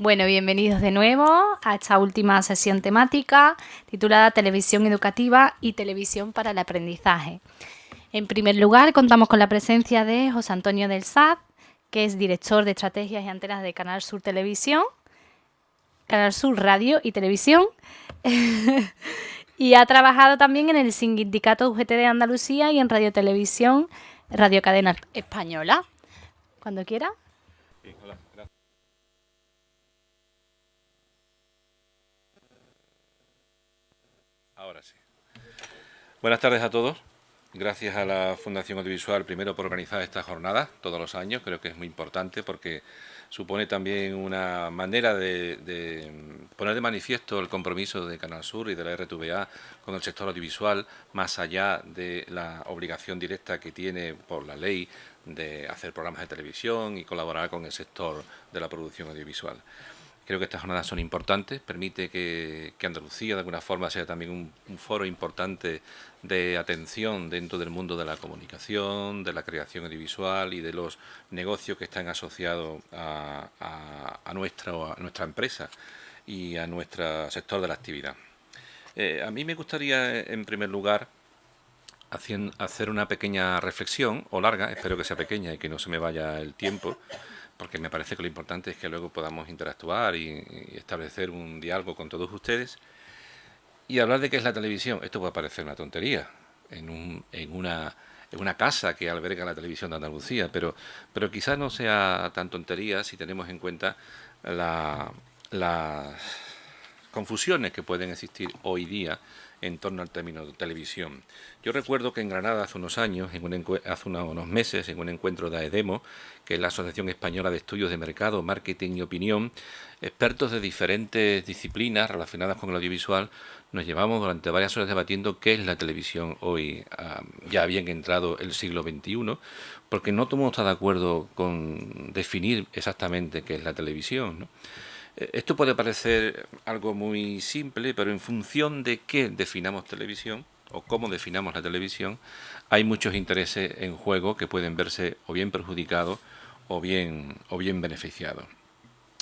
Bueno, bienvenidos de nuevo a esta última sesión temática titulada Televisión Educativa y Televisión para el Aprendizaje. En primer lugar, contamos con la presencia de José Antonio del Saz, que es director de Estrategias y Antenas de Canal Sur Televisión, Canal Sur Radio y Televisión, y ha trabajado también en el Sindicato UGT de Andalucía y en Radio Televisión, Radio Cadena Española. Cuando quiera. Sí, hola, gracias. Ahora sí. Buenas tardes a todos. Gracias a la Fundación Audiovisual, primero por organizar esta jornada todos los años. Creo que es muy importante porque supone también una manera de poner de manifiesto el compromiso de Canal Sur y de la RTVA con el sector audiovisual, más allá de la obligación directa que tiene por la ley de hacer programas de televisión y colaborar con el sector de la producción audiovisual. Creo que estas jornadas son importantes, permite que Andalucía de alguna forma sea también un foro importante de atención dentro del mundo de la comunicación, de la creación audiovisual y de los negocios que están asociados a nuestra empresa y a nuestro sector de la actividad. A mí me gustaría, en primer lugar, hacer una pequeña reflexión, o larga, espero que sea pequeña y que no se me vaya el tiempo, porque me parece que lo importante es que luego podamos interactuar y establecer un diálogo con todos ustedes y hablar de qué es la televisión. Esto puede parecer una tontería en una casa que alberga la televisión de Andalucía, pero quizás no sea tan tontería si tenemos en cuenta las confusiones que pueden existir hoy día en torno al término de televisión. Yo recuerdo que en Granada hace unos años, hace unos meses, en un encuentro de AEDEMO, que es la Asociación Española de Estudios de Mercado, Marketing y Opinión, expertos de diferentes disciplinas relacionadas con el audiovisual, nos llevamos durante varias horas debatiendo qué es la televisión hoy, ya bien entrado el siglo XXI, porque no todo el mundo está de acuerdo con definir exactamente qué es la televisión, ¿no? Esto puede parecer algo muy simple, pero en función de qué definamos televisión o cómo definamos la televisión, hay muchos intereses en juego que pueden verse o bien perjudicados o bien beneficiados.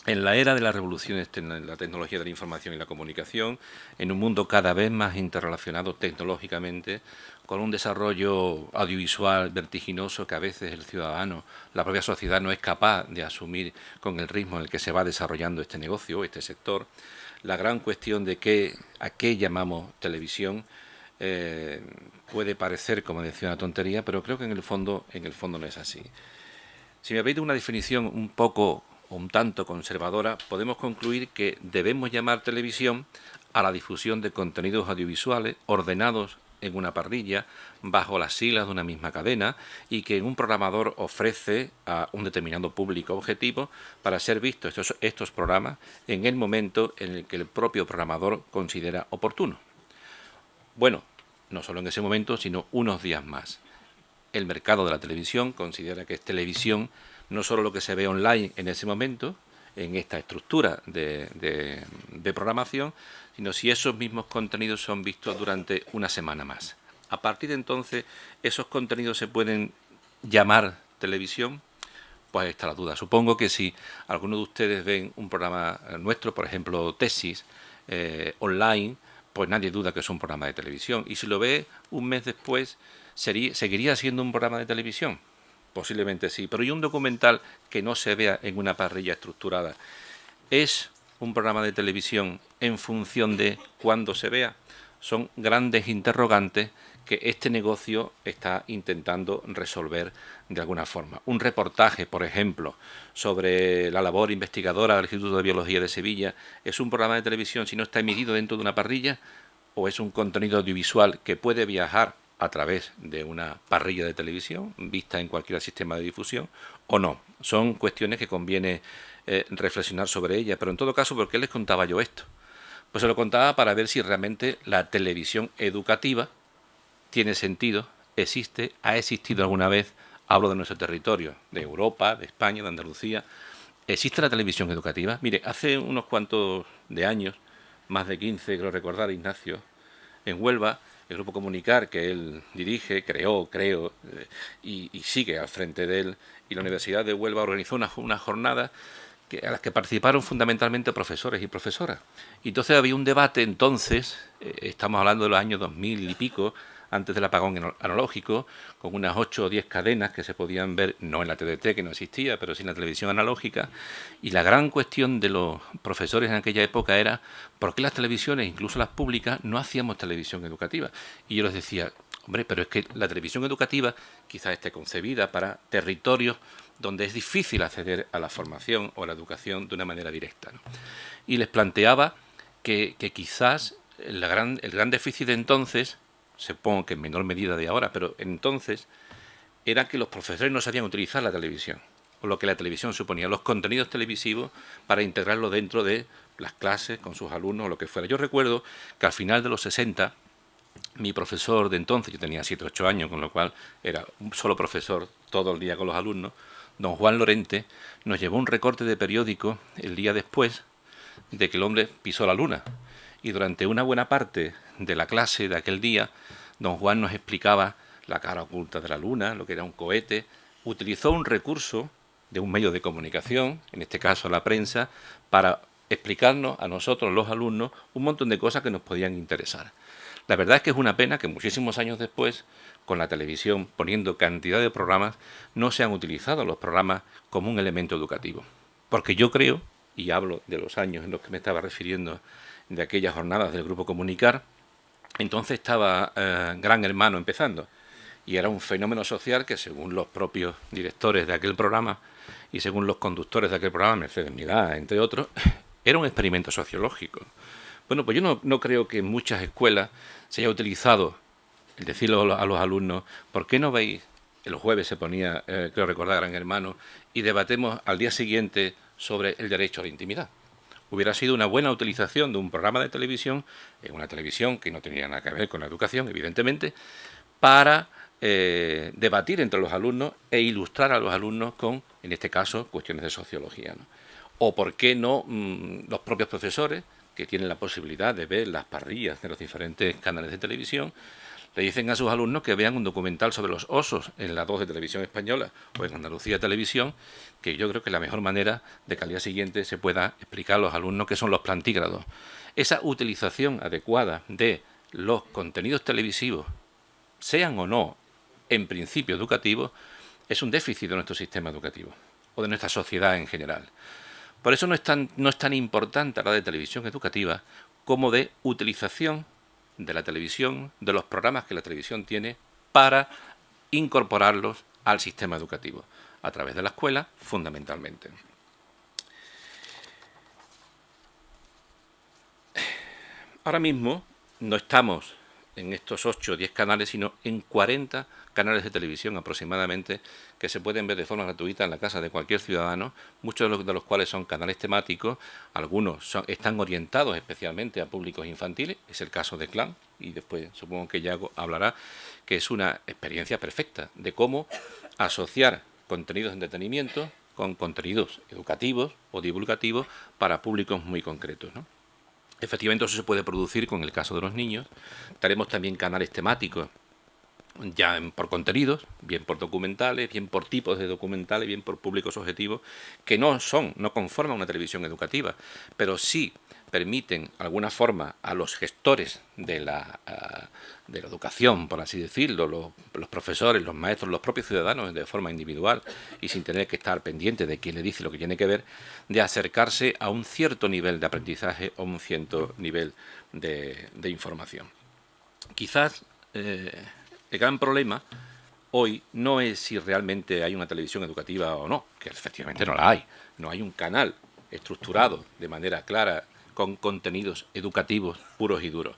En la era de las revoluciones en la tecnología de la información y la comunicación, en un mundo cada vez más interrelacionado tecnológicamente, con un desarrollo audiovisual vertiginoso que a veces el ciudadano, la propia sociedad no es capaz de asumir con el ritmo en el que se va desarrollando este negocio, este sector, la gran cuestión de a qué llamamos televisión puede parecer, como decía, una tontería, pero creo que en el fondo no es así. Si me permite una definición un poco o un tanto conservadora, podemos concluir que debemos llamar televisión a la difusión de contenidos audiovisuales ordenados en una parrilla bajo las siglas de una misma cadena y que un programador ofrece a un determinado público objetivo para ser vistos estos programas en el momento en el que el propio programador considera oportuno. Bueno, no solo en ese momento, sino unos días más. El mercado de la televisión considera que es televisión no solo lo que se ve online en ese momento, en esta estructura de programación, sino si esos mismos contenidos son vistos durante una semana más. A partir de entonces, ¿esos contenidos se pueden llamar televisión? Pues está la duda. Supongo que si alguno de ustedes ven un programa nuestro, por ejemplo, Tesis, online, pues nadie duda que es un programa de televisión. Y si lo ve un mes después, ¿seguiría siendo un programa de televisión? Posiblemente sí. Pero ¿y un documental que no se vea en una parrilla estructurada? ¿Es un programa de televisión en función de cuándo se vea? Son grandes interrogantes que este negocio está intentando resolver de alguna forma. Un reportaje, por ejemplo, sobre la labor investigadora del Instituto de Biología de Sevilla, ¿es un programa de televisión si no está emitido dentro de una parrilla? ¿O es un contenido audiovisual que puede viajar a través de una parrilla de televisión, vista en cualquier sistema de difusión, o no? Son cuestiones que conviene reflexionar sobre ellas, pero en todo caso, ¿por qué les contaba yo esto? Pues se lo contaba para ver si realmente la televisión educativa tiene sentido, existe, ha existido alguna vez, hablo de nuestro territorio, de Europa, de España, de Andalucía. ¿Existe la televisión educativa? Mire, hace unos cuantos de años, más de 15, creo recordar, Ignacio, en Huelva, el Grupo Comunicar, que él dirige, creo, y sigue al frente de él, y la Universidad de Huelva organizó una jornada a las que participaron fundamentalmente profesores y profesoras. Y entonces había un debate entonces, estamos hablando de los años 2000 y pico, antes del apagón analógico, con unas 8 o 10 cadenas que se podían ver, no en la TDT, que no existía, pero sí en la televisión analógica. Y la gran cuestión de los profesores en aquella época era por qué las televisiones, incluso las públicas, no hacíamos televisión educativa. Y yo les decía, hombre, pero es que la televisión educativa quizás esté concebida para territorios donde es difícil acceder a la formación o a la educación de una manera directa, ¿no? Y les planteaba que quizás el gran déficit de entonces, supongo que en menor medida de ahora, pero entonces, era que los profesores no sabían utilizar la televisión, o lo que la televisión suponía, los contenidos televisivos, para integrarlo dentro de las clases, con sus alumnos o lo que fuera. Yo recuerdo que al final de los 60, mi profesor de entonces, yo tenía 7 o 8 años, con lo cual era un solo profesor todo el día con los alumnos, don Juan Lorente, nos llevó un recorte de periódico el día después de que el hombre pisó la luna. Y durante una buena parte de la clase de aquel día, don Juan nos explicaba la cara oculta de la luna, lo que era un cohete. Utilizó un recurso de un medio de comunicación, en este caso la prensa, para explicarnos a nosotros, los alumnos, un montón de cosas que nos podían interesar. La verdad es que es una pena que muchísimos años después, con la televisión poniendo cantidad de programas, no se han utilizado los programas como un elemento educativo. Porque yo creo, y hablo de los años en los que me estaba refiriendo, de aquellas jornadas del Grupo Comunicar, entonces estaba Gran Hermano empezando, y era un fenómeno social que, según los propios directores de aquel programa y según los conductores de aquel programa, Mercedes Milá, entre otros, era un experimento sociológico. Bueno, pues yo no creo que en muchas escuelas se haya utilizado el decirlo a los alumnos, ¿por qué no veis? El jueves se ponía, creo recordar, Gran Hermano, y debatemos al día siguiente sobre el derecho a la intimidad. Hubiera sido una buena utilización de un programa de televisión, en una televisión que no tenía nada que ver con la educación, evidentemente, para debatir entre los alumnos e ilustrar a los alumnos con, en este caso, cuestiones de sociología, ¿no? O por qué no los propios profesores, que tienen la posibilidad de ver las parrillas de los diferentes canales de televisión, le dicen a sus alumnos que vean un documental sobre los osos en la 2 de Televisión Española o en Andalucía Televisión, que yo creo que es la mejor manera de que al día siguiente se pueda explicar a los alumnos qué son los plantígrados. Esa utilización adecuada de los contenidos televisivos, sean o no en principio educativos, es un déficit de nuestro sistema educativo o de nuestra sociedad en general. Por eso no es tan importante la de televisión educativa como de utilización de la televisión, de los programas que la televisión tiene para incorporarlos al sistema educativo, a través de la escuela, fundamentalmente. Ahora mismo no estamos en estos 8 o 10 canales, sino en 40 canales de televisión aproximadamente, que se pueden ver de forma gratuita en la casa de cualquier ciudadano, muchos de los cuales son canales temáticos, algunos están orientados especialmente a públicos infantiles, es el caso de Clan, y después supongo que Yago hablará, que es una experiencia perfecta de cómo asociar contenidos de entretenimiento con contenidos educativos o divulgativos para públicos muy concretos, ¿no? Efectivamente, eso se puede producir con el caso de los niños. Tenemos también canales temáticos, ya por contenidos, bien por documentales, bien por tipos de documentales, bien por públicos objetivos, que no conforman una televisión educativa, pero sí permiten, de alguna forma, a los gestores de la educación, por así decirlo, los profesores, los maestros, los propios ciudadanos, de forma individual y sin tener que estar pendiente de quién le dice lo que tiene que ver, de acercarse a un cierto nivel de aprendizaje o un cierto nivel de información. Quizás el gran problema hoy no es si realmente hay una televisión educativa o no, que efectivamente no la hay. No hay un canal estructurado de manera clara con contenidos educativos puros y duros.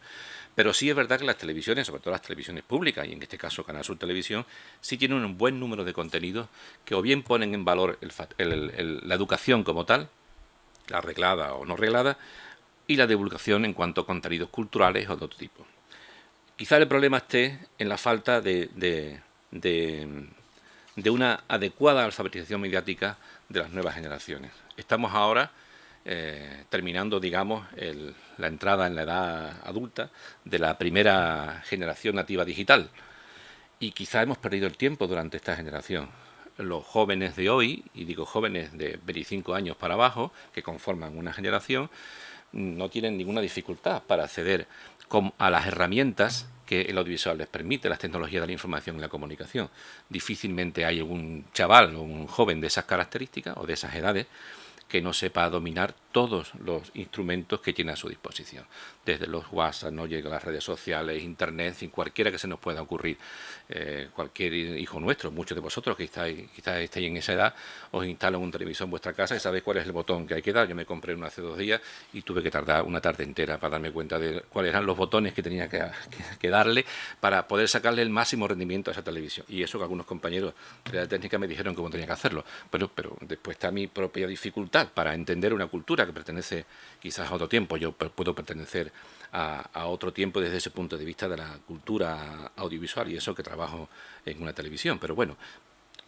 Pero sí es verdad que las televisiones, sobre todo las televisiones públicas, y en este caso Canal Sur Televisión, sí tienen un buen número de contenidos que o bien ponen en valor la educación como tal, la reglada o no reglada, y la divulgación en cuanto a contenidos culturales o de otro tipo. Quizá el problema esté en la falta de una adecuada alfabetización mediática de las nuevas generaciones. Estamos ahora terminando, digamos, la entrada en la edad adulta de la primera generación nativa digital. Y quizá hemos perdido el tiempo durante esta generación. los jóvenes de hoy, y digo jóvenes de 25 años para abajo, que conforman una generación, no tienen ninguna dificultad para acceder a las herramientas que el audiovisual les permite, las tecnologías de la información y la comunicación. Difícilmente hay un chaval o un joven de esas características o de esas edades que no sepa dominar todos los instrumentos que tiene a su disposición, desde los WhatsApp, no llega a las redes sociales, Internet, en fin, cualquiera que se nos pueda ocurrir. Cualquier hijo nuestro, muchos de vosotros que quizás estéis en esa edad, os instalan un televisor en vuestra casa y sabéis cuál es el botón que hay que dar. Yo me compré uno hace 2 días y tuve que tardar una tarde entera para darme cuenta de cuáles eran los botones que tenía que darle para poder sacarle el máximo rendimiento a esa televisión. Y eso que algunos compañeros de la técnica me dijeron cómo tenía que hacerlo. Pero después está mi propia dificultad para entender una cultura que pertenece quizás a otro tiempo. Yo puedo pertenecer a otro tiempo desde ese punto de vista de la cultura audiovisual, y eso que trabajo en una televisión. Pero bueno,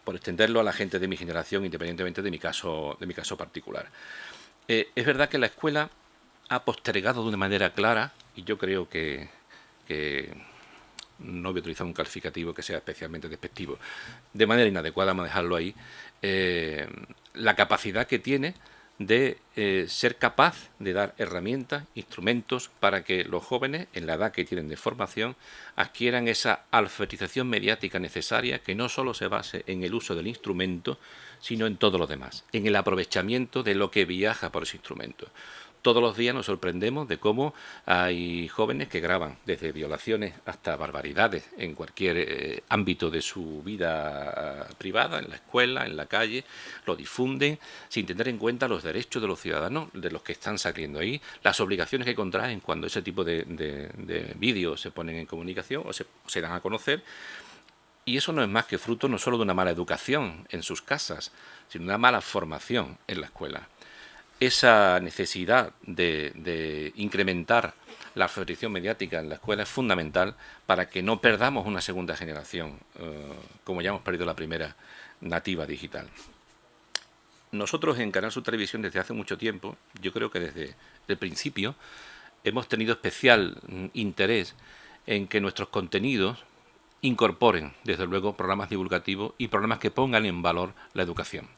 por extenderlo a la gente de mi generación, independientemente de mi caso particular. Es verdad que la escuela ha postergado de una manera clara, y yo creo que no voy a utilizar un calificativo que sea especialmente despectivo, de manera inadecuada, vamos a dejarlo ahí, la capacidad que tiene de ser capaz de dar herramientas, instrumentos para que los jóvenes, en la edad que tienen de formación, adquieran esa alfabetización mediática necesaria, que no solo se base en el uso del instrumento, sino en todo lo demás, en el aprovechamiento de lo que viaja por ese instrumento. Todos los días nos sorprendemos de cómo hay jóvenes que graban desde violaciones hasta barbaridades en cualquier ámbito de su vida privada, en la escuela, en la calle, lo difunden sin tener en cuenta los derechos de los ciudadanos, de los que están saliendo ahí, las obligaciones que contraen cuando ese tipo de vídeos se ponen en comunicación o se dan a conocer. Y eso no es más que fruto no solo de una mala educación en sus casas, sino de una mala formación en la escuela. Esa necesidad de incrementar la alfabetización mediática en la escuela es fundamental para que no perdamos una segunda generación, como ya hemos perdido la primera, nativa digital. Nosotros en Canal Sur Televisión desde hace mucho tiempo, yo creo que desde el principio, hemos tenido especial interés en que nuestros contenidos incorporen, desde luego, programas divulgativos y programas que pongan en valor la educación,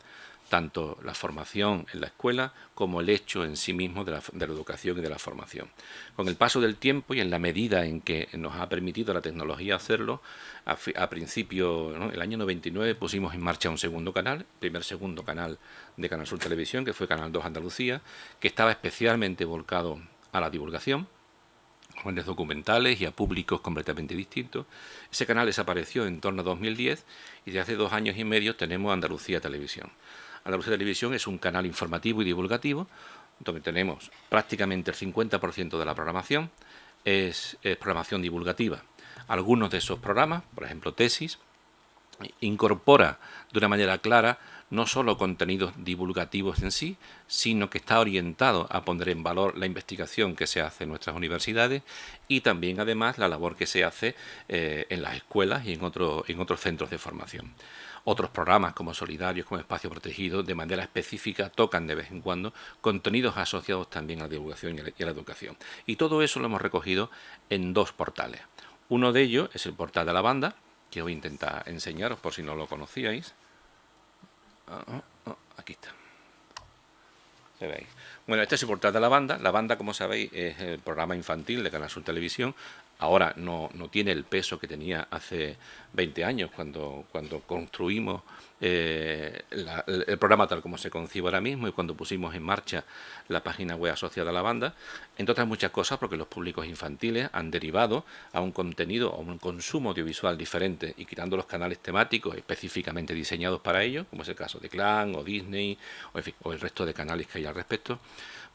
tanto la formación en la escuela como el hecho en sí mismo de la educación y de la formación. Con el paso del tiempo y en la medida en que nos ha permitido la tecnología hacerlo, a principio, ¿no?, el año 99 pusimos en marcha un segundo canal, segundo canal de Canal Sur Televisión, que fue Canal 2 Andalucía, que estaba especialmente volcado a la divulgación, jóvenes documentales y a públicos completamente distintos. Ese canal desapareció en torno a 2010 y desde hace 2 años y medio tenemos Andalucía Televisión. Andalucía Televisión es un canal informativo y divulgativo donde tenemos prácticamente el 50% de la programación es programación divulgativa. Algunos de esos programas, por ejemplo Tesis, incorpora de una manera clara no solo contenidos divulgativos en sí, sino que está orientado a poner en valor la investigación que se hace en nuestras universidades y también además la labor que se hace en las escuelas y en otros centros de formación. Otros programas como Solidarios, como Espacio Protegido, de manera específica tocan de vez en cuando contenidos asociados también a la divulgación y a la educación. Y todo eso lo hemos recogido en 2 portales. Uno de ellos es el portal de la banda, que voy a intentar enseñaros por si no lo conocíais. Aquí está. ¿Veis? Bueno, este es el portal de la banda. La banda, como sabéis, es el programa infantil de Canal Sur Televisión. Ahora no tiene el peso que tenía hace 20 años cuando construimos el programa tal como se concibe ahora mismo y cuando pusimos en marcha la página web asociada a la banda, entre otras muchas cosas porque los públicos infantiles han derivado a un contenido o un consumo audiovisual diferente y quitando los canales temáticos específicamente diseñados para ello, como es el caso de Clan o Disney o el resto de canales que hay al respecto,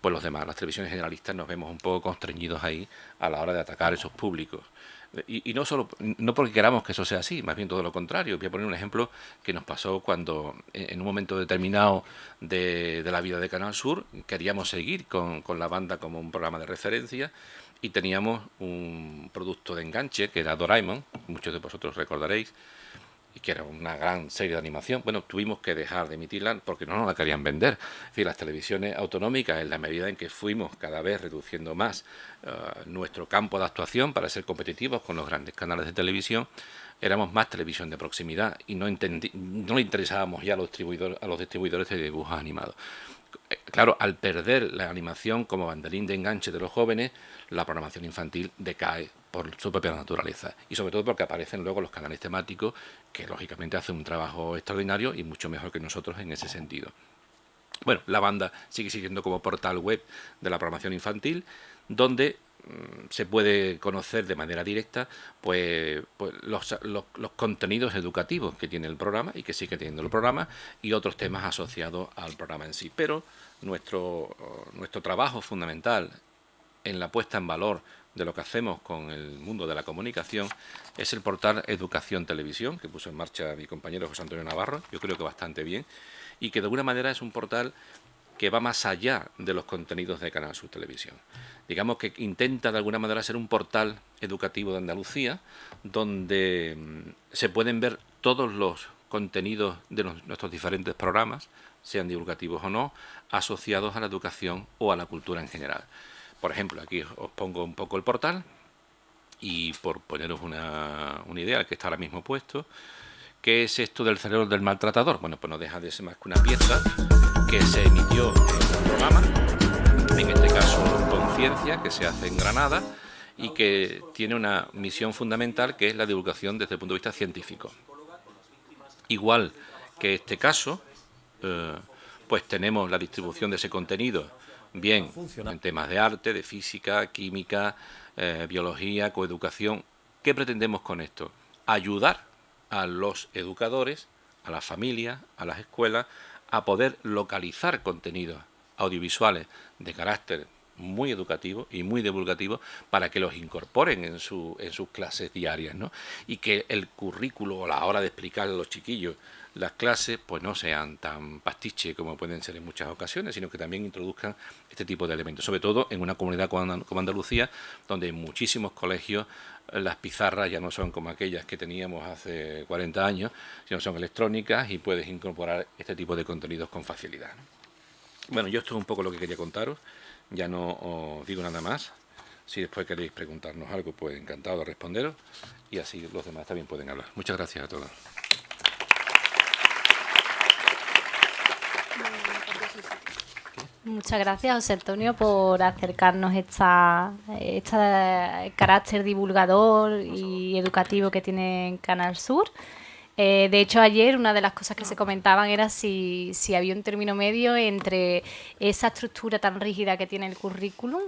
pues los demás, las televisiones generalistas, nos vemos un poco constreñidos ahí a la hora de atacar esos públicos. Y no porque queramos que eso sea así, más bien todo lo contrario. Voy a poner un ejemplo que nos pasó cuando en un momento determinado de la vida de Canal Sur queríamos seguir con la banda como un programa de referencia y teníamos un producto de enganche que era Doraemon, muchos de vosotros recordaréis, y que era una gran serie de animación, bueno, tuvimos que dejar de emitirla porque no nos la querían vender. Es decir, las televisiones autonómicas, en la medida en que fuimos cada vez reduciendo más nuestro campo de actuación para ser competitivos con los grandes canales de televisión, éramos más televisión de proximidad y no le interesábamos ya a los distribuidores de dibujos animados. Claro, al perder la animación como banderín de enganche de los jóvenes, la programación infantil decae por su propia naturaleza y sobre todo porque aparecen luego los canales temáticos que lógicamente hacen un trabajo extraordinario y mucho mejor que nosotros en ese sentido. Bueno, la banda sigue sirviendo como portal web de la programación infantil, donde se puede conocer de manera directa los contenidos educativos que tiene el programa y que sigue teniendo el programa y otros temas asociados al programa en sí. Pero nuestro trabajo fundamental en la puesta en valor de lo que hacemos con el mundo de la comunicación es el portal Educación Televisión, que puso en marcha mi compañero José Antonio Navarro, yo creo que bastante bien, y que de alguna manera es un portal que va más allá de los contenidos de Canal Sur Televisión. Digamos que intenta de alguna manera ser un portal educativo de Andalucía, donde se pueden ver todos los contenidos de nuestros diferentes programas, sean divulgativos o no, asociados a la educación o a la cultura en general. Por ejemplo, aquí os pongo un poco el portal y por poneros una idea que está ahora mismo puesto, ¿qué es esto del cerebro del maltratador? Bueno, pues no deja de ser más que una pieza que se emitió en un programa, en este caso Conciencia, que se hace en Granada y que tiene una misión fundamental que es la divulgación desde el punto de vista científico. Igual que este caso, pues tenemos la distribución de ese contenido, bien en temas de arte, de física, química, biología, coeducación. ¿Qué pretendemos con esto? Ayudar a los educadores, a las familias, a las escuelas, a poder localizar contenidos audiovisuales de carácter muy educativo y muy divulgativo para que los incorporen en sus clases diarias, ¿no? Y que el currículo o la hora de explicarle a los chiquillos las clases pues no sean tan pastiche como pueden ser en muchas ocasiones, sino que también introduzcan este tipo de elementos, sobre todo en una comunidad como Andalucía, donde en muchísimos colegios las pizarras ya no son como aquellas que teníamos hace 40 años, sino son electrónicas y puedes incorporar este tipo de contenidos con facilidad, ¿no? Bueno, yo esto es un poco lo que quería contaros, ya no os digo nada más. Si después queréis preguntarnos algo, pues encantado de responderos y así los demás también pueden hablar. Muchas gracias a todos. Muchas gracias, José Antonio, por acercarnos este carácter divulgador y educativo que tiene Canal Sur. De hecho, ayer una de las cosas que se comentaban era si había un término medio entre esa estructura tan rígida que tiene el currículum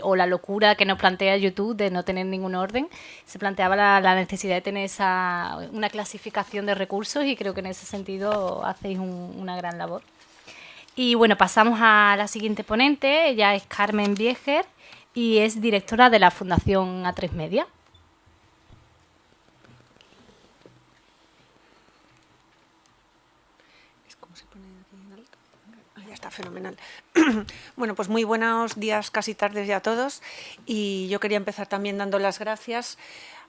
o la locura que nos plantea YouTube de no tener ningún orden. Se planteaba la necesidad de tener una clasificación de recursos y creo que en ese sentido hacéis una gran labor. Y bueno, pasamos a la siguiente ponente. Ella es Carmen Vieger y es directora de la Fundación A3 Media. Ya está, fenomenal. Bueno, pues muy buenos días, casi tardes ya a todos. Y yo quería empezar también dando las gracias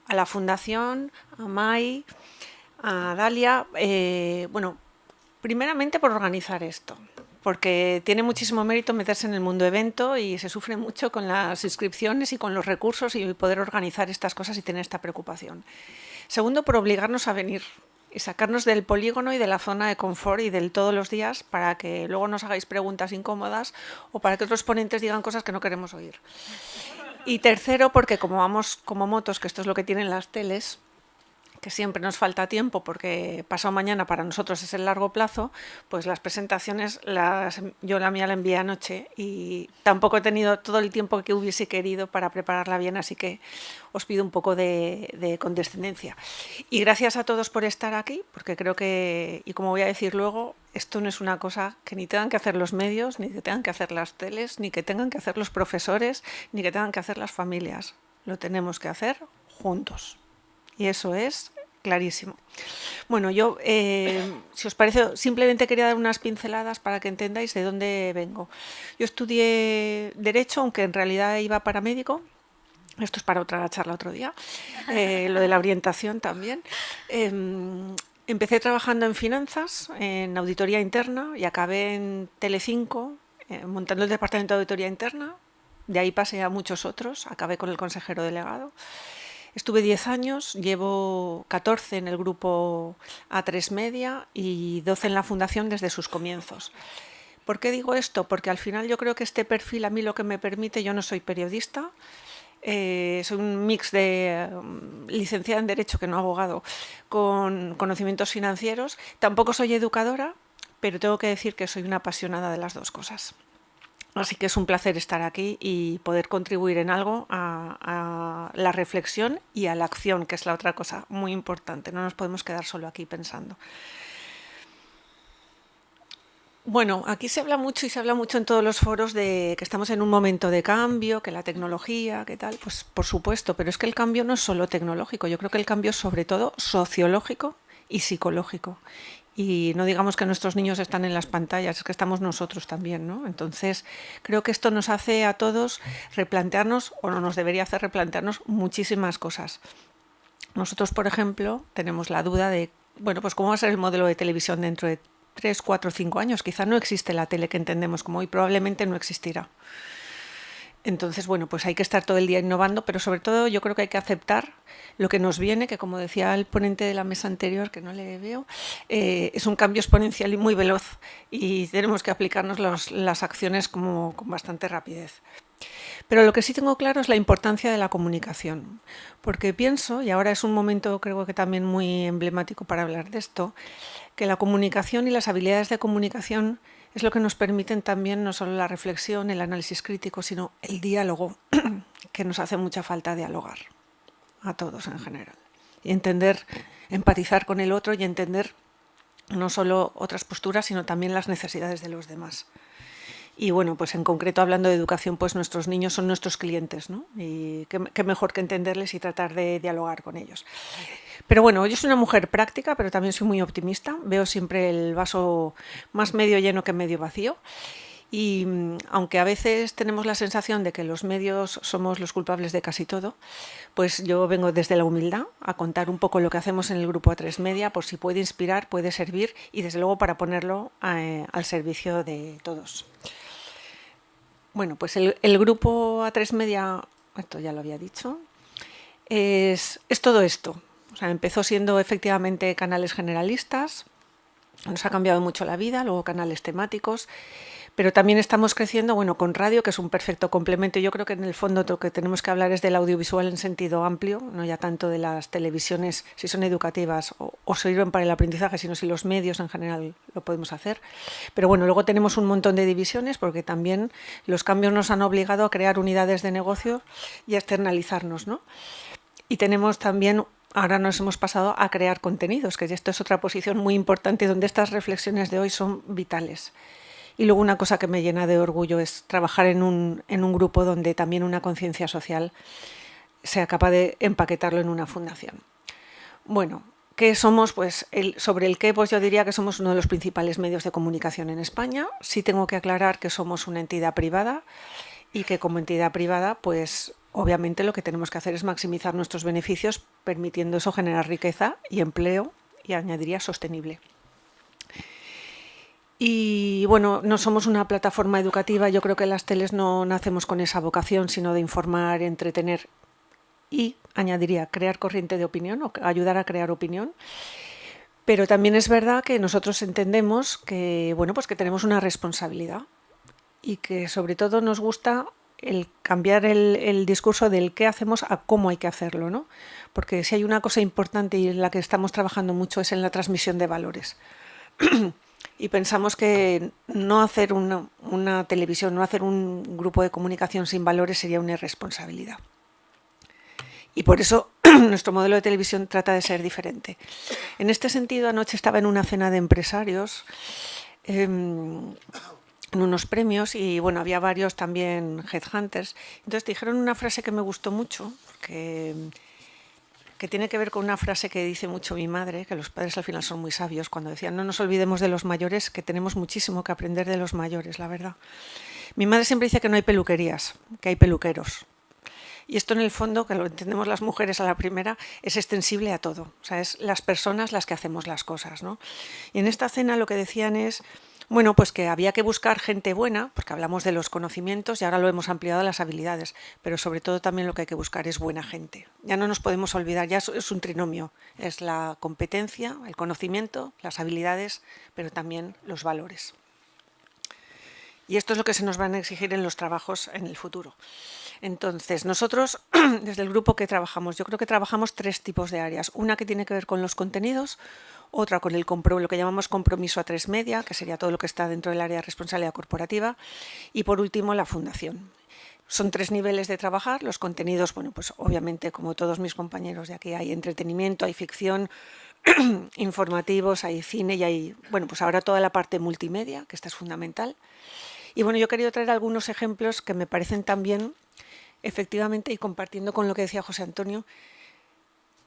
a la Fundación, a Mai, a Dalia. Bueno, primeramente por organizar esto, porque tiene muchísimo mérito meterse en el mundo evento y se sufre mucho con las inscripciones y con los recursos y poder organizar estas cosas y tener esta preocupación. Segundo, por obligarnos a venir y sacarnos del polígono y de la zona de confort y del todos los días para que luego nos hagáis preguntas incómodas o para que otros ponentes digan cosas que no queremos oír. Y tercero, porque como vamos como motos, que esto es lo que tienen las teles, que siempre nos falta tiempo porque pasado mañana para nosotros es el largo plazo, pues las presentaciones, yo la mía la envié anoche y tampoco he tenido todo el tiempo que hubiese querido para prepararla bien, así que os pido un poco de condescendencia. Y gracias a todos por estar aquí, porque creo que, y como voy a decir luego, esto no es una cosa que ni tengan que hacer los medios, ni que tengan que hacer las teles, ni que tengan que hacer los profesores, ni que tengan que hacer las familias. Lo tenemos que hacer juntos. Y eso es clarísimo. Bueno, yo, si os parece, simplemente quería dar unas pinceladas para que entendáis de dónde vengo. Yo estudié Derecho, aunque en realidad iba para médico, Esto es para otra charla otro día, lo de la orientación también. Empecé trabajando en finanzas, en auditoría interna, y acabé en Telecinco, montando el departamento de auditoría interna. De ahí pasé a muchos otros, acabé con el consejero delegado. Estuve 10 años, llevo 14 en el grupo A3 Media y 12 en la fundación desde sus comienzos. ¿Por qué digo esto? Porque al final yo creo que este perfil a mí lo que me permite, yo no soy periodista, soy un mix de licenciada en Derecho, que no abogado, con conocimientos financieros. Tampoco soy educadora, pero tengo que decir que soy una apasionada de las dos cosas. Así que es un placer estar aquí y poder contribuir en algo a la reflexión y a la acción, que es la otra cosa muy importante. No nos podemos quedar solo aquí pensando. Bueno, aquí se habla mucho y se habla mucho en todos los foros de que estamos en un momento de cambio, que la tecnología, que tal, pues por supuesto, pero es que el cambio no es solo tecnológico, yo creo que el cambio es sobre todo sociológico y psicológico. Y no digamos que nuestros niños están en las pantallas, es que estamos nosotros también, ¿no? Entonces, creo que esto nos hace a todos replantearnos, o no nos debería hacer replantearnos muchísimas cosas. Nosotros, por ejemplo, tenemos la duda de, bueno, pues cómo va a ser el modelo de televisión dentro de 3, 4, 5 años. Quizá no existe la tele que entendemos como hoy, probablemente no existirá. Entonces, bueno, pues hay que estar todo el día innovando, pero sobre todo yo creo que hay que aceptar lo que nos viene, que como decía el ponente de la mesa anterior, que no le veo, es un cambio exponencial y muy veloz y tenemos que aplicarnos las acciones como con bastante rapidez. Pero lo que sí tengo claro es la importancia de la comunicación, porque pienso, y ahora es un momento creo que también muy emblemático para hablar de esto, que la comunicación y las habilidades de comunicación es lo que nos permiten también no solo la reflexión, el análisis crítico, sino el diálogo, que nos hace mucha falta dialogar a todos en general. Y entender, empatizar con el otro y entender no solo otras posturas, sino también las necesidades de los demás. Y bueno, pues en concreto hablando de educación, pues nuestros niños son nuestros clientes, ¿no? Y qué mejor que entenderles y tratar de dialogar con ellos. Pero bueno, yo soy una mujer práctica, pero también soy muy optimista. Veo siempre el vaso más medio lleno que medio vacío. Y aunque a veces tenemos la sensación de que los medios somos los culpables de casi todo, pues yo vengo desde la humildad a contar un poco lo que hacemos en el grupo A3 Media, por si puede inspirar, puede servir y desde luego para ponerlo al servicio de todos. Bueno, pues el grupo A3 Media, esto ya lo había dicho, es todo esto. O sea, empezó siendo efectivamente canales generalistas, nos ha cambiado mucho la vida, luego canales temáticos, pero también estamos creciendo, bueno, con radio, que es un perfecto complemento. Yo creo que en el fondo lo que tenemos que hablar es del audiovisual en sentido amplio, no ya tanto de las televisiones, si son educativas o sirven para el aprendizaje, sino si los medios en general lo podemos hacer. Pero bueno, luego tenemos un montón de divisiones porque también los cambios nos han obligado a crear unidades de negocio y a externalizarnos, ¿no? Y tenemos también, ahora nos hemos pasado a crear contenidos, que esto es otra posición muy importante donde estas reflexiones de hoy son vitales. Y luego una cosa que me llena de orgullo es trabajar en un grupo donde también una conciencia social sea capaz de empaquetarlo en una fundación. Bueno, ¿qué somos? Pues sobre el qué, pues yo diría que somos uno de los principales medios de comunicación en España. Sí tengo que aclarar que somos una entidad privada y que como entidad privada, pues obviamente lo que tenemos que hacer es maximizar nuestros beneficios, permitiendo eso generar riqueza y empleo y añadiría sostenible. Y bueno, no somos una plataforma educativa, yo creo que las teles no nacemos con esa vocación, sino de informar, entretener y, añadiría, crear corriente de opinión o ayudar a crear opinión. Pero también es verdad que nosotros entendemos que, bueno, pues que tenemos una responsabilidad y que sobre todo nos gusta el cambiar el discurso del qué hacemos a cómo hay que hacerlo, ¿no? Porque si hay una cosa importante y en la que estamos trabajando mucho es en la transmisión de valores. Y pensamos que no hacer una televisión, no hacer un grupo de comunicación sin valores sería una irresponsabilidad. Y por eso nuestro modelo de televisión trata de ser diferente. En este sentido, anoche estaba en una cena de empresarios, en unos premios, y bueno, había varios también headhunters. Entonces dijeron una frase que me gustó mucho, que tiene que ver con una frase que dice mucho mi madre, que los padres al final son muy sabios, cuando decían no nos olvidemos de los mayores, que tenemos muchísimo que aprender de los mayores, la verdad. Mi madre siempre dice que no hay peluquerías, que hay peluqueros. Y esto en el fondo, que lo entendemos las mujeres a la primera, es extensible a todo. O sea, es las personas las que hacemos las cosas, ¿no? Y en esta cena lo que decían es, bueno, pues que había que buscar gente buena, porque hablamos de los conocimientos y ahora lo hemos ampliado a las habilidades, pero sobre todo también lo que hay que buscar es buena gente. Ya no nos podemos olvidar, ya es un trinomio, es la competencia, el conocimiento, las habilidades, pero también los valores. Y esto es lo que se nos van a exigir en los trabajos en el futuro. Entonces, nosotros, desde el grupo que trabajamos, yo creo que trabajamos 3 tipos de áreas. Una que tiene que ver con los contenidos, otra con lo que llamamos compromiso A3 Media, que sería todo lo que está dentro del área de responsabilidad corporativa, y por último la fundación. Son 3 niveles de trabajar. Los contenidos, bueno, pues obviamente, como todos mis compañeros de aquí, hay entretenimiento, hay ficción, informativos, hay cine y hay, bueno, pues ahora toda la parte multimedia, que esta es fundamental. Y bueno, yo he querido traer algunos ejemplos que me parecen también, efectivamente, y compartiendo con lo que decía José Antonio,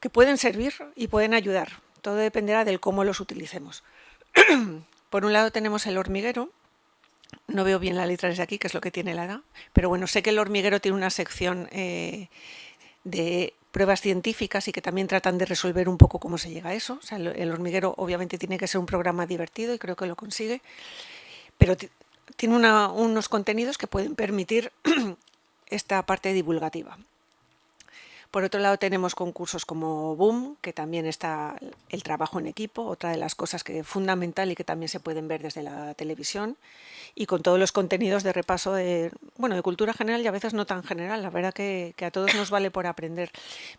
que pueden servir y pueden ayudar. Todo dependerá del cómo los utilicemos. Por un lado tenemos el hormiguero. No veo bien la letra desde aquí, que es lo que tiene la edad, pero bueno, sé que el hormiguero tiene una sección de pruebas científicas y que también tratan de resolver un poco cómo se llega a eso. O sea, el hormiguero obviamente tiene que ser un programa divertido y creo que lo consigue, pero tiene unos contenidos que pueden permitir esta parte divulgativa. Por otro lado tenemos concursos como Boom, que también está el trabajo en equipo, otra de las cosas que es fundamental y que también se pueden ver desde la televisión, y con todos los contenidos de repaso de cultura general y a veces no tan general. La verdad que a todos nos vale por aprender.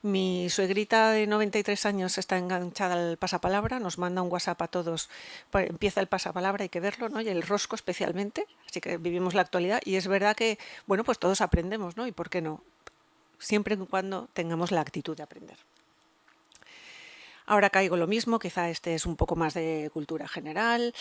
Mi suegrita de 93 años está enganchada al pasapalabra, nos manda un WhatsApp a todos, empieza el pasapalabra, hay que verlo, ¿no? Y el rosco especialmente, así que vivimos la actualidad y es verdad que, bueno, pues todos aprendemos, ¿no? ¿Y por qué no? Siempre y cuando tengamos la actitud de aprender. Ahora caigo lo mismo, quizá este es un poco más de cultura general.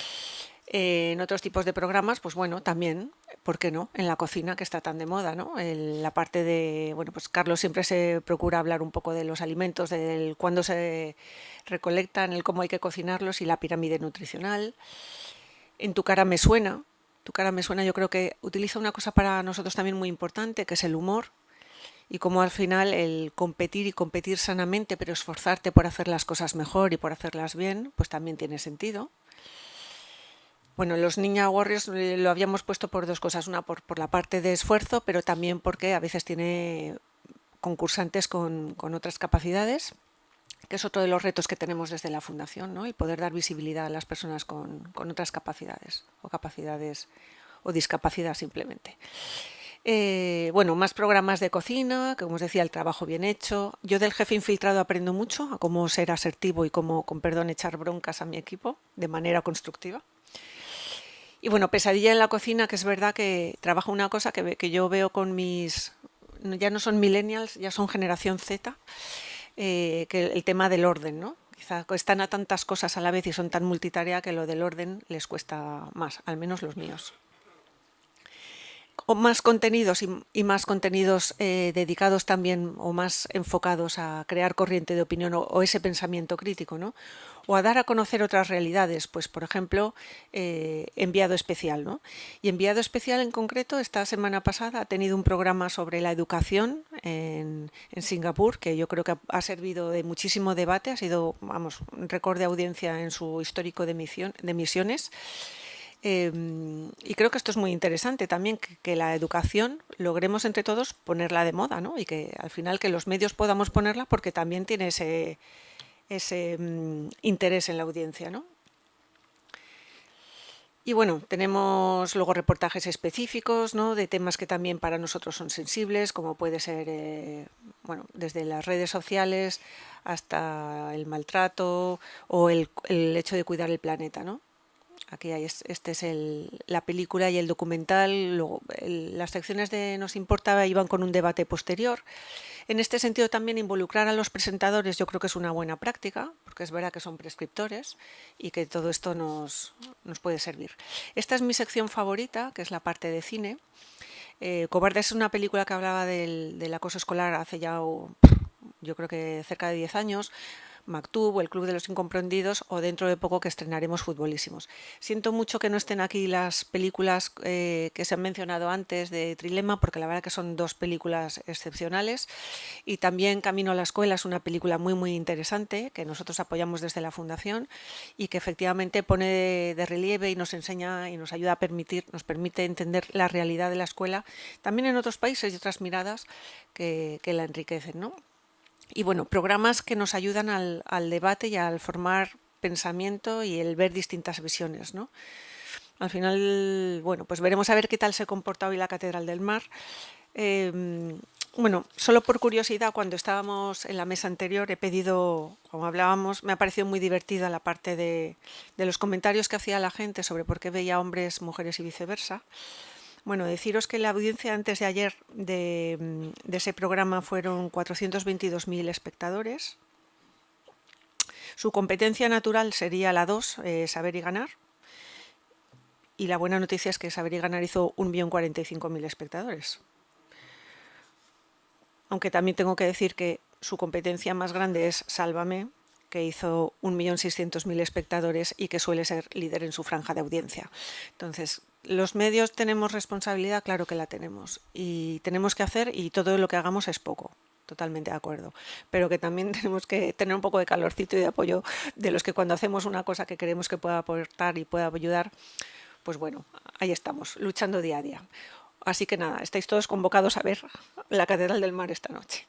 En otros tipos de programas, pues bueno, también, ¿por qué no? En la cocina, que está tan de moda, ¿no? La parte de, bueno, pues Carlos siempre se procura hablar un poco de los alimentos, del cuándo se recolectan, el cómo hay que cocinarlos y la pirámide nutricional. En Tu cara me suena. Tu cara me suena, yo creo que utiliza una cosa para nosotros también muy importante, que es el humor. Y como al final el competir y competir sanamente, pero esforzarte por hacer las cosas mejor y por hacerlas bien, pues también tiene sentido. Bueno, los Ninja Warriors lo habíamos puesto por 2 cosas. Una por la parte de esfuerzo, pero también porque a veces tiene concursantes con otras capacidades, que es otro de los retos que tenemos desde la Fundación, ¿no? El poder dar visibilidad a las personas con otras capacidades o discapacidad simplemente. Bueno, más programas de cocina, como os decía, el trabajo bien hecho. Yo del jefe infiltrado aprendo mucho, a cómo ser asertivo y cómo, con perdón, echar broncas a mi equipo de manera constructiva. Y bueno, pesadilla en la cocina, que es verdad que trabajo una cosa que yo veo con mis, ya no son millennials, ya son generación Z, que el tema del orden, ¿no? Quizá están a tantas cosas a la vez y son tan multitarea que lo del orden les cuesta más, al menos los míos. O más contenidos y más contenidos dedicados también o más enfocados a crear corriente de opinión o ese pensamiento crítico, ¿no? O a dar a conocer otras realidades, pues por ejemplo, Enviado Especial, ¿no? Y Enviado Especial en concreto esta semana pasada ha tenido un programa sobre la educación en Singapur, que yo creo que ha servido de muchísimo debate, ha sido, vamos, un récord de audiencia en su histórico de emisiones. Y creo que esto es muy interesante también, que la educación logremos entre todos ponerla de moda, ¿no? Y que al final que los medios podamos ponerla porque también tiene ese interés en la audiencia, ¿no? Y bueno, tenemos luego reportajes específicos, ¿no? De temas que también para nosotros son sensibles, como puede ser, bueno, desde las redes sociales hasta el maltrato o el hecho de cuidar el planeta, ¿no? Aquí hay, este es la película y el documental. Luego, las secciones de Nos Importa iban con un debate posterior. En este sentido también involucrar a los presentadores yo creo que es una buena práctica, porque es verdad que son prescriptores y que todo esto nos puede servir. Esta es mi sección favorita, que es la parte de cine. Cobarde es una película que hablaba del acoso escolar hace ya, yo creo que cerca de 10 años. Maktub o El Club de los Incomprendidos, o dentro de poco que estrenaremos Futbolísimos. Siento mucho que no estén aquí las películas que se han mencionado antes de Trilema, porque la verdad que son dos películas excepcionales, y también Camino a la Escuela es una película muy interesante que nosotros apoyamos desde la Fundación y que efectivamente pone de relieve y nos enseña y nos ayuda nos permite entender la realidad de la escuela también en otros países y otras miradas que la enriquecen, ¿no? Y bueno, programas que nos ayudan al debate y al formar pensamiento y el ver distintas visiones, ¿no? Al final, bueno, pues veremos a ver qué tal se comporta hoy la Catedral del Mar. Bueno, solo por curiosidad, cuando estábamos en la mesa anterior he pedido, como hablábamos, me ha parecido muy divertida la parte de los comentarios que hacía la gente sobre por qué veía hombres, mujeres y viceversa. Bueno, deciros que la audiencia antes de ayer de ese programa fueron 422.000 espectadores. Su competencia natural sería la 2, Saber y Ganar. Y la buena noticia es que Saber y Ganar hizo 1.045.000 espectadores. Aunque también tengo que decir que su competencia más grande es Sálvame, que hizo 1.600.000 espectadores y que suele ser líder en su franja de audiencia. Entonces, los medios tenemos responsabilidad, claro que la tenemos, y tenemos que hacer, y todo lo que hagamos es poco, totalmente de acuerdo, pero que también tenemos que tener un poco de calorcito y de apoyo de los que cuando hacemos una cosa que creemos que pueda aportar y pueda ayudar, pues bueno, ahí estamos, luchando día a día. Así que nada, estáis todos convocados a ver la Catedral del Mar esta noche.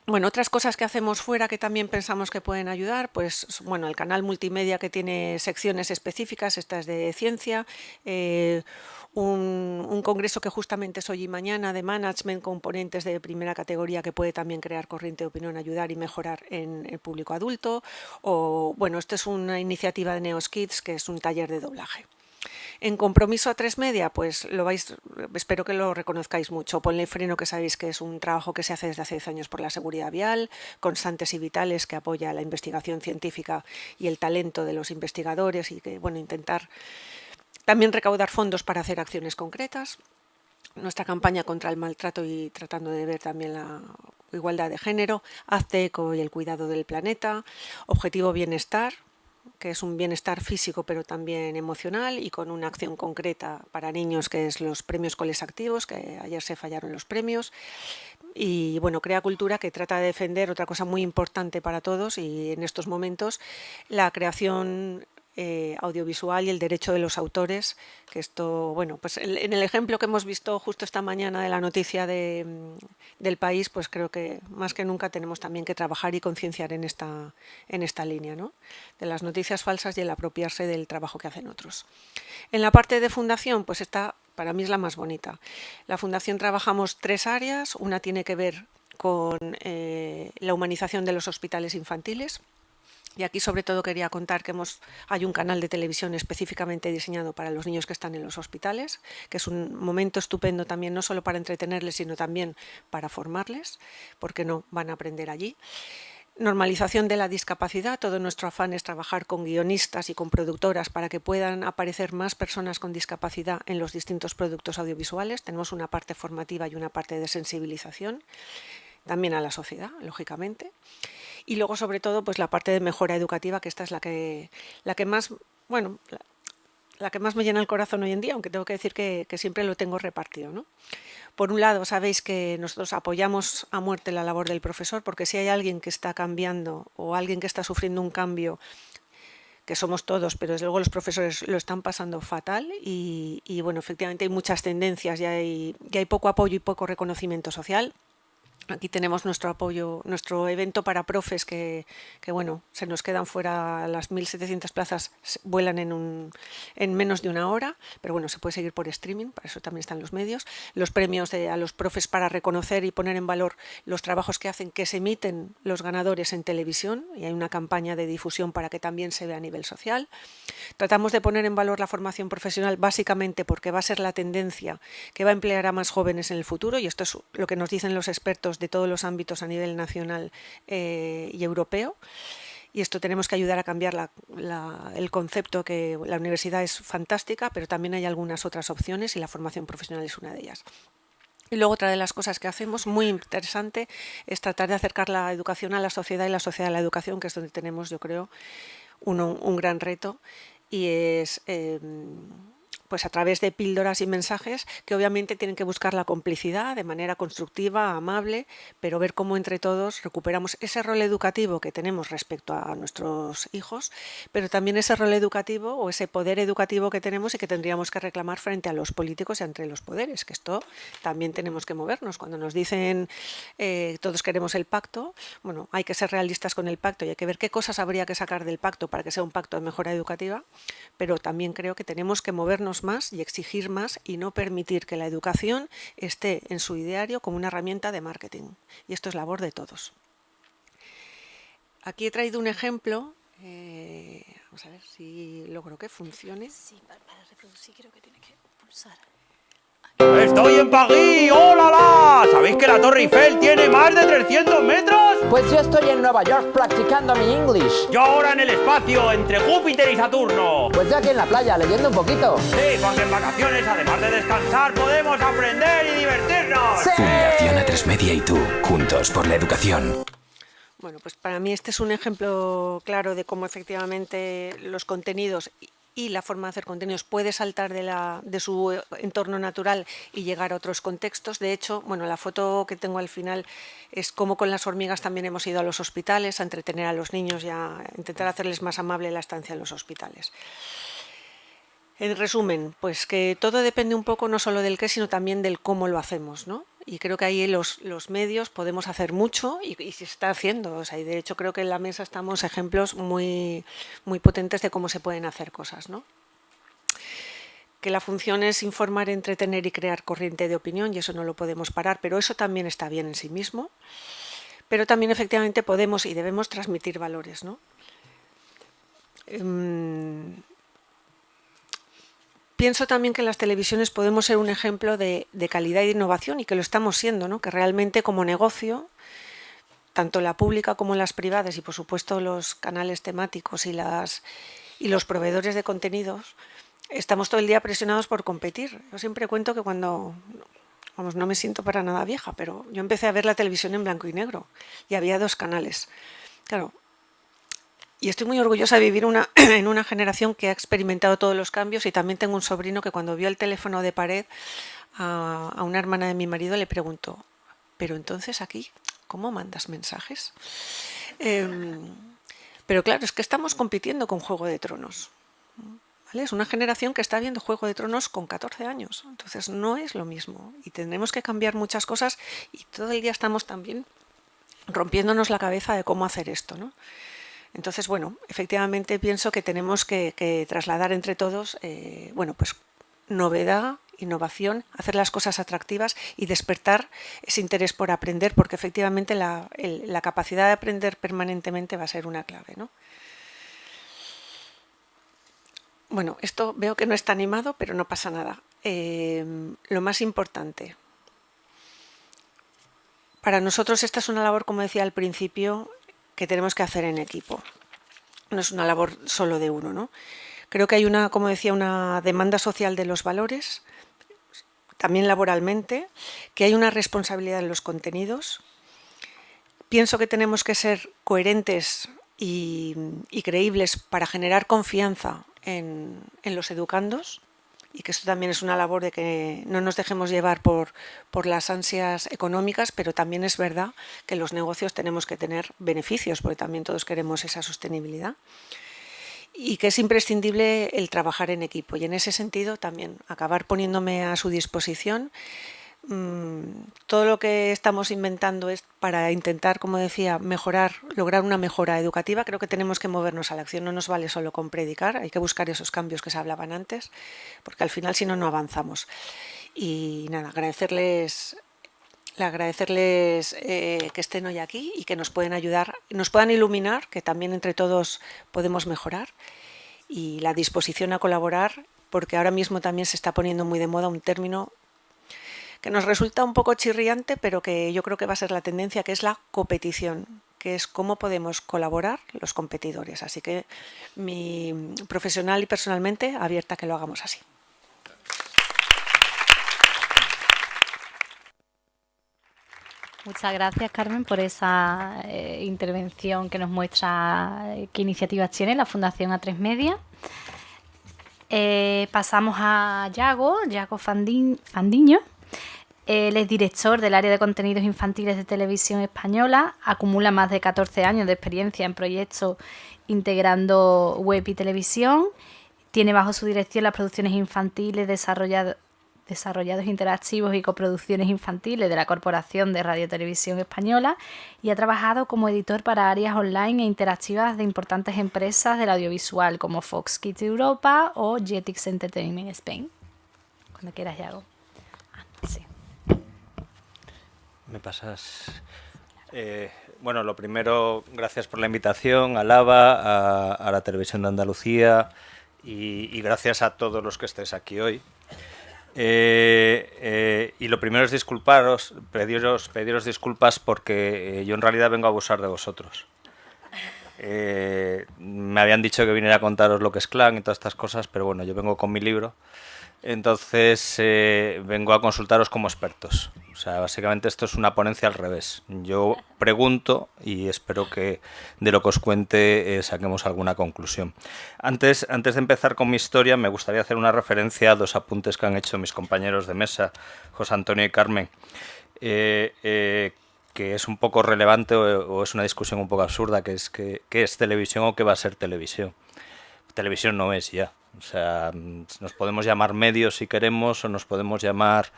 Bueno, otras cosas que hacemos fuera que también pensamos que pueden ayudar, pues bueno, el canal multimedia que tiene secciones específicas, esta es de ciencia, un congreso que justamente es hoy y mañana de management con ponentes de primera categoría que puede también crear corriente de opinión, ayudar y mejorar en el público adulto, o bueno, esto es una iniciativa de Neos Kids que es un taller de doblaje. En Compromiso A3 Media, pues espero que lo reconozcáis mucho. Ponle Freno, que sabéis que es un trabajo que se hace desde hace 10 años por la seguridad vial, Constantes y Vitales, que apoya la investigación científica y el talento de los investigadores y que, bueno, intentar también recaudar fondos para hacer acciones concretas. Nuestra campaña contra el maltrato y tratando de ver también la igualdad de género, Hazte eco y el cuidado del planeta, Objetivo Bienestar, que es un bienestar físico pero también emocional y con una acción concreta para niños que es los premios Coles Activos, que ayer se fallaron los premios. Y bueno, Crea Cultura, que trata de defender otra cosa muy importante para todos y en estos momentos la creación audiovisual y el derecho de los autores, que esto, bueno, pues en el ejemplo que hemos visto justo esta mañana de la noticia del País, pues creo que más que nunca tenemos también que trabajar y concienciar en esta línea, ¿no? De las noticias falsas y el apropiarse del trabajo que hacen otros. En la parte de fundación, pues esta para mí es la más bonita. La fundación trabajamos 3 áreas, una tiene que ver con la humanización de los hospitales infantiles. Y aquí sobre todo quería contar que hay un canal de televisión específicamente diseñado para los niños que están en los hospitales, que es un momento estupendo también, no solo para entretenerles, sino también para formarles, porque no van a aprender allí. Normalización de la discapacidad, todo nuestro afán es trabajar con guionistas y con productoras para que puedan aparecer más personas con discapacidad en los distintos productos audiovisuales. Tenemos una parte formativa y una parte de sensibilización, también a la sociedad, lógicamente. Y luego, sobre todo, pues la parte de mejora educativa, que esta es la que más, bueno, la que más me llena el corazón hoy en día, aunque tengo que decir que siempre lo tengo repartido, ¿no? Por un lado, sabéis que nosotros apoyamos a muerte la labor del profesor, porque si hay alguien que está cambiando o alguien que está sufriendo un cambio, que somos todos, pero desde luego los profesores lo están pasando fatal y bueno, efectivamente hay muchas tendencias y hay poco apoyo y poco reconocimiento social. Aquí tenemos nuestro apoyo, nuestro evento para profes que bueno, se nos quedan fuera, las 1.700 plazas vuelan en menos de una hora, pero bueno, se puede seguir por streaming, para eso también están los medios. Los premios a los profes para reconocer y poner en valor los trabajos que hacen, que se emiten los ganadores en televisión, y hay una campaña de difusión para que también se vea a nivel social. Tratamos de poner en valor la formación profesional básicamente porque va a ser la tendencia que va a emplear a más jóvenes en el futuro, y esto es lo que nos dicen los expertos de todos los ámbitos a nivel nacional y europeo. Y esto tenemos que ayudar a cambiar el concepto, que la universidad es fantástica, pero también hay algunas otras opciones y la formación profesional es una de ellas. Y luego otra de las cosas que hacemos, muy interesante, es tratar de acercar la educación a la sociedad y la sociedad a la educación, que es donde tenemos, yo creo, un gran reto, y es pues a través de píldoras y mensajes que obviamente tienen que buscar la complicidad de manera constructiva, amable, pero ver cómo entre todos recuperamos ese rol educativo que tenemos respecto a nuestros hijos, pero también ese rol educativo o ese poder educativo que tenemos y que tendríamos que reclamar frente a los políticos y entre los poderes, que esto también tenemos que movernos. Cuando nos dicen todos queremos el pacto, bueno, hay que ser realistas con el pacto y hay que ver qué cosas habría que sacar del pacto para que sea un pacto de mejora educativa, pero también creo que tenemos que movernos más y exigir más y no permitir que la educación esté en su ideario como una herramienta de marketing. Y esto es labor de todos. Aquí he traído un ejemplo, vamos a ver si logro que funcione. Sí, para reproducir creo que tiene que pulsar. ¡Estoy en París! ¡Oh, la, la! ¿Sabéis que la Torre Eiffel tiene más de 300 metros? Pues yo estoy en Nueva York practicando mi English. Yo ahora en el espacio, entre Júpiter y Saturno. Pues yo aquí en la playa, leyendo un poquito. Sí, porque en vacaciones, además de descansar, podemos aprender y divertirnos. ¡Sí! Fundación A3 Media y tú, juntos por la educación. Bueno, pues para mí este es un ejemplo claro de cómo efectivamente los contenidos y la forma de hacer contenidos puede saltar de su entorno natural y llegar a otros contextos. De hecho, bueno, la foto que tengo al final es cómo con las hormigas también hemos ido a los hospitales a entretener a los niños y a intentar hacerles más amable la estancia en los hospitales. En resumen, pues que todo depende un poco no solo del qué, sino también del cómo lo hacemos, ¿no? Y creo que ahí los medios podemos hacer mucho y se está haciendo. O sea, y de hecho creo que en la mesa estamos ejemplos muy, muy potentes de cómo se pueden hacer cosas, ¿no? Que la función es informar, entretener y crear corriente de opinión, y eso no lo podemos parar, pero eso también está bien en sí mismo. Pero también efectivamente podemos y debemos transmitir valores, ¿no? Pienso también que las televisiones podemos ser un ejemplo de calidad y de innovación, y que lo estamos siendo, ¿no? Que realmente como negocio, tanto la pública como las privadas y por supuesto los canales temáticos y los proveedores de contenidos, estamos todo el día presionados por competir. Yo siempre cuento que cuando, vamos, no me siento para nada vieja, pero yo empecé a ver la televisión en blanco y negro y había 2 canales. Claro. Y estoy muy orgullosa de vivir en una generación que ha experimentado todos los cambios, y también tengo un sobrino que cuando vio el teléfono de pared a una hermana de mi marido le preguntó, pero entonces aquí, ¿cómo mandas mensajes? Pero claro, es que estamos compitiendo con Juego de Tronos, ¿vale? Es una generación que está viendo Juego de Tronos con 14 años, entonces no es lo mismo y tendremos que cambiar muchas cosas, y todo el día estamos también rompiéndonos la cabeza de cómo hacer esto, ¿no? Entonces, bueno, efectivamente pienso que tenemos que trasladar entre todos, bueno, pues novedad, innovación, hacer las cosas atractivas y despertar ese interés por aprender, porque efectivamente la capacidad de aprender permanentemente va a ser una clave, ¿no? Bueno, esto veo que no está animado, pero no pasa nada. Lo más importante, para nosotros esta es una labor, como decía al principio, que tenemos que hacer en equipo. No es una labor solo de uno, ¿no? Creo que hay una, como decía, una demanda social de los valores, también laboralmente, que hay una responsabilidad en los contenidos. Pienso que tenemos que ser coherentes y creíbles para generar confianza en los educandos, y que esto también es una labor de que no nos dejemos llevar por las ansias económicas, pero también es verdad que los negocios tenemos que tener beneficios, porque también todos queremos esa sostenibilidad, y que es imprescindible el trabajar en equipo, y en ese sentido también acabar poniéndome a su disposición. Todo lo que estamos inventando es para intentar, como decía, lograr una mejora educativa. Creo que tenemos que movernos a la acción, no nos vale solo con predicar, hay que buscar esos cambios que se hablaban antes, porque al final si no, no avanzamos. Y nada, agradecerles que estén hoy aquí y que nos pueden ayudar, nos puedan iluminar, que también entre todos podemos mejorar, y la disposición a colaborar, porque ahora mismo también se está poniendo muy de moda un término que nos resulta un poco chirriante, pero que yo creo que va a ser la tendencia, que es la competición, que es cómo podemos colaborar los competidores. Así que mi profesional y personalmente abierta a que lo hagamos así. Muchas gracias, Carmen, por esa intervención que nos muestra qué iniciativas tiene la Fundación A3 Media. Pasamos a Yago Fandiño. Él es director del área de contenidos infantiles de Televisión Española, acumula más de 14 años de experiencia en proyectos integrando web y televisión, tiene bajo su dirección las producciones infantiles, desarrollados interactivos y coproducciones infantiles de la Corporación de Radio Televisión Española y ha trabajado como editor para áreas online e interactivas de importantes empresas del audiovisual como Fox Kids Europa o Jetix Entertainment Spain. Cuando quieras, Yago. Sí. Me pasas. Bueno, lo primero, gracias por la invitación a Lava, a la Televisión de Andalucía y gracias a todos los que estéis aquí hoy. Y lo primero es pediros disculpas porque yo en realidad vengo a abusar de vosotros. Me habían dicho que viniera a contaros lo que es Clan y todas estas cosas, pero bueno, yo vengo con mi libro. Entonces vengo a consultaros como expertos. O sea, básicamente esto es una ponencia al revés. Yo pregunto y espero que de lo que os cuente saquemos alguna conclusión. Antes de empezar con mi historia, me gustaría hacer una referencia a dos apuntes que han hecho mis compañeros de mesa, José Antonio y Carmen, que es un poco relevante o es una discusión un poco absurda, que es ¿qué es televisión o qué va a ser televisión? Televisión no es ya. O sea, nos podemos llamar medios si queremos o nos podemos llamar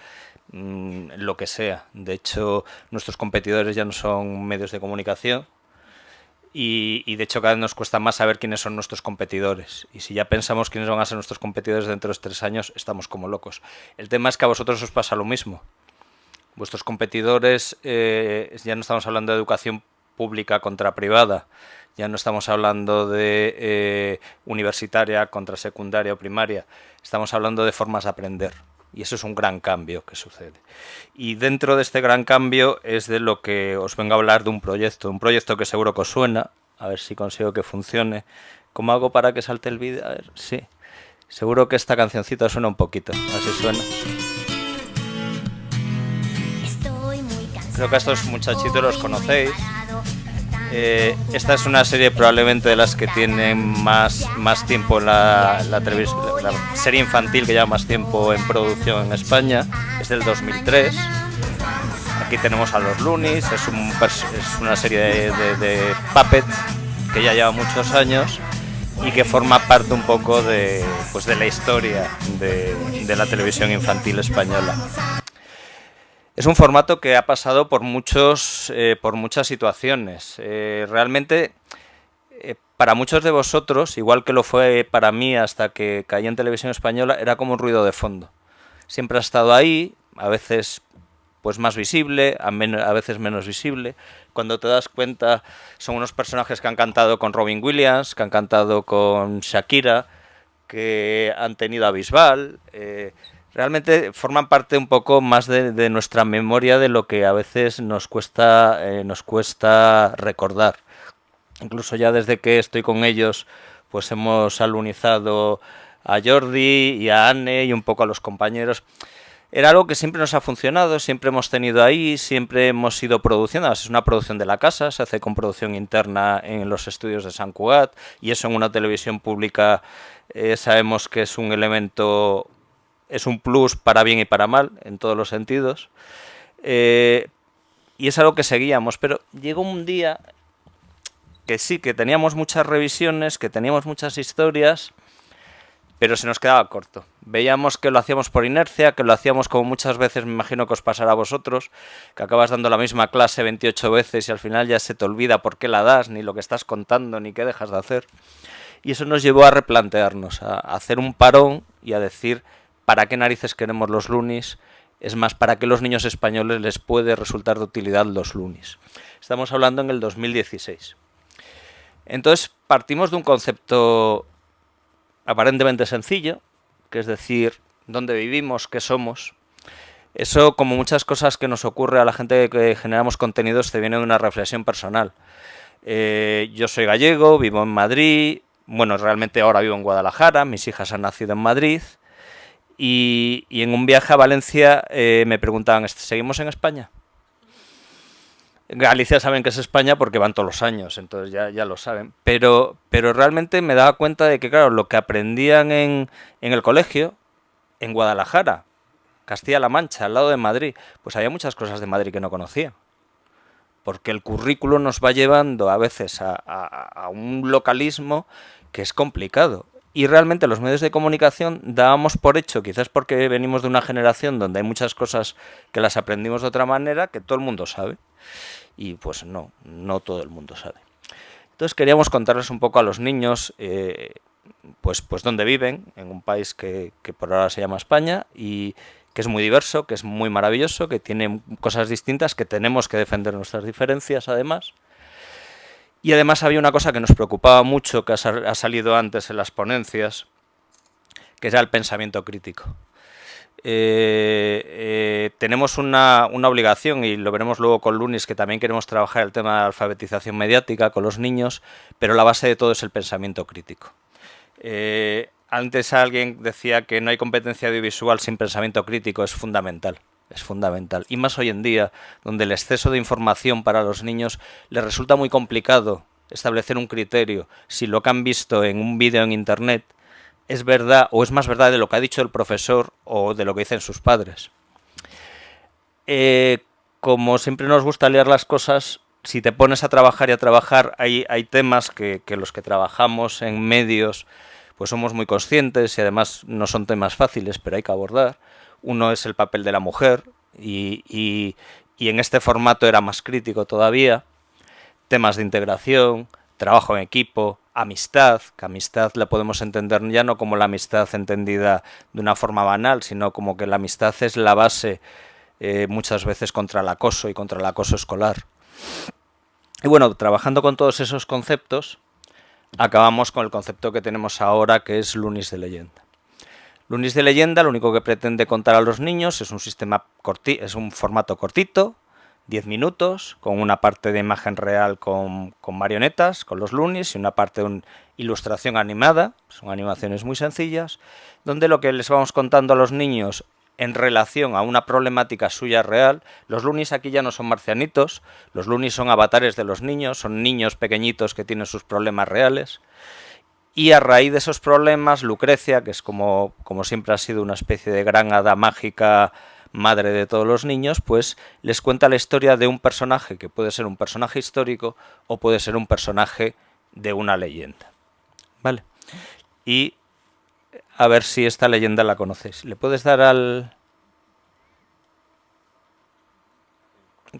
lo que sea. De hecho, nuestros competidores ya no son medios de comunicación y de hecho cada vez nos cuesta más saber quiénes son nuestros competidores. Y si ya pensamos quiénes van a ser nuestros competidores dentro de 3 años, estamos como locos. El tema es que a vosotros os pasa lo mismo. Vuestros competidores, ya no estamos hablando de educación pública contra privada, ya no estamos hablando de universitaria contra secundaria o primaria, estamos hablando de formas de aprender. Y eso es un gran cambio que sucede. Y dentro de este gran cambio es de lo que os vengo a hablar de un proyecto que seguro que os suena, a ver si consigo que funcione. ¿Cómo hago para que salte el vídeo? A ver, sí. Seguro que esta cancioncita suena un poquito, así suena. Creo que a estos muchachitos los conocéis. Esta es una serie probablemente de las que tienen más tiempo la serie infantil que lleva más tiempo en producción en España. Es del 2003. Aquí tenemos a los Loonies, es una serie de puppet que ya lleva muchos años y que forma parte un poco de la historia de la televisión infantil española. Es un formato que ha pasado por muchas situaciones. Realmente, para muchos de vosotros, igual que lo fue para mí hasta que caí en Televisión Española, era como un ruido de fondo. Siempre ha estado ahí, a veces pues más visible, a veces menos visible. Cuando te das cuenta, son unos personajes que han cantado con Robin Williams, que han cantado con Shakira, que han tenido a Bisbal. Realmente forman parte un poco más de nuestra memoria de lo que a veces nos cuesta recordar. Incluso ya desde que estoy con ellos, pues hemos alunizado a Jordi y a Anne y un poco a los compañeros. Era algo que siempre nos ha funcionado, siempre hemos tenido ahí, siempre hemos ido produciendo. Es una producción de la casa, se hace con producción interna en los estudios de Sant Cugat y eso en una televisión pública sabemos que es un elemento... Es un plus para bien y para mal, en todos los sentidos. Y es algo que seguíamos. Pero llegó un día que sí, que teníamos muchas revisiones, que teníamos muchas historias, pero se nos quedaba corto. Veíamos que lo hacíamos por inercia, que lo hacíamos como muchas veces, me imagino que os pasará a vosotros, que acabas dando la misma clase 28 veces y al final ya se te olvida por qué la das, ni lo que estás contando, ni qué dejas de hacer. Y eso nos llevó a replantearnos, a hacer un parón y a decir... ¿Para qué narices queremos los Loonies? Es más, ¿para qué los niños españoles les puede resultar de utilidad los Loonies? Estamos hablando en el 2016. Entonces, partimos de un concepto aparentemente sencillo, que es decir, dónde vivimos, qué somos. Eso, como muchas cosas que nos ocurre a la gente que generamos contenidos, te viene de una reflexión personal. Yo soy gallego, vivo en Madrid, bueno, realmente ahora vivo en Guadalajara, mis hijas han nacido en Madrid. Y en un viaje a Valencia me preguntaban, ¿seguimos en España? Galicia saben que es España porque van todos los años, entonces ya lo saben. Pero realmente me daba cuenta de que, claro, lo que aprendían en el colegio, en Guadalajara, Castilla-La Mancha, al lado de Madrid, pues había muchas cosas de Madrid que no conocía. Porque el currículo nos va llevando a veces a un localismo que es complicado. Y realmente los medios de comunicación dábamos por hecho, quizás porque venimos de una generación donde hay muchas cosas que las aprendimos de otra manera, que todo el mundo sabe. Y pues no todo el mundo sabe. Entonces queríamos contarles un poco a los niños pues dónde viven, en un país que por ahora se llama España, y que es muy diverso, que es muy maravilloso, que tiene cosas distintas, que tenemos que defender nuestras diferencias además. Y además había una cosa que nos preocupaba mucho, que ha salido antes en las ponencias, que era el pensamiento crítico. Tenemos una obligación, y lo veremos luego con Lunis, que también queremos trabajar el tema de la alfabetización mediática con los niños, pero la base de todo es el pensamiento crítico. Antes alguien decía que no hay competencia audiovisual sin pensamiento crítico, es fundamental. Es fundamental. Y más hoy en día, donde el exceso de información para los niños les resulta muy complicado establecer un criterio si lo que han visto en un vídeo en internet es verdad o es más verdad de lo que ha dicho el profesor o de lo que dicen sus padres. Como siempre nos gusta leer las cosas, si te pones a trabajar y a trabajar, hay temas que los que trabajamos en medios pues somos muy conscientes y además no son temas fáciles, pero hay que abordar. Uno es el papel de la mujer y en este formato era más crítico todavía. Temas de integración, trabajo en equipo, amistad, que amistad la podemos entender ya no como la amistad entendida de una forma banal, sino como que la amistad es la base muchas veces contra el acoso y contra el acoso escolar. Y bueno, trabajando con todos esos conceptos, acabamos con el concepto que tenemos ahora, que es Lunis de leyenda. Lunis de leyenda lo único que pretende contar a los niños es es un formato cortito, 10 minutos, con una parte de imagen real con marionetas, con los lunis, y una parte de ilustración animada, son animaciones muy sencillas, donde lo que les vamos contando a los niños en relación a una problemática suya real. Los lunis aquí ya no son marcianitos, los lunis son avatares de los niños, son niños pequeñitos que tienen sus problemas reales. Y a raíz de esos problemas, Lucrecia, que es como siempre ha sido una especie de gran hada mágica, madre de todos los niños, pues les cuenta la historia de un personaje que puede ser un personaje histórico o puede ser un personaje de una leyenda. ¿Vale? Y a ver si esta leyenda la conocéis. ¿Le puedes dar al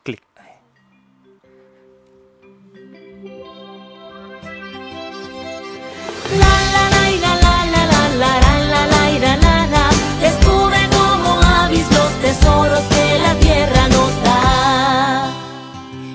clic? Descubre como avis los tesoros que la tierra nos da.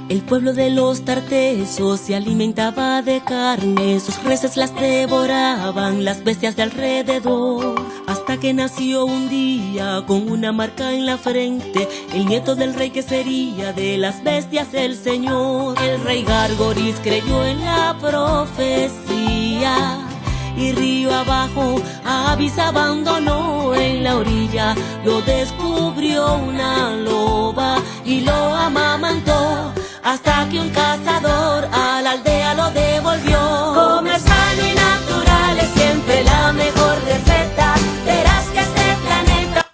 El pueblo de los tartesos se alimentaba de carne, sus reses las devoraban las bestias de alrededor. Hasta que nació un día con una marca en la frente, el nieto del rey que sería de las bestias el señor. El rey Gargoris creyó en la profecía y río abajo a Avis abandonó en la orilla. Lo descubrió una loba y lo amamantó, hasta que un cazador a la aldea lo devolvió. Comer sano y natural es siempre la mejor receta. Verás que este planeta...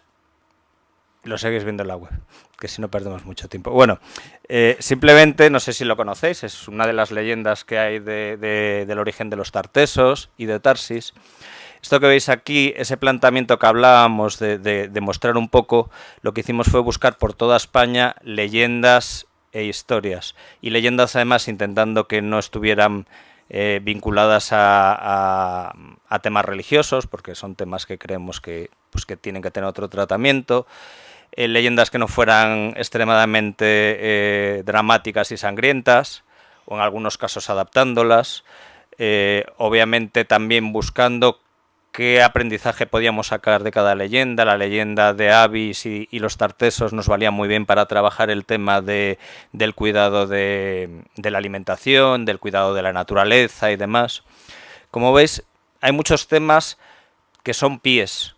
Lo seguís viendo en la web, que si no perdemos mucho tiempo. Bueno, simplemente, no sé si lo conocéis, es una de las leyendas que hay del origen de los tartesos y de Tarsis. Esto que veis aquí, ese planteamiento que hablábamos de mostrar un poco, lo que hicimos fue buscar por toda España leyendas e historias. Y leyendas además intentando que no estuvieran vinculadas a temas religiosos, porque son temas que creemos que tienen que tener otro tratamiento. Leyendas que no fueran extremadamente dramáticas y sangrientas, o en algunos casos adaptándolas. Obviamente también buscando qué aprendizaje podíamos sacar de cada leyenda. La leyenda de Avis y los tartesos nos valía muy bien para trabajar el tema del cuidado de la alimentación, del cuidado de la naturaleza y demás. Como veis, hay muchos temas que son pies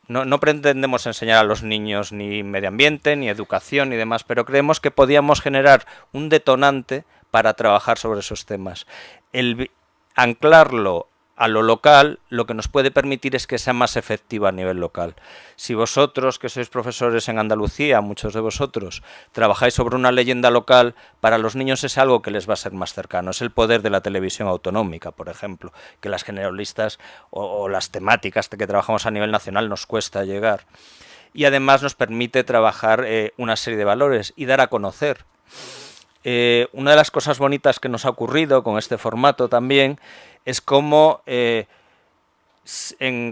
no pretendemos enseñar a los niños ni medio ambiente, ni educación, ni demás, pero creemos que podíamos generar un detonante para trabajar sobre esos temas. El anclarlo a lo local, lo que nos puede permitir es que sea más efectiva a nivel local. Si vosotros, que sois profesores en Andalucía, muchos de vosotros, trabajáis sobre una leyenda local, para los niños es algo que les va a ser más cercano. Es el poder de la televisión autonómica, por ejemplo, que las generalistas o las temáticas que trabajamos a nivel nacional nos cuesta llegar. Y además nos permite trabajar una serie de valores y dar a conocer. Una de las cosas bonitas que nos ha ocurrido con este formato también es como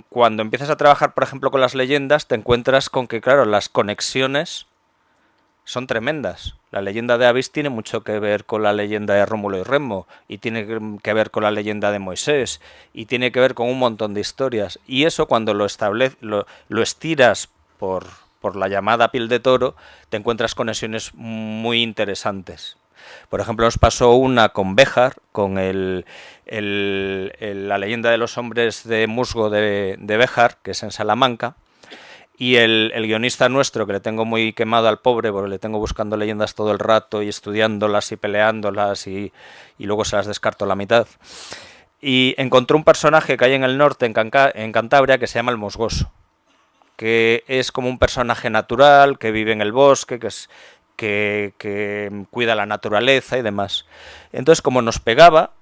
cuando empiezas a trabajar, por ejemplo, con las leyendas, te encuentras con que, claro, las conexiones son tremendas. La leyenda de Avis tiene mucho que ver con la leyenda de Rómulo y Remo, y tiene que ver con la leyenda de Moisés, y tiene que ver con un montón de historias. Y eso, cuando lo estiras por la llamada piel de toro, te encuentras conexiones muy interesantes. Por ejemplo, nos pasó una con Béjar, con la leyenda de los hombres de musgo de Béjar, que es en Salamanca, y el guionista nuestro, que le tengo muy quemado al pobre, porque le tengo buscando leyendas todo el rato y estudiándolas y peleándolas y luego se las descarto a la mitad. Y encontró un personaje que hay en el norte, en Cantabria, que se llama el Musgoso, que es como un personaje natural, que vive en el bosque, que cuida la naturaleza y demás. Entonces, como nos pegaba,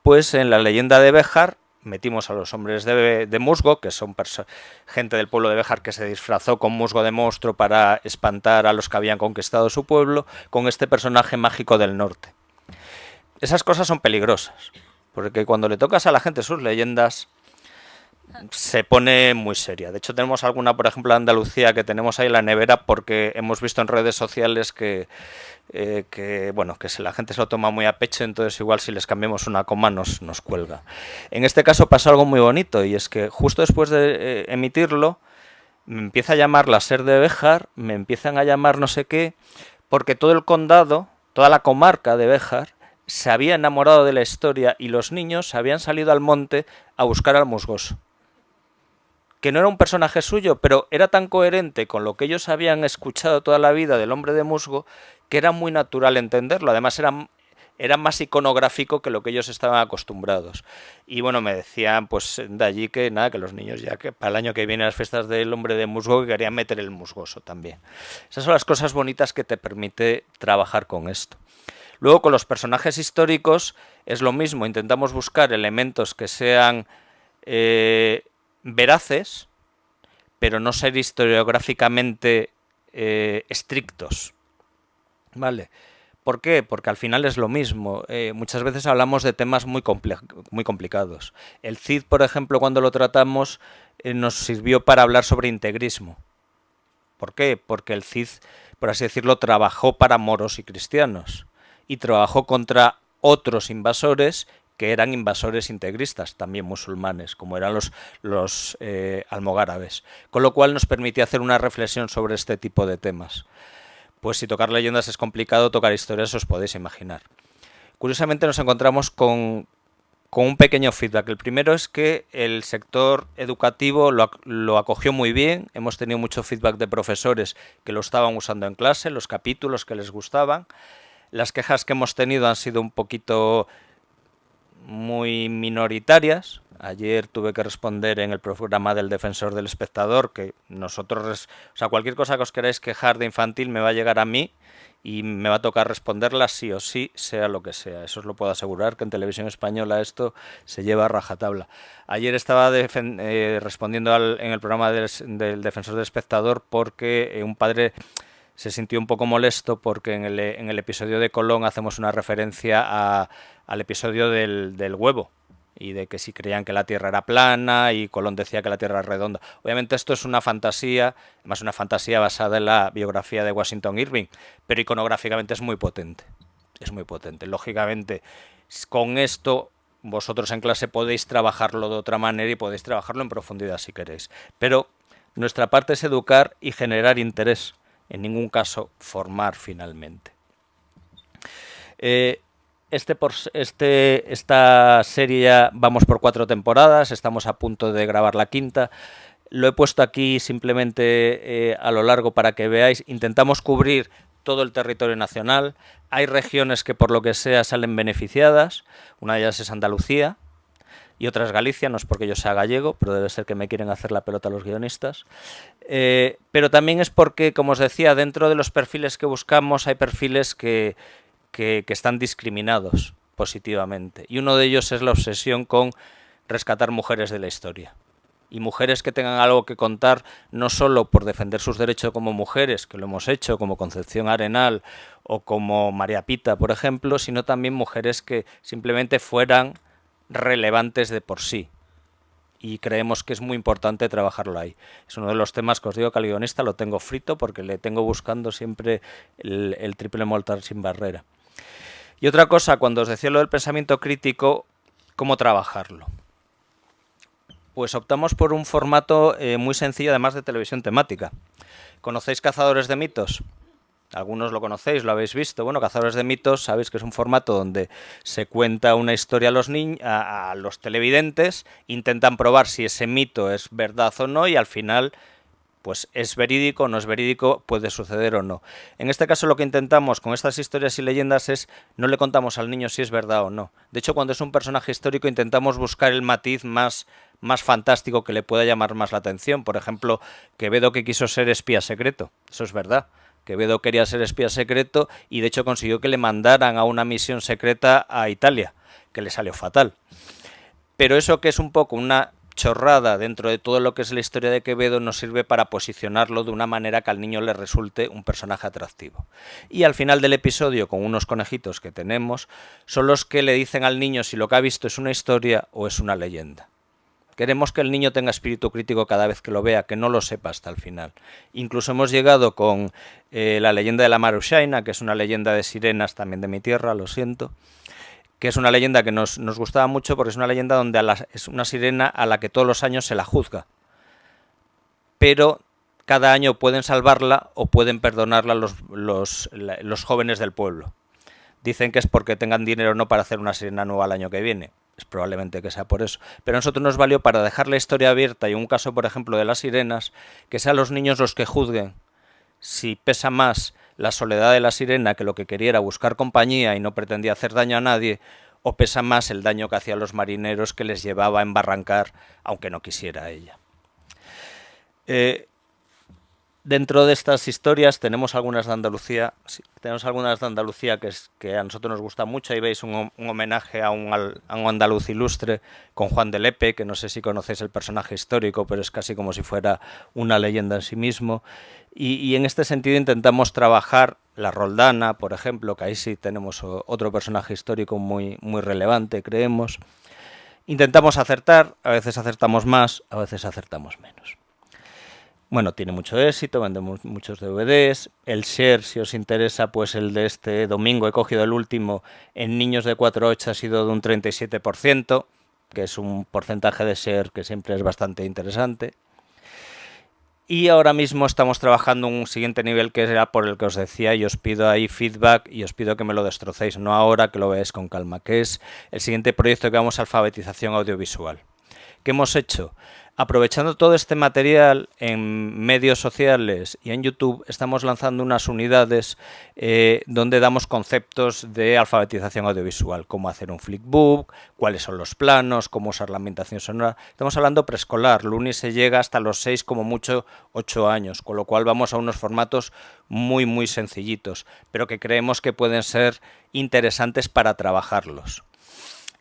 pues en la leyenda de Béjar metimos a los hombres de musgo, que son gente del pueblo de Béjar que se disfrazó con musgo de monstruo para espantar a los que habían conquistado su pueblo, con este personaje mágico del norte. Esas cosas son peligrosas, porque cuando le tocas a la gente sus leyendas, se pone muy seria. De hecho, tenemos alguna, por ejemplo, en Andalucía, que tenemos ahí en la nevera porque hemos visto en redes sociales que la gente se lo toma muy a pecho, entonces igual si les cambiamos una coma nos cuelga. En este caso pasó algo muy bonito, y es que justo después de emitirlo me empieza a llamar la SER de Béjar, me empiezan a llamar no sé qué, porque todo el condado, toda la comarca de Béjar se había enamorado de la historia y los niños habían salido al monte a buscar al musgoso, que no era un personaje suyo, pero era tan coherente con lo que ellos habían escuchado toda la vida del hombre de musgo, que era muy natural entenderlo. Además era más iconográfico que lo que ellos estaban acostumbrados. Y bueno, me decían pues de allí que nada, que los niños ya que para el año que viene las fiestas del hombre de musgo, que querían meter el musgoso también. Esas son las cosas bonitas que te permite trabajar con esto. Luego, con los personajes históricos es lo mismo, intentamos buscar elementos que sean veraces, pero no ser historiográficamente estrictos, ¿vale? ¿Por qué? Porque al final es lo mismo. Muchas veces hablamos de temas muy complicados. El Cid, por ejemplo, cuando lo tratamos, nos sirvió para hablar sobre integrismo. ¿Por qué? Porque el Cid, por así decirlo, trabajó para moros y cristianos y trabajó contra otros invasores que eran invasores integristas, también musulmanes, como eran los almogárabes. Con lo cual nos permitía hacer una reflexión sobre este tipo de temas. Pues si tocar leyendas es complicado, tocar historias os podéis imaginar. Curiosamente nos encontramos con un pequeño feedback. El primero es que el sector educativo lo acogió muy bien. Hemos tenido mucho feedback de profesores que lo estaban usando en clase, los capítulos que les gustaban. Las quejas que hemos tenido han sido un poquito muy minoritarias. Ayer tuve que responder en el programa del Defensor del Espectador que nosotros, o sea, cualquier cosa que os queráis quejar de infantil me va a llegar a mí y me va a tocar responderla sí o sí, sea lo que sea. Eso os lo puedo asegurar, que en Televisión Española esto se lleva a rajatabla. Ayer estaba respondiendo en el programa del Defensor del Espectador porque un padre se sintió un poco molesto porque en el episodio de Colón hacemos una referencia al episodio del huevo y de que si creían que la Tierra era plana y Colón decía que la Tierra era redonda. Obviamente esto es una fantasía, además una fantasía basada en la biografía de Washington Irving, pero iconográficamente es muy potente. Es muy potente. Lógicamente, con esto vosotros en clase podéis trabajarlo de otra manera y podéis trabajarlo en profundidad si queréis. Pero nuestra parte es educar y generar interés. En ningún caso formar finalmente. Esta serie ya vamos por 4 temporadas, estamos a punto de grabar la 5ª. Lo he puesto aquí simplemente a lo largo para que veáis. Intentamos cubrir todo el territorio nacional. Hay regiones que por lo que sea salen beneficiadas. Una de ellas es Andalucía y otra es Galicia. No es porque yo sea gallego, pero debe ser que me quieren hacer la pelota los guionistas. Pero también es porque, como os decía, dentro de los perfiles que buscamos hay perfiles que están discriminados positivamente. Y uno de ellos es la obsesión con rescatar mujeres de la historia. Y mujeres que tengan algo que contar, no solo por defender sus derechos como mujeres, que lo hemos hecho, como Concepción Arenal o como María Pita, por ejemplo, sino también mujeres que simplemente fueran relevantes de por sí. Y creemos que es muy importante trabajarlo ahí. Es uno de los temas que os digo que al guionista lo tengo frito porque le tengo buscando siempre el triple mortal sin barrera. Y otra cosa, cuando os decía lo del pensamiento crítico, ¿cómo trabajarlo? Pues optamos por un formato muy sencillo, además de televisión temática. ¿Conocéis Cazadores de Mitos? Algunos lo conocéis, lo habéis visto. Bueno, Cazadores de Mitos, sabéis que es un formato donde se cuenta una historia a los televidentes, intentan probar si ese mito es verdad o no y al final, pues es verídico, no es verídico, puede suceder o no. En este caso lo que intentamos con estas historias y leyendas es, no le contamos al niño si es verdad o no. De hecho, cuando es un personaje histórico intentamos buscar el matiz más fantástico que le pueda llamar más la atención. Por ejemplo, Quevedo que quiso ser espía secreto, eso es verdad. Quevedo quería ser espía secreto y de hecho consiguió que le mandaran a una misión secreta a Italia, que le salió fatal. Pero eso que es un poco una chorrada dentro de todo lo que es la historia de Quevedo nos sirve para posicionarlo de una manera que al niño le resulte un personaje atractivo. Y al final del episodio, con unos conejitos que tenemos, son los que le dicen al niño si lo que ha visto es una historia o es una leyenda. Queremos que el niño tenga espíritu crítico cada vez que lo vea, que no lo sepa hasta el final. Incluso hemos llegado con la leyenda de la Marushaina, que es una leyenda de sirenas también de mi tierra, lo siento, que es una leyenda que nos gustaba mucho porque es una leyenda donde es una sirena a la que todos los años se la juzga. Pero cada año pueden salvarla o pueden perdonarla los jóvenes del pueblo. Dicen que es porque tengan dinero o no para hacer una sirena nueva el año que viene. Es probablemente que sea por eso. Pero a nosotros nos valió para dejar la historia abierta y un caso, por ejemplo, de las sirenas, que sean los niños los que juzguen si pesa más la soledad de la sirena, que lo que quería era buscar compañía y no pretendía hacer daño a nadie, o pesa más el daño que hacía a los marineros que les llevaba a embarrancar, aunque no quisiera ella. Dentro de estas historias tenemos algunas de Andalucía, que a nosotros nos gusta mucho. Ahí veis un homenaje a un andaluz ilustre con Juan de Lepe, que no sé si conocéis el personaje histórico, pero es casi como si fuera una leyenda en sí mismo. Y en este sentido intentamos trabajar la Roldana, por ejemplo, que ahí sí tenemos otro personaje histórico muy, muy relevante, creemos. Intentamos acertar, a veces acertamos más, a veces acertamos menos. Bueno, tiene mucho éxito, vendemos muchos DVDs. El share, si os interesa, pues el de este domingo, he cogido el último, en niños de 4 a 8 ha sido de un 37%, que es un porcentaje de share que siempre es bastante interesante. Y ahora mismo estamos trabajando un siguiente nivel que era por el que os decía y os pido ahí feedback y os pido que me lo destrocéis, no ahora, que lo veáis con calma, que es el siguiente proyecto que vamos a alfabetización audiovisual. ¿Qué hemos hecho? Aprovechando todo este material en medios sociales y en YouTube, estamos lanzando unas unidades donde damos conceptos de alfabetización audiovisual, cómo hacer un flickbook, cuáles son los planos, cómo usar la ambientación sonora. Estamos hablando preescolar, Luni se llega hasta los 6, como mucho 8 años, con lo cual vamos a unos formatos muy, muy sencillitos, pero que creemos que pueden ser interesantes para trabajarlos.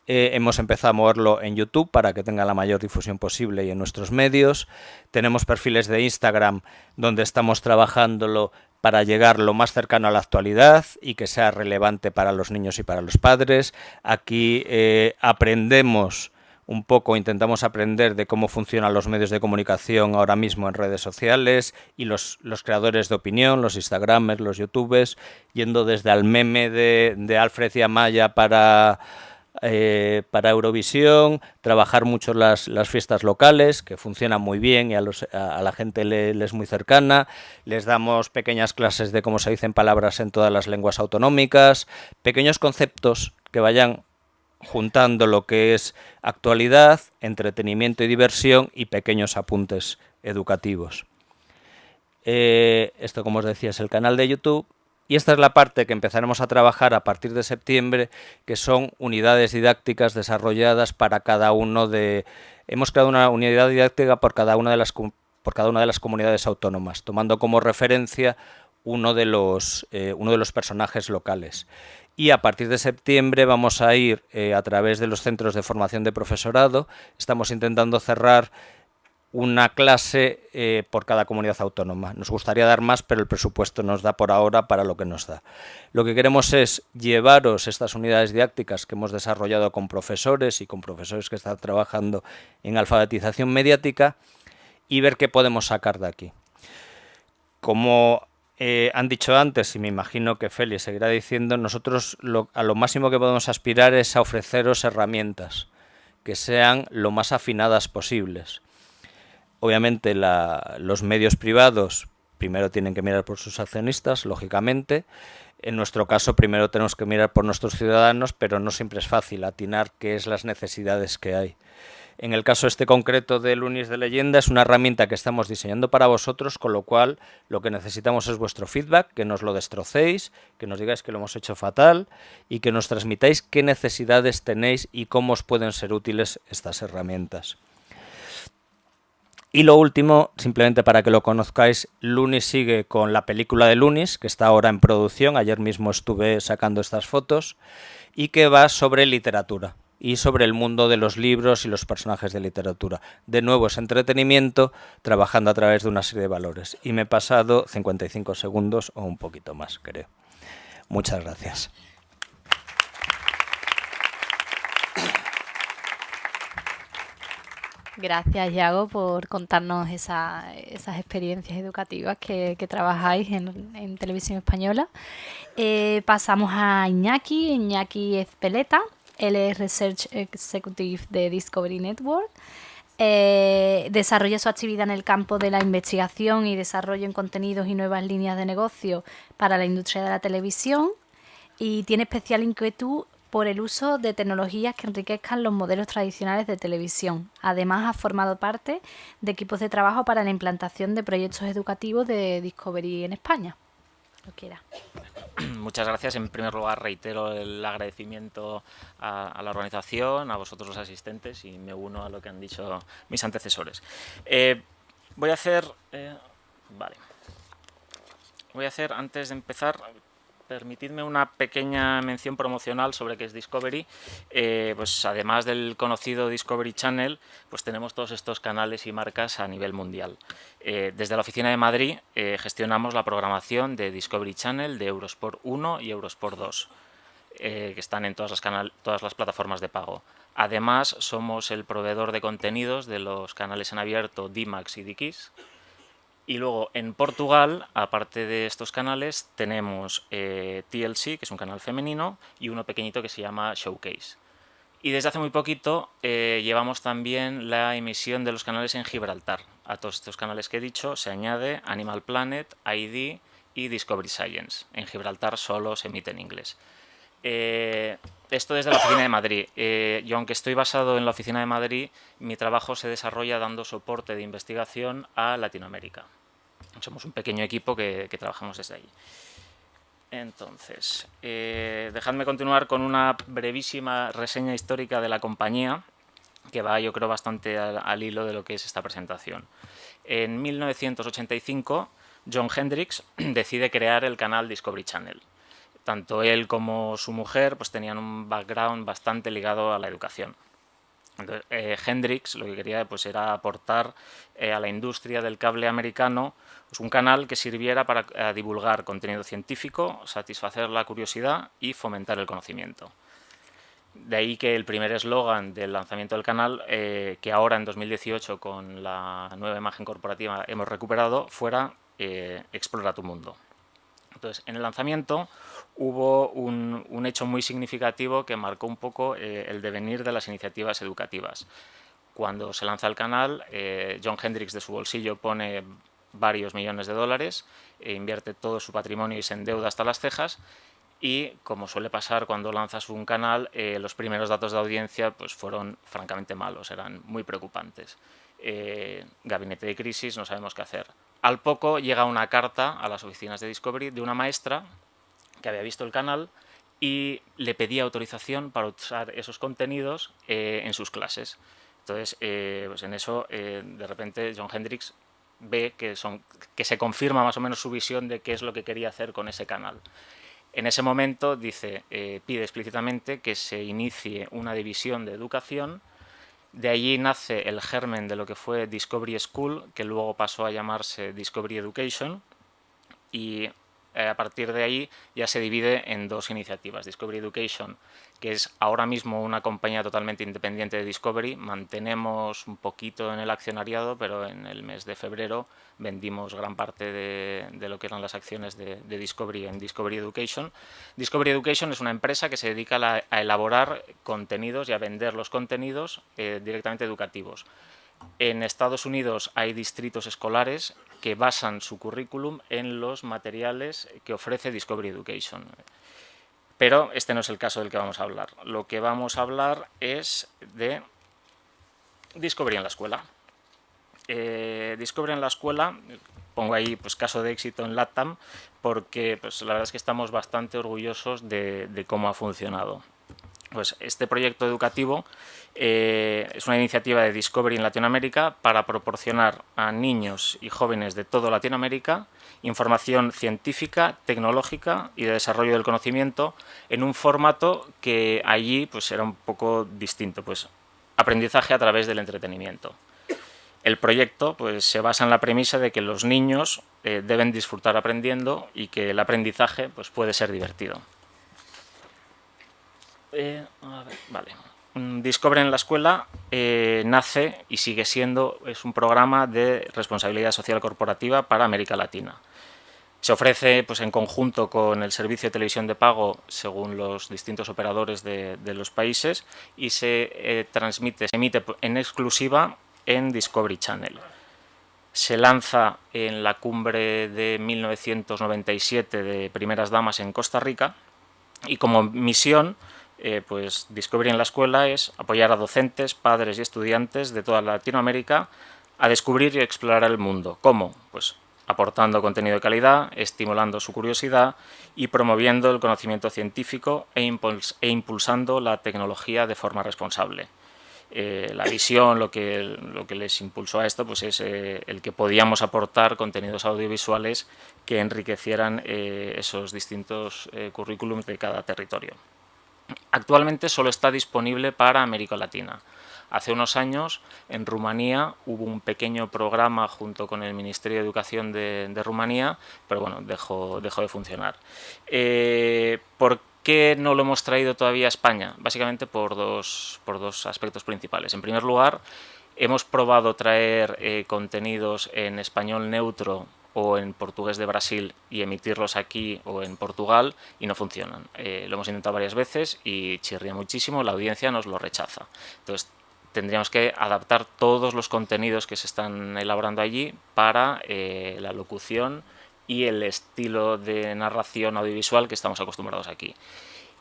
Hemos empezado a moverlo en YouTube para que tenga la mayor difusión posible y en nuestros medios. Tenemos perfiles de Instagram donde estamos trabajándolo para llegar lo más cercano a la actualidad y que sea relevante para los niños y para los padres. Aquí aprendemos un poco, intentamos aprender de cómo funcionan los medios de comunicación ahora mismo en redes sociales y los creadores de opinión, los instagramers, los youtubers, yendo desde al meme de Alfred y Amaya para Eurovisión, trabajar mucho las fiestas locales, que funcionan muy bien y a la gente le es muy cercana. Les damos pequeñas clases de cómo se dicen palabras en todas las lenguas autonómicas, pequeños conceptos que vayan juntando lo que es actualidad, entretenimiento y diversión y pequeños apuntes educativos. Esto, como os decía, es el canal de YouTube. Y esta es la parte que empezaremos a trabajar a partir de septiembre, que son unidades didácticas desarrolladas para cada uno de... Hemos creado una unidad didáctica por cada una de las comunidades autónomas, tomando como referencia uno de los personajes locales. Y a partir de septiembre vamos a ir a través de los centros de formación de profesorado. Estamos intentando cerrar una clase por cada comunidad autónoma. Nos gustaría dar más, pero el presupuesto nos da por ahora para lo que nos da. Lo que queremos es llevaros estas unidades didácticas que hemos desarrollado con profesores y con profesores que están trabajando en alfabetización mediática y ver qué podemos sacar de aquí. Como han dicho antes, y me imagino que Félix seguirá diciendo, nosotros a lo máximo que podemos aspirar es a ofreceros herramientas que sean lo más afinadas posibles. Obviamente los medios privados primero tienen que mirar por sus accionistas, lógicamente. En nuestro caso primero tenemos que mirar por nuestros ciudadanos, pero no siempre es fácil atinar qué es las necesidades que hay. En el caso concreto del Lunis de Leyenda es una herramienta que estamos diseñando para vosotros, con lo cual lo que necesitamos es vuestro feedback, que nos lo destrocéis, que nos digáis que lo hemos hecho fatal y que nos transmitáis qué necesidades tenéis y cómo os pueden ser útiles estas herramientas. Y lo último, simplemente para que lo conozcáis, Lunis sigue con la película de Lunis, que está ahora en producción, ayer mismo estuve sacando estas fotos, y que va sobre literatura y sobre el mundo de los libros y los personajes de literatura. De nuevo es entretenimiento, trabajando a través de una serie de valores. Y me he pasado 55 segundos o un poquito más, creo. Muchas gracias. Gracias, Yago, por contarnos esas experiencias educativas que trabajáis en Televisión Española. Pasamos a Iñaki Ezpeleta. Él es Research Executive de Discovery Network. Desarrolla su actividad en el campo de la investigación y desarrollo en contenidos y nuevas líneas de negocio para la industria de la televisión y tiene especial inquietud por el uso de tecnologías que enriquezcan los modelos tradicionales de televisión. Además, ha formado parte de equipos de trabajo para la implantación de proyectos educativos de Discovery en España. Lo quiera. Muchas gracias. En primer lugar, reitero el agradecimiento a la organización, a vosotros los asistentes, y me uno a lo que han dicho mis antecesores. Voy a hacer, antes de empezar, permitidme una pequeña mención promocional sobre qué es Discovery. Pues además del conocido Discovery Channel, pues tenemos todos estos canales y marcas a nivel mundial. Desde la oficina de Madrid gestionamos la programación de Discovery Channel, de Eurosport 1 y Eurosport 2, que están en todas las plataformas de pago. Además, somos el proveedor de contenidos de los canales en abierto D-Max y D-Kiss. Y luego en Portugal, aparte de estos canales, tenemos TLC, que es un canal femenino, y uno pequeñito que se llama Showcase. Y desde hace muy poquito llevamos también la emisión de los canales en Gibraltar. A todos estos canales que he dicho se añade Animal Planet, ID y Discovery Science. En Gibraltar solo se emite en inglés. Esto desde la oficina de Madrid. Yo, aunque estoy basado en la oficina de Madrid, mi trabajo se desarrolla dando soporte de investigación a Latinoamérica. Somos un pequeño equipo que trabajamos desde allí. Entonces, dejadme continuar con una brevísima reseña histórica de la compañía, que va, yo creo, bastante al hilo de lo que es esta presentación. En 1985, John Hendricks decide crear el canal Discovery Channel. Tanto él como su mujer pues tenían un background bastante ligado a la educación. Entonces, Hendricks lo que quería pues era aportar a la industria del cable americano pues un canal que sirviera para divulgar contenido científico, satisfacer la curiosidad y fomentar el conocimiento. De ahí que el primer eslogan del lanzamiento del canal, que ahora en 2018 con la nueva imagen corporativa hemos recuperado, fuera Explora tu mundo. Entonces, en el lanzamiento hubo un hecho muy significativo que marcó un poco el devenir de las iniciativas educativas. Cuando se lanza el canal, John Hendricks de su bolsillo pone varios millones de dólares, invierte todo su patrimonio y se endeuda hasta las cejas, y, como suele pasar cuando lanzas un canal, los primeros datos de audiencia pues fueron francamente malos, eran muy preocupantes. Gabinete de crisis, no sabemos qué hacer. Al poco llega una carta a las oficinas de Discovery de una maestra que había visto el canal y le pedía autorización para usar esos contenidos en sus clases. Entonces, pues en eso, de repente, Jon Hendricks ve que se confirma más o menos su visión de qué es lo que quería hacer con ese canal. En ese momento pide explícitamente que se inicie una división de educación. De allí nace el germen de lo que fue Discovery School, que luego pasó a llamarse Discovery Education, y a partir de ahí ya se divide en dos iniciativas. Discovery Education, que es ahora mismo una compañía totalmente independiente de Discovery. Mantenemos un poquito en el accionariado, pero en el mes de febrero vendimos gran parte de lo que eran las acciones de Discovery en Discovery Education. Discovery Education es una empresa que se dedica a elaborar contenidos y a vender los contenidos directamente educativos. En Estados Unidos hay distritos escolares que basan su currículum en los materiales que ofrece Discovery Education. Pero este no es el caso del que vamos a hablar. Lo que vamos a hablar es de Discovery en la escuela. Discovery en la escuela, pongo ahí pues caso de éxito en LATAM, porque pues, la verdad es que estamos bastante orgullosos de cómo ha funcionado. Pues este proyecto educativo es una iniciativa de Discovery en Latinoamérica para proporcionar a niños y jóvenes de toda Latinoamérica información científica, tecnológica y de desarrollo del conocimiento en un formato que allí pues, era un poco distinto, pues aprendizaje a través del entretenimiento. El proyecto pues, se basa en la premisa de que los niños deben disfrutar aprendiendo y que el aprendizaje pues, puede ser divertido. Vale. Discovery en la escuela nace y sigue siendo es un programa de responsabilidad social corporativa para América Latina. Se ofrece pues, en conjunto con el servicio de televisión de pago según los distintos operadores de los países y se emite en exclusiva en Discovery Channel. Se lanza en la cumbre de 1997 de Primeras Damas en Costa Rica y como misión pues Discovery en la escuela es apoyar a docentes, padres y estudiantes de toda Latinoamérica a descubrir y explorar el mundo. ¿Cómo? Pues aportando contenido de calidad, estimulando su curiosidad y promoviendo el conocimiento científico e impulsando la tecnología de forma responsable. La visión, lo que les impulsó a esto, pues es el que podíamos aportar contenidos audiovisuales que enriquecieran esos distintos currículums de cada territorio. Actualmente solo está disponible para América Latina. Hace unos años en Rumanía hubo un pequeño programa junto con el Ministerio de Educación de Rumanía, pero bueno, dejó de funcionar. ¿Por qué no lo hemos traído todavía a España? Básicamente por dos aspectos principales. En primer lugar, hemos probado traer contenidos en español neutro o en portugués de Brasil y emitirlos aquí o en Portugal y no funcionan. Lo hemos intentado varias veces y chirría muchísimo, la audiencia nos lo rechaza. Entonces tendríamos que adaptar todos los contenidos que se están elaborando allí para la locución y el estilo de narración audiovisual que estamos acostumbrados aquí.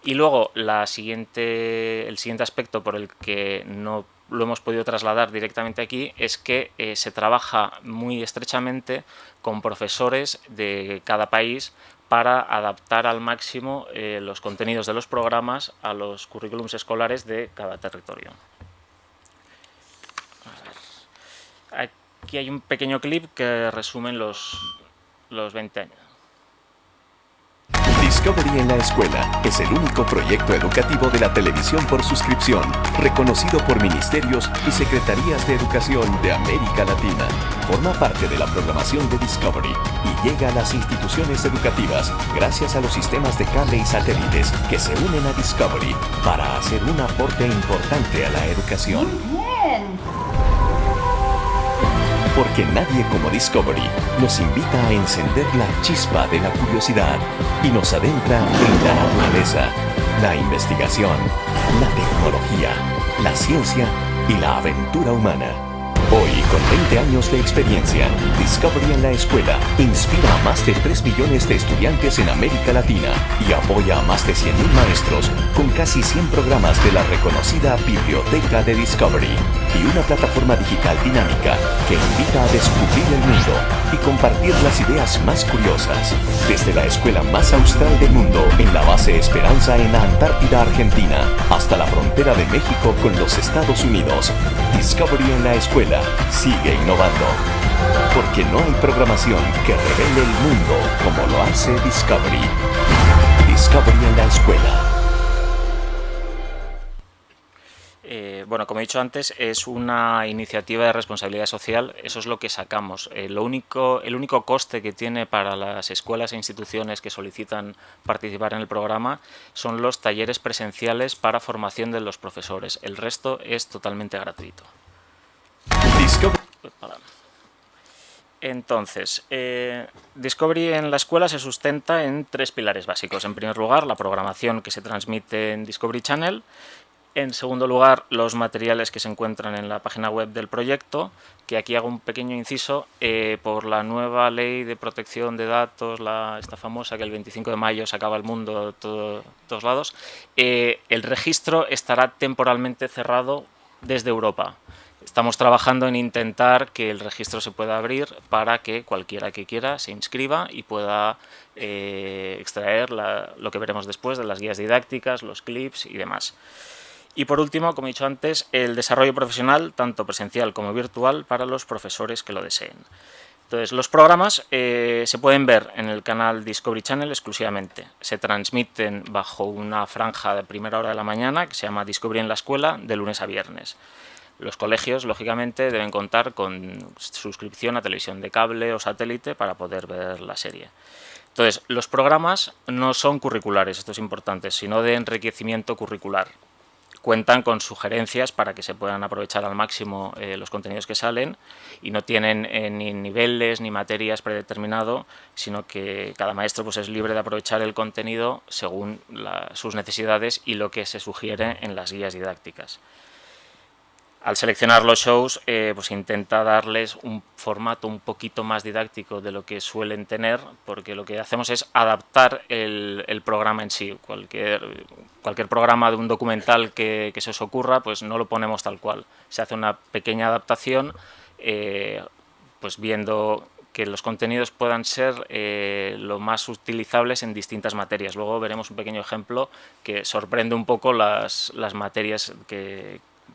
Y luego el siguiente aspecto por el que no lo hemos podido trasladar directamente aquí es que se trabaja muy estrechamente con profesores de cada país para adaptar al máximo los contenidos de los programas a los currículums escolares de cada territorio. A ver. Aquí hay un pequeño clip que resume los 20 años. Discovery en la escuela es el único proyecto educativo de la televisión por suscripción, reconocido por ministerios y secretarías de educación de América Latina. Forma parte de la programación de Discovery y llega a las instituciones educativas gracias a los sistemas de cable y satélites que se unen a Discovery para hacer un aporte importante a la educación. Porque nadie como Discovery nos invita a encender la chispa de la curiosidad y nos adentra en la naturaleza, la investigación, la tecnología, la ciencia y la aventura humana. Hoy, con 20 años de experiencia, Discovery en la Escuela inspira a más de 3 millones de estudiantes en América Latina y apoya a más de 100.000 maestros con casi 100 programas de la reconocida Biblioteca de Discovery y una plataforma digital dinámica que invita a descubrir el mundo y compartir las ideas más curiosas. Desde la escuela más austral del mundo, en la base Esperanza en la Antártida Argentina, hasta la frontera de México con los Estados Unidos, Discovery en la Escuela sigue innovando. Porque no hay programación que revele el mundo como lo hace Discovery. Discovery en la Escuela. Bueno, como he dicho antes, es una iniciativa de responsabilidad social, eso es lo que sacamos. El único coste que tiene para las escuelas e instituciones que solicitan participar en el programa son los talleres presenciales para formación de los profesores. El resto es totalmente gratuito. Entonces, Discovery en la escuela se sustenta en 3 pilares básicos. En primer lugar, la programación que se transmite en Discovery Channel. En segundo lugar, los materiales que se encuentran en la página web del proyecto, que aquí hago un pequeño inciso, por la nueva ley de protección de datos, esta famosa que el 25 de mayo se acaba el mundo todos lados, el registro estará temporalmente cerrado desde Europa. Estamos trabajando en intentar que el registro se pueda abrir para que cualquiera que quiera se inscriba y pueda extraer lo que veremos después de las guías didácticas, los clips y demás. Y por último, como he dicho antes, el desarrollo profesional, tanto presencial como virtual, para los profesores que lo deseen. Entonces, los programas se pueden ver en el canal Discovery Channel exclusivamente. Se transmiten bajo una franja de primera hora de la mañana que se llama Discovery en la Escuela, de lunes a viernes. Los colegios, lógicamente, deben contar con suscripción a televisión de cable o satélite para poder ver la serie. Entonces, los programas no son curriculares, esto es importante, sino de enriquecimiento curricular. Cuentan con sugerencias para que se puedan aprovechar al máximo los contenidos que salen y no tienen ni niveles ni materias predeterminado, sino que cada maestro pues, es libre de aprovechar el contenido según sus necesidades y lo que se sugiere en las guías didácticas. Al seleccionar los shows, pues intenta darles un formato un poquito más didáctico de lo que suelen tener, porque lo que hacemos es adaptar el programa en sí. Cualquier programa de un documental que se os ocurra, pues no lo ponemos tal cual. Se hace una pequeña adaptación, pues viendo que los contenidos puedan ser lo más utilizables en distintas materias. Luego veremos un pequeño ejemplo que sorprende un poco las materias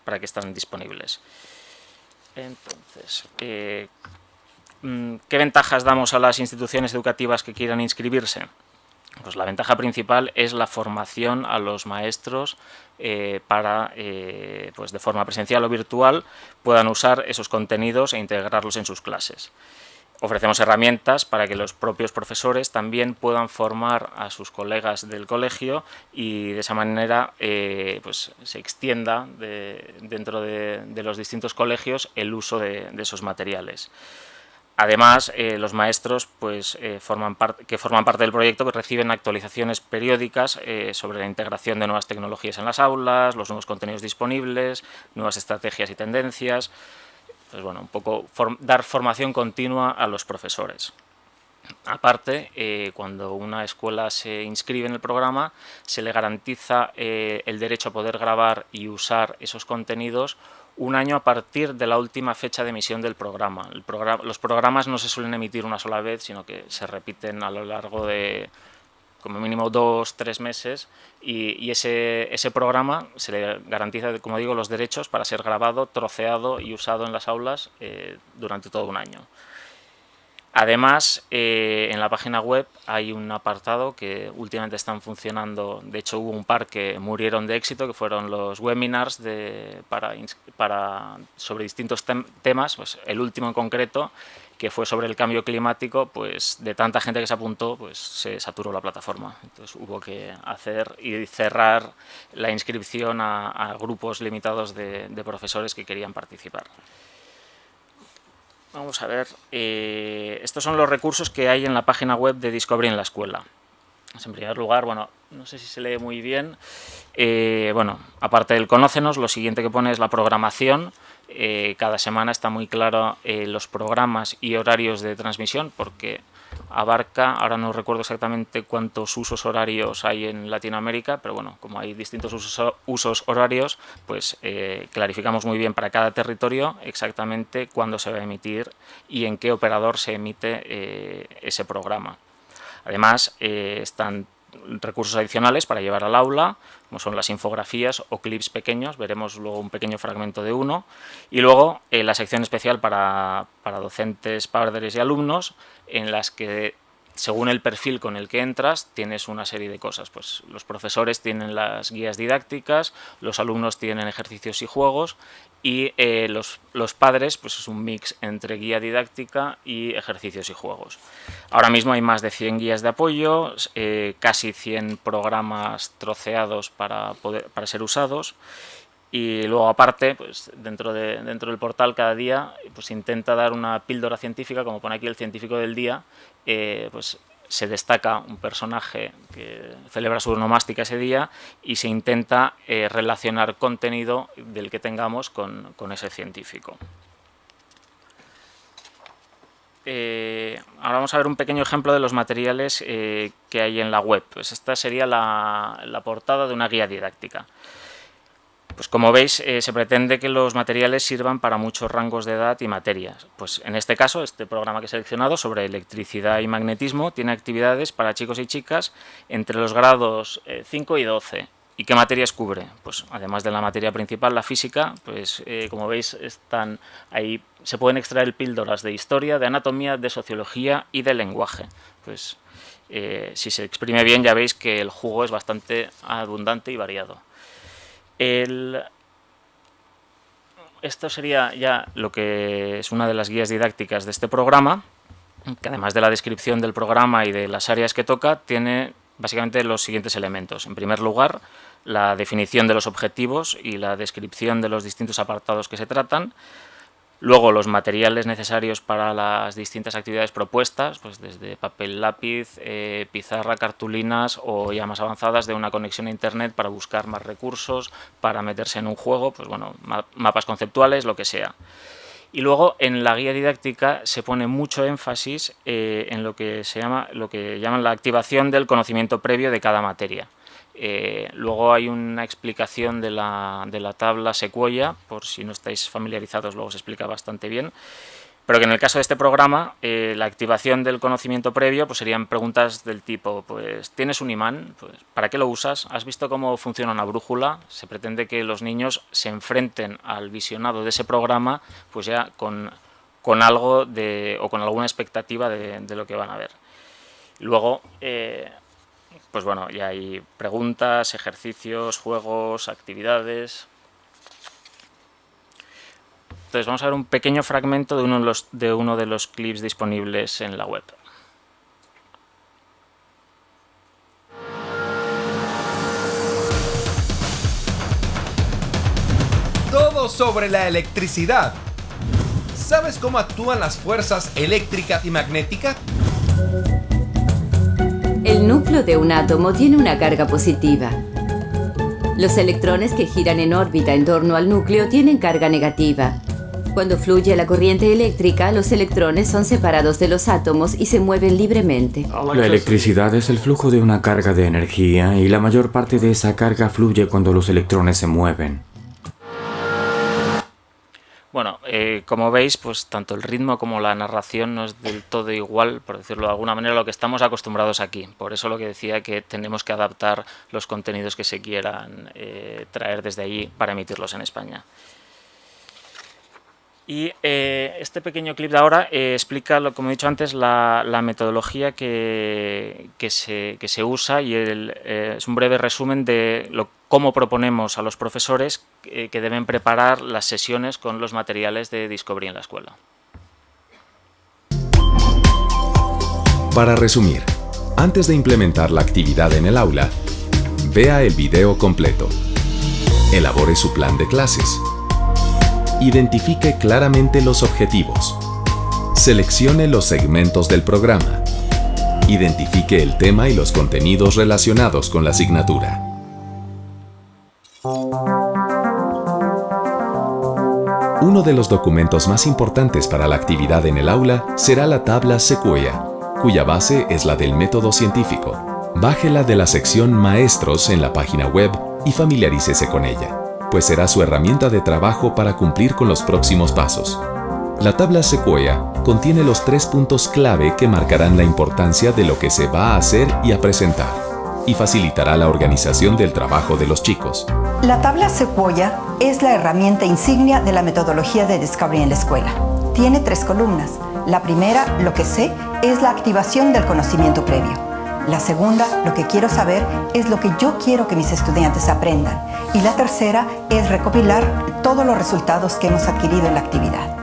para que están disponibles. Entonces, ¿qué ventajas damos a las instituciones educativas que quieran inscribirse? Pues la ventaja principal es la formación a los maestros para, pues de forma presencial o virtual, puedan usar esos contenidos e integrarlos en sus clases. Ofrecemos herramientas para que los propios profesores también puedan formar a sus colegas del colegio y de esa manera pues se extienda dentro de los distintos colegios el uso de esos materiales. Además, los maestros pues, que forman parte del proyecto pues, reciben actualizaciones periódicas sobre la integración de nuevas tecnologías en las aulas, los nuevos contenidos disponibles, nuevas estrategias y tendencias. Pues bueno, un poco dar formación continua a los profesores. Aparte, cuando una escuela se inscribe en el programa, se le garantiza el derecho a poder grabar y usar esos contenidos un año a partir de la última fecha de emisión del programa. Los programas no se suelen emitir una sola vez, sino que se repiten a lo largo de como mínimo 2 o 3 meses y ese programa se le garantiza, como digo, los derechos para ser grabado, troceado y usado en las aulas durante todo un año. Además, en la página web hay un apartado que últimamente están funcionando, de hecho hubo un par que murieron de éxito, que fueron los webinars sobre distintos temas, pues el último en concreto, que fue sobre el cambio climático, pues de tanta gente que se apuntó, pues se saturó la plataforma. Entonces hubo que hacer y cerrar la inscripción a grupos limitados de profesores que querían participar. Vamos a ver, estos son los recursos que hay en la página web de Discovery en la Escuela. En primer lugar, bueno, no sé si se lee muy bien, bueno, aparte del Conócenos, lo siguiente que pone es la programación, cada semana está muy claro los programas y horarios de transmisión, porque abarca, ahora no recuerdo exactamente cuántos usos horarios hay en Latinoamérica, pero bueno, como hay distintos usos horarios, pues clarificamos muy bien para cada territorio exactamente cuándo se va a emitir y en qué operador se emite ese programa. Además, están recursos adicionales para llevar al aula, como son las infografías o clips pequeños, veremos luego un pequeño fragmento de uno, y luego la sección especial para docentes, padres y alumnos, en las que según el perfil con el que entras tienes una serie de cosas. Pues los profesores tienen las guías didácticas, los alumnos tienen ejercicios y juegos, y los padres, pues es un mix entre guía didáctica y ejercicios y juegos. Ahora mismo hay más de 100 guías de apoyo, casi 100 programas troceados para ser usados, y luego aparte, pues dentro del portal cada día pues intenta dar una píldora científica, como pone aquí el científico del día. Pues se destaca un personaje que celebra su onomástica ese día y se intenta relacionar contenido del que tengamos con ese científico. Ahora vamos a ver un pequeño ejemplo de los materiales que hay en la web. Pues esta sería la portada de una guía didáctica. Pues como veis, se pretende que los materiales sirvan para muchos rangos de edad y materias. Pues en este caso, este programa que he seleccionado sobre electricidad y magnetismo tiene actividades para chicos y chicas entre los grados 5 y 12. ¿Y qué materias cubre? Pues además de la materia principal, la física, pues como veis están ahí, se pueden extraer píldoras de historia, de anatomía, de sociología y de lenguaje. Pues si se exprime bien ya veis que el jugo es bastante abundante y variado. Esto sería ya lo que es una de las guías didácticas de este programa, que además de la descripción del programa y de las áreas que toca, tiene básicamente los siguientes elementos. En primer lugar, la definición de los objetivos y la descripción de los distintos apartados que se tratan. Luego, los materiales necesarios para las distintas actividades propuestas, pues desde papel, lápiz, pizarra, cartulinas o ya más avanzadas de una conexión a internet para buscar más recursos, para meterse en un juego, pues bueno, mapas conceptuales, lo que sea. Y luego en la guía didáctica se pone mucho énfasis en lo que llaman la activación del conocimiento previo de cada materia. Luego hay una explicación de la tabla Sequoia, por si no estáis familiarizados, luego se explica bastante bien, pero que en el caso de este programa, la activación del conocimiento previo pues serían preguntas del tipo, pues ¿tienes un imán? Pues, ¿para qué lo usas? ¿Has visto cómo funciona una brújula? Se pretende que los niños se enfrenten al visionado de ese programa pues ya con algo o con alguna expectativa de lo que van a ver. Luego pues bueno, ya hay preguntas, ejercicios, juegos, actividades. Entonces vamos a ver un pequeño fragmento de uno de los clips disponibles en la web. Todo sobre la electricidad. ¿Sabes cómo actúan las fuerzas eléctrica y magnética? El núcleo de un átomo tiene una carga positiva. Los electrones que giran en órbita en torno al núcleo tienen carga negativa. Cuando fluye la corriente eléctrica, los electrones son separados de los átomos y se mueven libremente. La electricidad es el flujo de una carga de energía y la mayor parte de esa carga fluye cuando los electrones se mueven. Bueno, como veis, pues tanto el ritmo como la narración no es del todo igual, por decirlo de alguna manera, a lo que estamos acostumbrados aquí. Por eso lo que decía que tenemos que adaptar los contenidos que se quieran traer desde allí para emitirlos en España. Y este pequeño clip de ahora explica, como he dicho antes, la metodología que se usa y es un breve resumen de cómo proponemos a los profesores que deben preparar las sesiones con los materiales de Discovery en la escuela. Para resumir, antes de implementar la actividad en el aula, vea el video completo. Elabore su plan de clases. Identifique claramente los objetivos. Seleccione los segmentos del programa. Identifique el tema y los contenidos relacionados con la asignatura. Uno de los documentos más importantes para la actividad en el aula será la tabla Sequoia, cuya base es la del método científico. Bájela de la sección Maestros en la página web y familiarícese con ella, pues será su herramienta de trabajo para cumplir con los próximos pasos. La tabla Sequoia contiene los 3 puntos clave que marcarán la importancia de lo que se va a hacer y a presentar, y facilitará la organización del trabajo de los chicos. La tabla Sequoia es la herramienta insignia de la metodología de Discovery en la escuela. Tiene 3 columnas. La primera, lo que sé, es la activación del conocimiento previo. La segunda, lo que quiero saber, es lo que yo quiero que mis estudiantes aprendan. Y la tercera es recopilar todos los resultados que hemos adquirido en la actividad.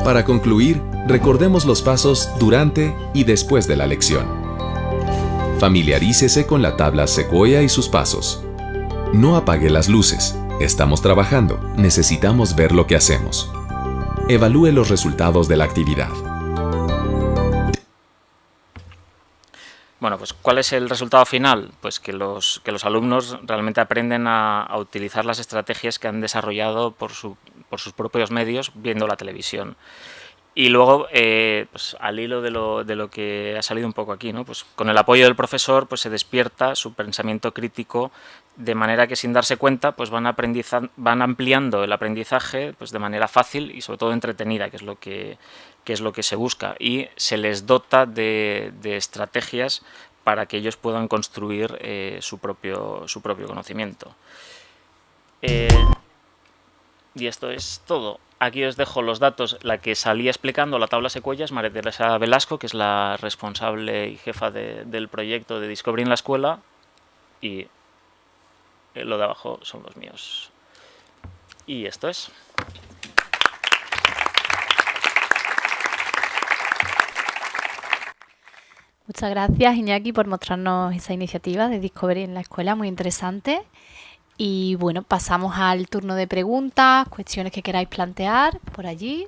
Para concluir, recordemos los pasos durante y después de la lección. Familiarícese con la tabla Sequoia y sus pasos. No apague las luces. Estamos trabajando. Necesitamos ver lo que hacemos. Evalúe los resultados de la actividad. Bueno, pues ¿cuál es el resultado final? Pues que los alumnos realmente aprenden a utilizar las estrategias que han desarrollado por sus propios medios viendo la televisión. Y luego, pues, al hilo de lo que ha salido un poco aquí, ¿no? Pues con el apoyo del profesor pues se despierta su pensamiento crítico, de manera que sin darse cuenta pues van ampliando el aprendizaje pues de manera fácil y sobre todo entretenida, que es lo que se busca, y se les dota de estrategias para que ellos puedan construir su propio conocimiento. Y esto es todo. Aquí os dejo los datos. La que salía explicando la tabla Sequoia es María Teresa Velasco, que es la responsable y jefa del proyecto de Discovery en la escuela, y lo de abajo son los míos. Y esto es. Muchas gracias, Iñaki, por mostrarnos esa iniciativa de Discovery en la escuela, muy interesante. Y bueno, pasamos al turno de preguntas, cuestiones que queráis plantear, por allí,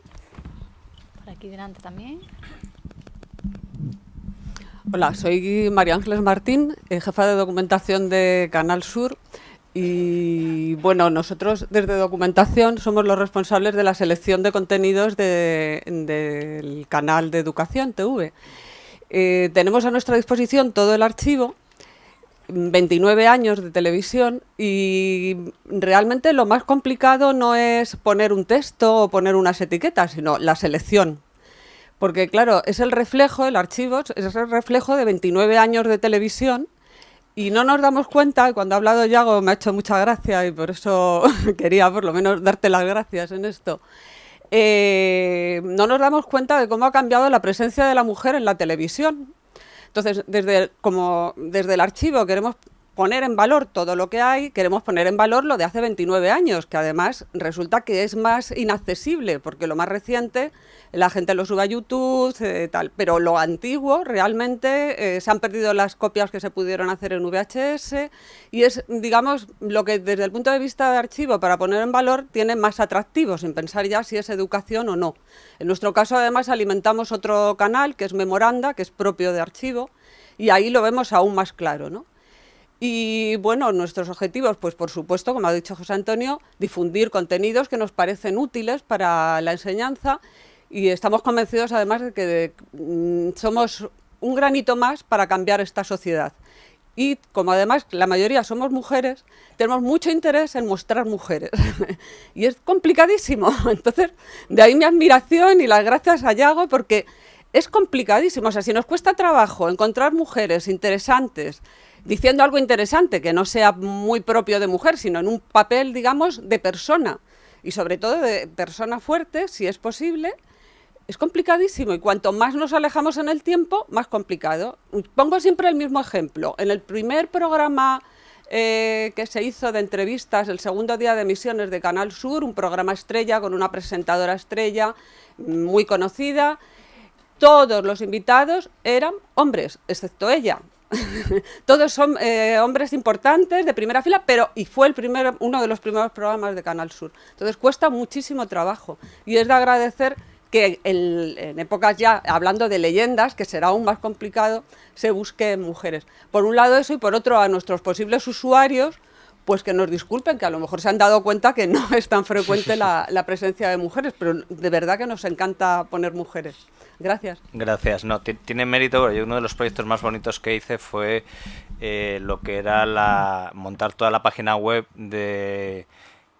por aquí delante también. Hola, soy María Ángeles Martín, jefa de documentación de Canal Sur. Y bueno, nosotros desde documentación somos los responsables de la selección de contenidos del canal de educación TV. Tenemos a nuestra disposición todo el archivo, 29 años de televisión, y realmente lo más complicado no es poner un texto o poner unas etiquetas, sino la selección. Porque claro, es el reflejo, el archivo es el reflejo de 29 años de televisión, y no nos damos cuenta, y cuando ha hablado Yago me ha hecho mucha gracia y por eso quería por lo menos darte las gracias en esto. No nos damos cuenta de cómo ha cambiado la presencia de la mujer en la televisión. Entonces, desde el archivo queremos poner en valor todo lo que hay, queremos poner en valor lo de hace 29 años, que además resulta que es más inaccesible, porque lo más reciente la gente lo sube a YouTube, tal, pero lo antiguo realmente se han perdido las copias que se pudieron hacer en VHS, y es, digamos, lo que desde el punto de vista de archivo para poner en valor tiene más atractivo, sin pensar ya si es educación o no. En nuestro caso, además, alimentamos otro canal que es Memoranda, que es propio de archivo, y ahí lo vemos aún más claro, ¿no? Y bueno, nuestros objetivos, pues por supuesto, como ha dicho José Antonio, difundir contenidos que nos parecen útiles para la enseñanza, y estamos convencidos además de que somos un granito más para cambiar esta sociedad. Y como además la mayoría somos mujeres, tenemos mucho interés en mostrar mujeres. Y es complicadísimo. Entonces, de ahí mi admiración y las gracias a Yago, porque es complicadísimo. O sea, si nos cuesta trabajo encontrar mujeres interesantes, diciendo algo interesante que no sea muy propio de mujer, sino en un papel, digamos, de persona, y sobre todo de persona fuerte, si es posible, es complicadísimo, y cuanto más nos alejamos en el tiempo, más complicado. Pongo siempre el mismo ejemplo. En el primer programa que se hizo de entrevistas, el segundo día de emisiones de Canal Sur, un programa estrella con una presentadora estrella muy conocida, todos los invitados eran hombres, excepto ella. Todos son hombres importantes de primera fila, y fue uno de los primeros programas de Canal Sur. Entonces cuesta muchísimo trabajo, y es de agradecer que en épocas ya, hablando de leyendas, que será aún más complicado, se busquen mujeres. Por un lado eso, y por otro a nuestros posibles usuarios, pues que nos disculpen, que a lo mejor se han dado cuenta que no es tan frecuente la presencia de mujeres, pero de verdad que nos encanta poner mujeres. Gracias. Gracias. No, tiene mérito, porque uno de los proyectos más bonitos que hice fue lo que era montar toda la página web de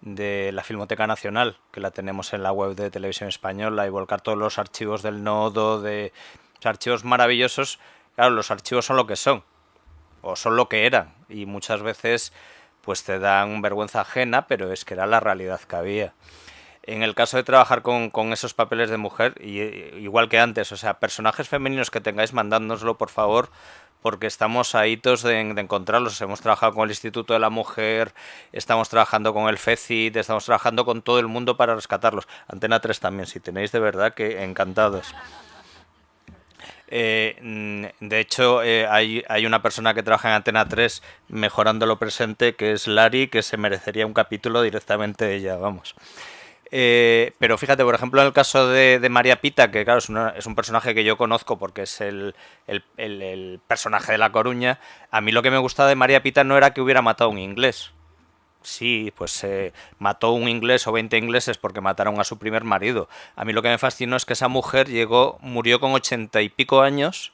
la Filmoteca Nacional, que la tenemos en la web de Televisión Española, y volcar todos los archivos del nodo, archivos maravillosos. Claro, los archivos son lo que son, o son lo que eran, y muchas veces pues te dan vergüenza ajena, pero es que era la realidad que había. En el caso de trabajar con esos papeles de mujer, igual que antes, o sea, personajes femeninos que tengáis, mandádnoslo, por favor, porque estamos a hitos de encontrarlos. Hemos trabajado con el Instituto de la Mujer, estamos trabajando con el FECIT, estamos trabajando con todo el mundo para rescatarlos. Antena 3 también, si tenéis, de verdad que encantados. De hecho, hay una persona que trabaja en Antena 3 mejorando lo presente, que es Lari, que se merecería un capítulo directamente de ella, vamos. Pero fíjate, por ejemplo, en el caso de María Pita, que claro, es un personaje que yo conozco porque es el personaje de La Coruña. A mí lo que me gustaba de María Pita no era que hubiera matado a un inglés. Sí, pues mató un inglés o 20 ingleses porque mataron a su primer marido. A mí lo que me fascinó es que esa mujer murió con 80 y pico años,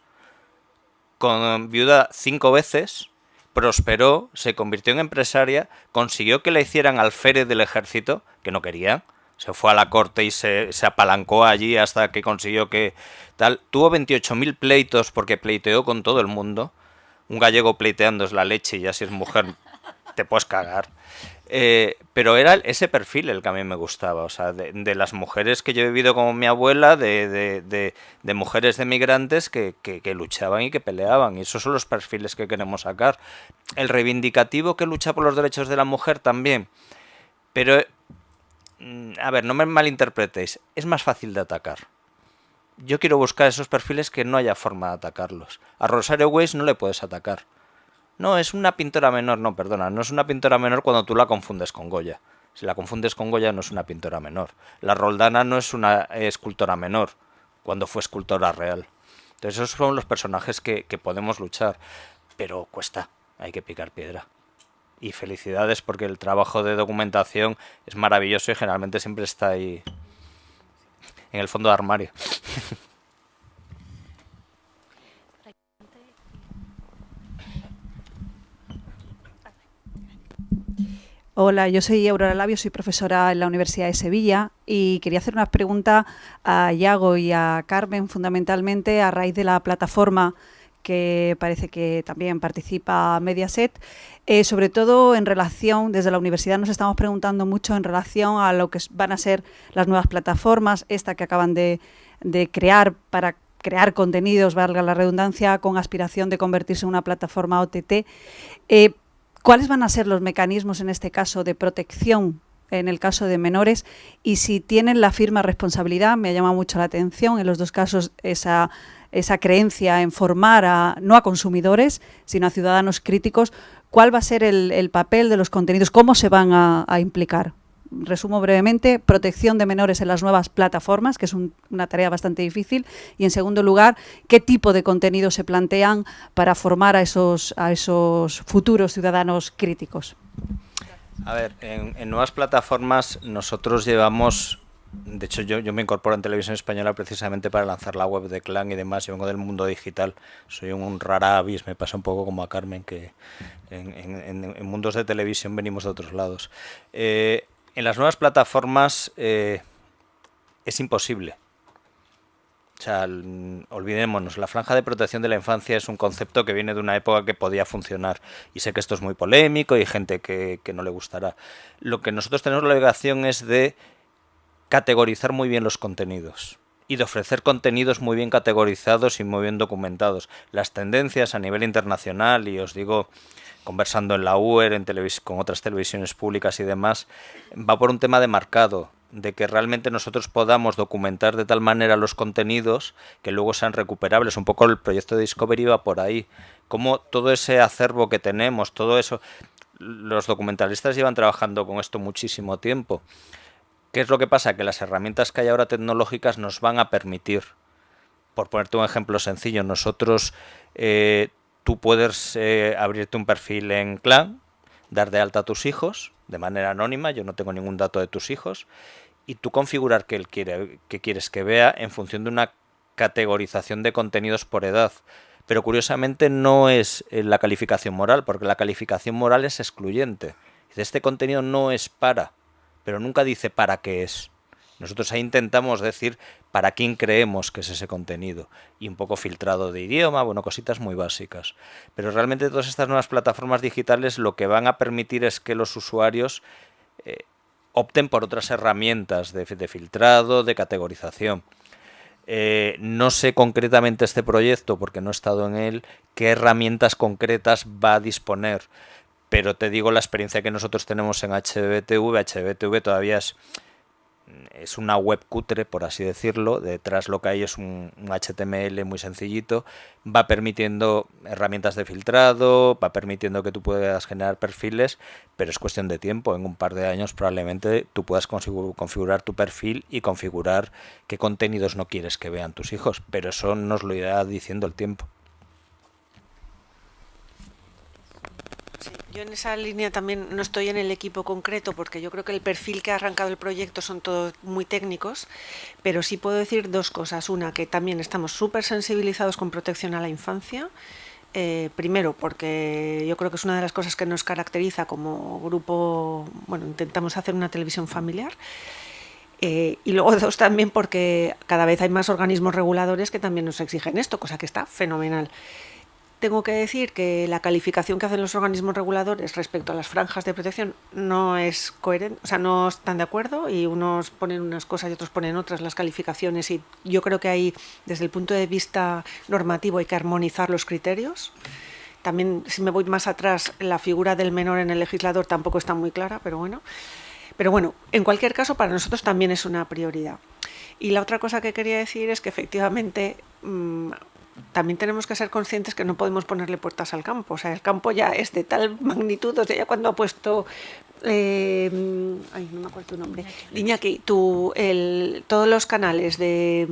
con viuda 5 veces, prosperó, se convirtió en empresaria, consiguió que le hicieran alférez del ejército, que no quería, se fue a la corte y se apalancó allí hasta que consiguió que tal. Tuvo 28.000 pleitos porque pleiteó con todo el mundo. Un gallego pleiteando es la leche, y ya si es mujer te puedes cagar. Pero era ese perfil el que a mí me gustaba, o sea, de las mujeres que yo he vivido como mi abuela, de mujeres de migrantes que luchaban y que peleaban, y esos son los perfiles que queremos sacar. El reivindicativo que lucha por los derechos de la mujer también, pero a ver, no me malinterpretéis, es más fácil de atacar. Yo quiero buscar esos perfiles que no haya forma de atacarlos. A Rosario Weiss no le puedes atacar. No, es una pintora menor. No, perdona, no es una pintora menor cuando tú la confundes con Goya. Si la confundes con Goya no es una pintora menor. La Roldana no es una escultora menor cuando fue escultora real. Entonces esos son los personajes que podemos luchar. Pero cuesta, hay que picar piedra. Y felicidades porque el trabajo de documentación es maravilloso y generalmente siempre está ahí en el fondo de armario. Hola, yo soy Aurora Labio, soy profesora en la Universidad de Sevilla y quería hacer una pregunta a Iago y a Carmen, fundamentalmente a raíz de la plataforma que parece que también participa Mediaset, sobre todo en relación, desde la universidad nos estamos preguntando mucho en relación a lo que van a ser las nuevas plataformas, esta que acaban de crear para crear contenidos, valga la redundancia, con aspiración de convertirse en una plataforma OTT. ¿Cuáles van a ser los mecanismos en este caso de protección en el caso de menores? Y si tienen la firme responsabilidad, me ha llamado mucho la atención en los dos casos esa creencia en formar no a consumidores, sino a ciudadanos críticos. ¿Cuál va a ser el papel de los contenidos? ¿Cómo se van a implicar? Resumo brevemente, protección de menores en las nuevas plataformas, que es una tarea bastante difícil, y en segundo lugar, ¿qué tipo de contenidos se plantean para formar a esos futuros ciudadanos críticos? A ver, en nuevas plataformas nosotros llevamos, de hecho yo me incorporo en Televisión Española precisamente para lanzar la web de Clan y demás. Yo vengo del mundo digital, soy un rara avis, me pasa un poco como a Carmen, que en mundos de televisión venimos de otros lados. En las nuevas plataformas es imposible. O sea, olvidémonos, la franja de protección de la infancia es un concepto que viene de una época que podía funcionar. Y sé que esto es muy polémico y hay gente que no le gustará. Lo que nosotros tenemos la obligación es de categorizar muy bien los contenidos y de ofrecer contenidos muy bien categorizados y muy bien documentados. Las tendencias a nivel internacional, y os digo, conversando en la UER, con otras televisiones públicas y demás, va por un tema de marcado, de que realmente nosotros podamos documentar de tal manera los contenidos que luego sean recuperables. Un poco el proyecto de Discovery va por ahí. Como todo ese acervo que tenemos, todo eso, los documentalistas llevan trabajando con esto muchísimo tiempo. ¿Qué es lo que pasa? Que las herramientas que hay ahora tecnológicas nos van a permitir, por ponerte un ejemplo sencillo, nosotros... tú puedes abrirte un perfil en Clan, dar de alta a tus hijos de manera anónima, yo no tengo ningún dato de tus hijos, y tú configurar qué quieres que vea en función de una categorización de contenidos por edad. Pero curiosamente no es la calificación moral, porque la calificación moral es excluyente. Dice, este contenido no es para, pero nunca dice para qué es. Nosotros ahí intentamos decir para quién creemos que es ese contenido, y un poco filtrado de idioma, bueno, cositas muy básicas. Pero realmente todas estas nuevas plataformas digitales lo que van a permitir es que los usuarios opten por otras herramientas de filtrado, de categorización. No sé concretamente este proyecto, porque no he estado en él, qué herramientas concretas va a disponer, pero te digo la experiencia que nosotros tenemos en HBTV. HBTV todavía es una web cutre, por así decirlo. Detrás lo que hay es un HTML muy sencillito. Va permitiendo herramientas de filtrado, va permitiendo que tú puedas generar perfiles, pero es cuestión de tiempo. En un par de años probablemente tú puedas configurar tu perfil y configurar qué contenidos no quieres que vean tus hijos, pero eso nos lo irá diciendo el tiempo. Yo en esa línea también no estoy en el equipo concreto, porque yo creo que el perfil que ha arrancado el proyecto son todos muy técnicos, pero sí puedo decir dos cosas. Una, que también estamos súper sensibilizados con protección a la infancia. Primero, porque yo creo que es una de las cosas que nos caracteriza como grupo. Bueno, intentamos hacer una televisión familiar. Y luego dos, también porque cada vez hay más organismos reguladores que también nos exigen esto, cosa que está fenomenal. Tengo que decir que la calificación que hacen los organismos reguladores respecto a las franjas de protección no es coherente, o sea, no están de acuerdo, y unos ponen unas cosas y otros ponen otras las calificaciones, y yo creo que ahí, desde el punto de vista normativo, hay que armonizar los criterios. También, si me voy más atrás, la figura del menor en el legislador tampoco está muy clara, pero bueno. Pero bueno, en cualquier caso, para nosotros también es una prioridad. Y la otra cosa que quería decir es que efectivamente también tenemos que ser conscientes que no podemos ponerle puertas al campo. O sea, el campo ya es de tal magnitud, o sea, ya cuando ha puesto, ay, no me acuerdo tu nombre, Iñaki, todos los canales de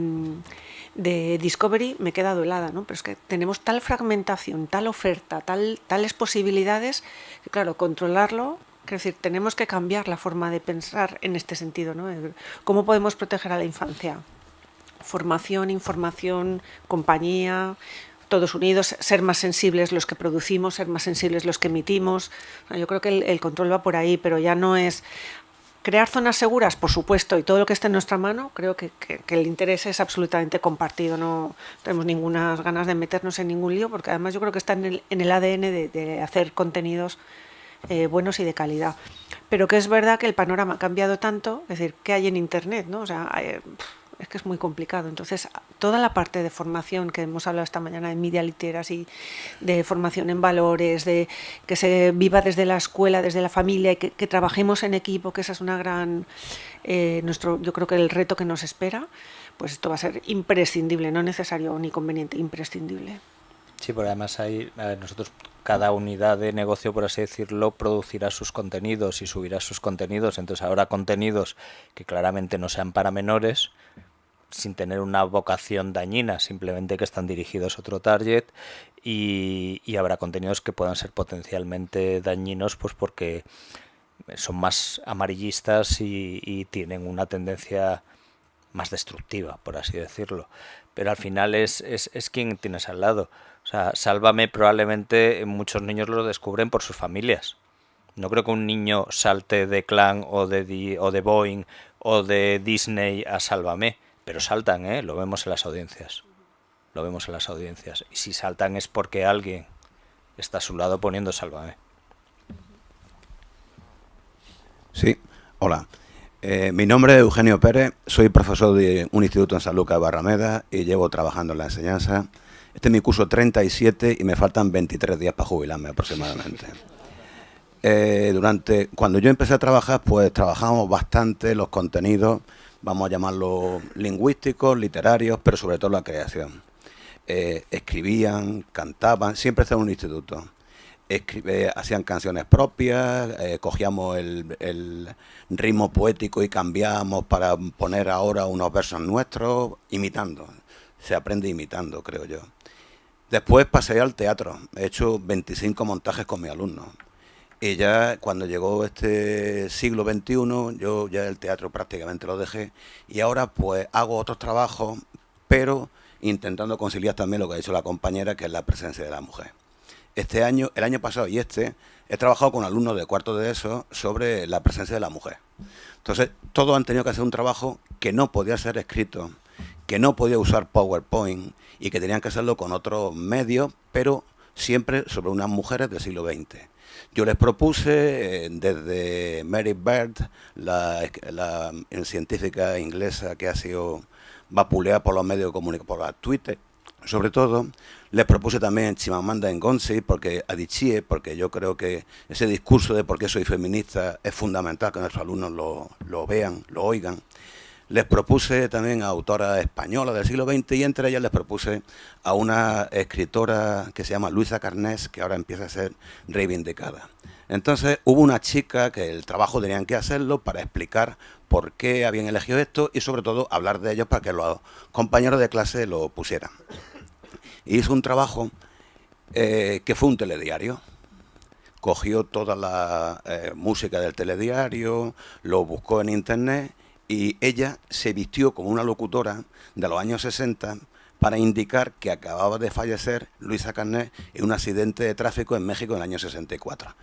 Discovery, me he quedado helada, ¿no? Pero es que tenemos tal fragmentación, tal oferta, tales posibilidades, que claro, controlarlo, es decir, tenemos que cambiar la forma de pensar en este sentido, ¿no? ¿Cómo podemos proteger a la infancia? Formación, información, compañía, todos unidos, ser más sensibles los que producimos, ser más sensibles los que emitimos. Yo creo que el control va por ahí, pero ya no es crear zonas seguras, por supuesto, y todo lo que esté en nuestra mano. Creo que el interés es absolutamente compartido, no tenemos ninguna ganas de meternos en ningún lío, porque además yo creo que está en el ADN de hacer contenidos buenos y de calidad. Pero que es verdad que el panorama ha cambiado tanto, es decir, ¿qué hay en Internet, ¿no? O sea, es que es muy complicado. Entonces, toda la parte de formación que hemos hablado esta mañana de media literacy, de formación en valores, de que se viva desde la escuela, desde la familia, y que trabajemos en equipo, que esa es una gran yo creo que el reto que nos espera, pues esto va a ser imprescindible, no necesario ni conveniente, imprescindible. Sí, pero además nosotros, cada unidad de negocio, por así decirlo, producirá sus contenidos y subirá sus contenidos. Entonces habrá contenidos que claramente no sean para menores, sin tener una vocación dañina, simplemente que están dirigidos a otro target, y habrá contenidos que puedan ser potencialmente dañinos, pues porque son más amarillistas y tienen una tendencia más destructiva, por así decirlo. Pero al final es quien tienes al lado. O sea, Sálvame probablemente muchos niños lo descubren por sus familias. No creo que un niño salte de Clan o de Boeing o de Disney a Sálvame, pero saltan, lo vemos en las audiencias. Lo vemos en las audiencias. Y si saltan es porque alguien está a su lado poniendo Sálvame. Sí, hola. Mi nombre es Eugenio Pérez, soy profesor de un instituto en Sanlúcar de Barrameda y llevo trabajando en la enseñanza. Este es mi curso 37 y me faltan 23 días para jubilarme aproximadamente. Cuando yo empecé a trabajar, pues trabajamos bastante los contenidos, vamos a llamarlos lingüísticos, literarios, pero sobre todo la creación. Escribían, cantaban, siempre estaba en un instituto. Hacían canciones propias, cogíamos el ritmo poético y cambiábamos para poner ahora unos versos nuestros, imitando. Se aprende imitando, creo yo. Después pasé al teatro, he hecho 25 montajes con mis alumnos. Y ya cuando llegó este siglo XXI, yo ya el teatro prácticamente lo dejé y ahora pues hago otros trabajos, pero intentando conciliar también lo que ha dicho la compañera, que es la presencia de la mujer. Este año, el año pasado y he trabajado con alumnos de cuarto de ESO sobre la presencia de la mujer. Entonces, todos han tenido que hacer un trabajo que no podía ser escrito, que no podía usar PowerPoint y que tenían que hacerlo con otros medios, pero siempre sobre unas mujeres del siglo XX. Yo les propuse, desde Mary Bird, la científica inglesa que ha sido vapuleada por los medios de comunicación, por la Twitter, sobre todo, les propuse también Chimamanda Ngozi, porque Adichie, porque yo creo que ese discurso de por qué soy feminista es fundamental que nuestros alumnos lo vean, lo oigan. Les propuse también a autoras españolas del siglo XX y entre ellas les propuse a una escritora que se llama Luisa Carnés, que ahora empieza a ser reivindicada. Entonces hubo una chica que el trabajo tenían que hacerlo para explicar por qué habían elegido esto y sobre todo hablar de ellos para que los compañeros de clase lo pusieran. Y hizo un trabajo que fue un telediario. Cogió toda la música del telediario, lo buscó en internet y ella se vistió como una locutora de los años 60 para indicar que acababa de fallecer Luisa Carnés en un accidente de tráfico en México en el año 64.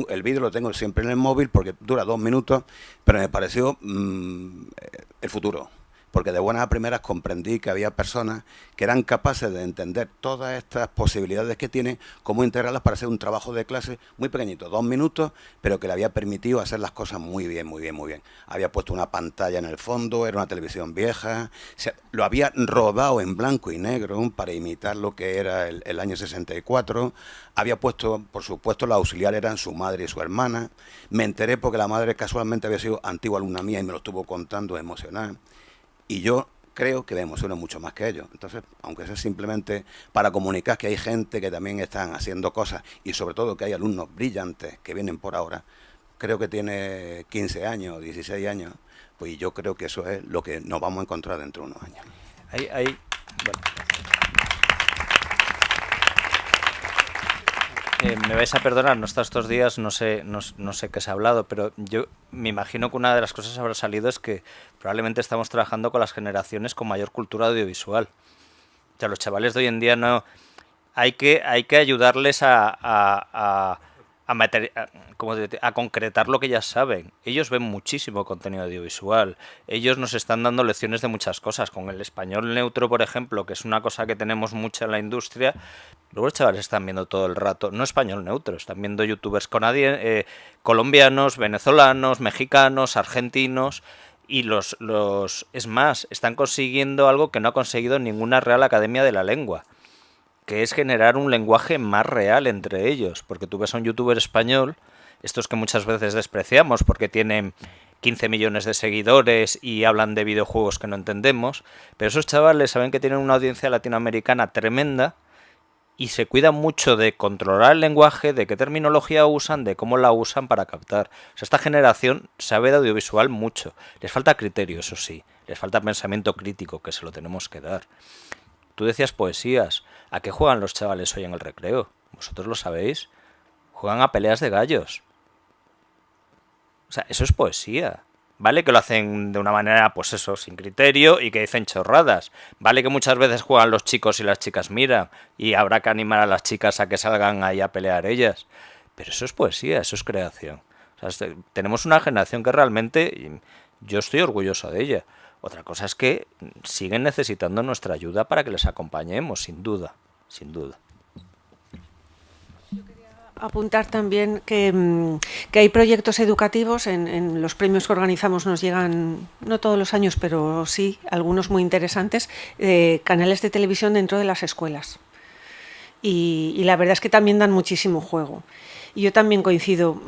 El vídeo lo tengo siempre en el móvil porque dura 2 minutos, pero me pareció el futuro. Porque de buenas a primeras comprendí que había personas que eran capaces de entender todas estas posibilidades que tienen, cómo integrarlas para hacer un trabajo de clase muy pequeñito, 2 minutos, pero que le había permitido hacer las cosas muy bien, muy bien, muy bien. Había puesto una pantalla en el fondo, era una televisión vieja, lo había rodado en blanco y negro para imitar lo que era el año 64, había puesto, por supuesto, la auxiliar eran su madre y su hermana. Me enteré porque la madre casualmente había sido antigua alumna mía y me lo estuvo contando emocional. Y yo creo que me emociono mucho más que ellos. Entonces, aunque sea simplemente para comunicar que hay gente que también están haciendo cosas y sobre todo que hay alumnos brillantes que vienen por ahora, creo que tiene 15 años, 16 años, pues yo creo que eso es lo que nos vamos a encontrar dentro de unos años. Me vais a perdonar, no está estos días, no sé qué se ha hablado, pero yo me imagino que una de las cosas que habrá salido es que probablemente estamos trabajando con las generaciones con mayor cultura audiovisual. O sea, los chavales de hoy en día no... Hay que ayudarles a concretar lo que ya saben. Ellos ven muchísimo contenido audiovisual. Ellos nos están dando lecciones de muchas cosas. Con el español neutro, por ejemplo, que es una cosa que tenemos mucha en la industria, luego los chavales están viendo todo el rato, no español neutro, están viendo youtubers colombianos, venezolanos, mexicanos, argentinos, y es más, están consiguiendo algo que no ha conseguido ninguna Real Academia de la Lengua, que es generar un lenguaje más real entre ellos, porque tú ves a un youtuber español, estos que muchas veces despreciamos porque tienen 15 millones de seguidores y hablan de videojuegos que no entendemos, pero esos chavales saben que tienen una audiencia latinoamericana tremenda y se cuidan mucho de controlar el lenguaje, de qué terminología usan, de cómo la usan para captar. O sea, esta generación sabe de audiovisual mucho. Les falta criterio, eso sí. Les falta pensamiento crítico, que se lo tenemos que dar. Tú decías poesías. ¿A qué juegan los chavales hoy en el recreo? ¿Vosotros lo sabéis? Juegan a peleas de gallos. O sea, eso es poesía. Vale que lo hacen de una manera, pues eso, sin criterio y que dicen chorradas. Vale que muchas veces juegan los chicos y las chicas miran y habrá que animar a las chicas a que salgan ahí a pelear ellas. Pero eso es poesía, eso es creación. O sea, tenemos una generación que realmente yo estoy orgulloso de ella. Otra cosa es que siguen necesitando nuestra ayuda para que les acompañemos, sin duda, sin duda. Apuntar también que hay proyectos educativos, en los premios que organizamos nos llegan, no todos los años, pero sí, algunos muy interesantes, canales de televisión dentro de las escuelas. Y la verdad es que también dan muchísimo juego. Y yo también coincido,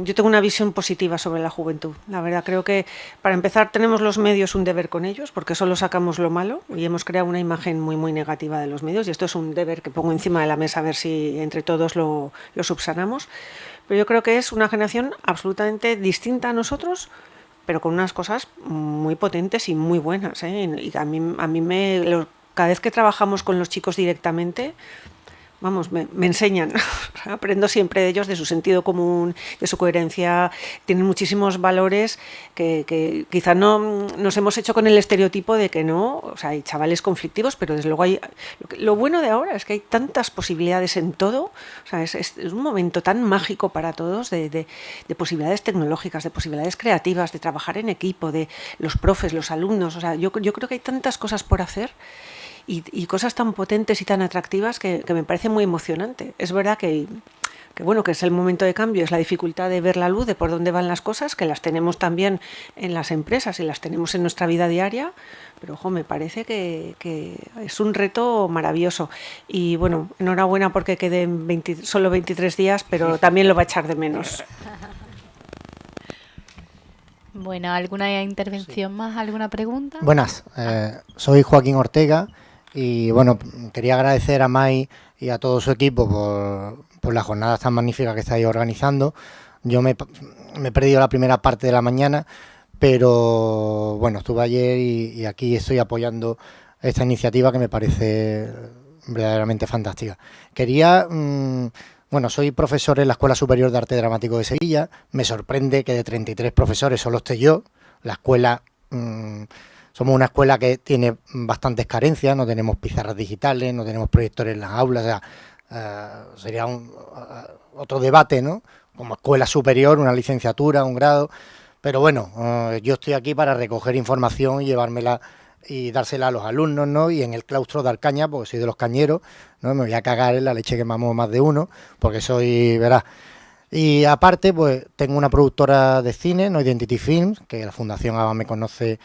yo tengo una visión positiva sobre la juventud. La verdad, creo que para empezar tenemos los medios un deber con ellos, porque solo sacamos lo malo y hemos creado una imagen muy, muy negativa de los medios. Y esto es un deber que pongo encima de la mesa a ver si entre todos lo subsanamos. Pero yo creo que es una generación absolutamente distinta a nosotros, pero con unas cosas muy potentes y muy buenas, ¿eh? Y a mí cada vez que trabajamos con los chicos directamente, vamos, me enseñan. Aprendo siempre de ellos, de su sentido común, de su coherencia. Tienen muchísimos valores que quizá no nos hemos hecho con el estereotipo de que no, o sea, hay chavales conflictivos, pero desde luego lo bueno de ahora es que hay tantas posibilidades en todo, o sea, es un momento tan mágico para todos de posibilidades tecnológicas, de posibilidades creativas, de trabajar en equipo, de los profes, los alumnos, o sea, yo creo que hay tantas cosas por hacer y cosas tan potentes y tan atractivas que me parece muy emocionante. Es verdad que bueno, que es el momento de cambio, es la dificultad de ver la luz, de por dónde van las cosas, que las tenemos también en las empresas y las tenemos en nuestra vida diaria, pero ojo, me parece que es un reto maravilloso. Y bueno, enhorabuena porque queden solo 23 días, pero también lo va a echar de menos. Bueno, ¿alguna intervención más? ¿Alguna pregunta? Buenas, soy Joaquín Ortega y bueno, quería agradecer a Mai y a todo su equipo por las jornadas tan magníficas que estáis organizando. Yo me he perdido la primera parte de la mañana, pero bueno, estuve ayer y aquí estoy apoyando esta iniciativa que me parece verdaderamente fantástica. Quería... Bueno, soy profesor en la Escuela Superior de Arte Dramático de Sevilla. Me sorprende que de 33 profesores solo esté yo. La escuela, somos una escuela que tiene bastantes carencias, no tenemos pizarras digitales, no tenemos proyectores en las aulas, o sea, sería otro debate, ¿no? Como escuela superior, una licenciatura, un grado. Pero bueno, yo estoy aquí para recoger información y llevármela y dársela a los alumnos, ¿no? Y en el claustro de Alcaña, porque soy de los cañeros, ¿no? Me voy a cagar en la leche que mamo más de uno, porque soy, verás. Y aparte, pues tengo una productora de cine, No Identity Films, que la Fundación ABA me conoce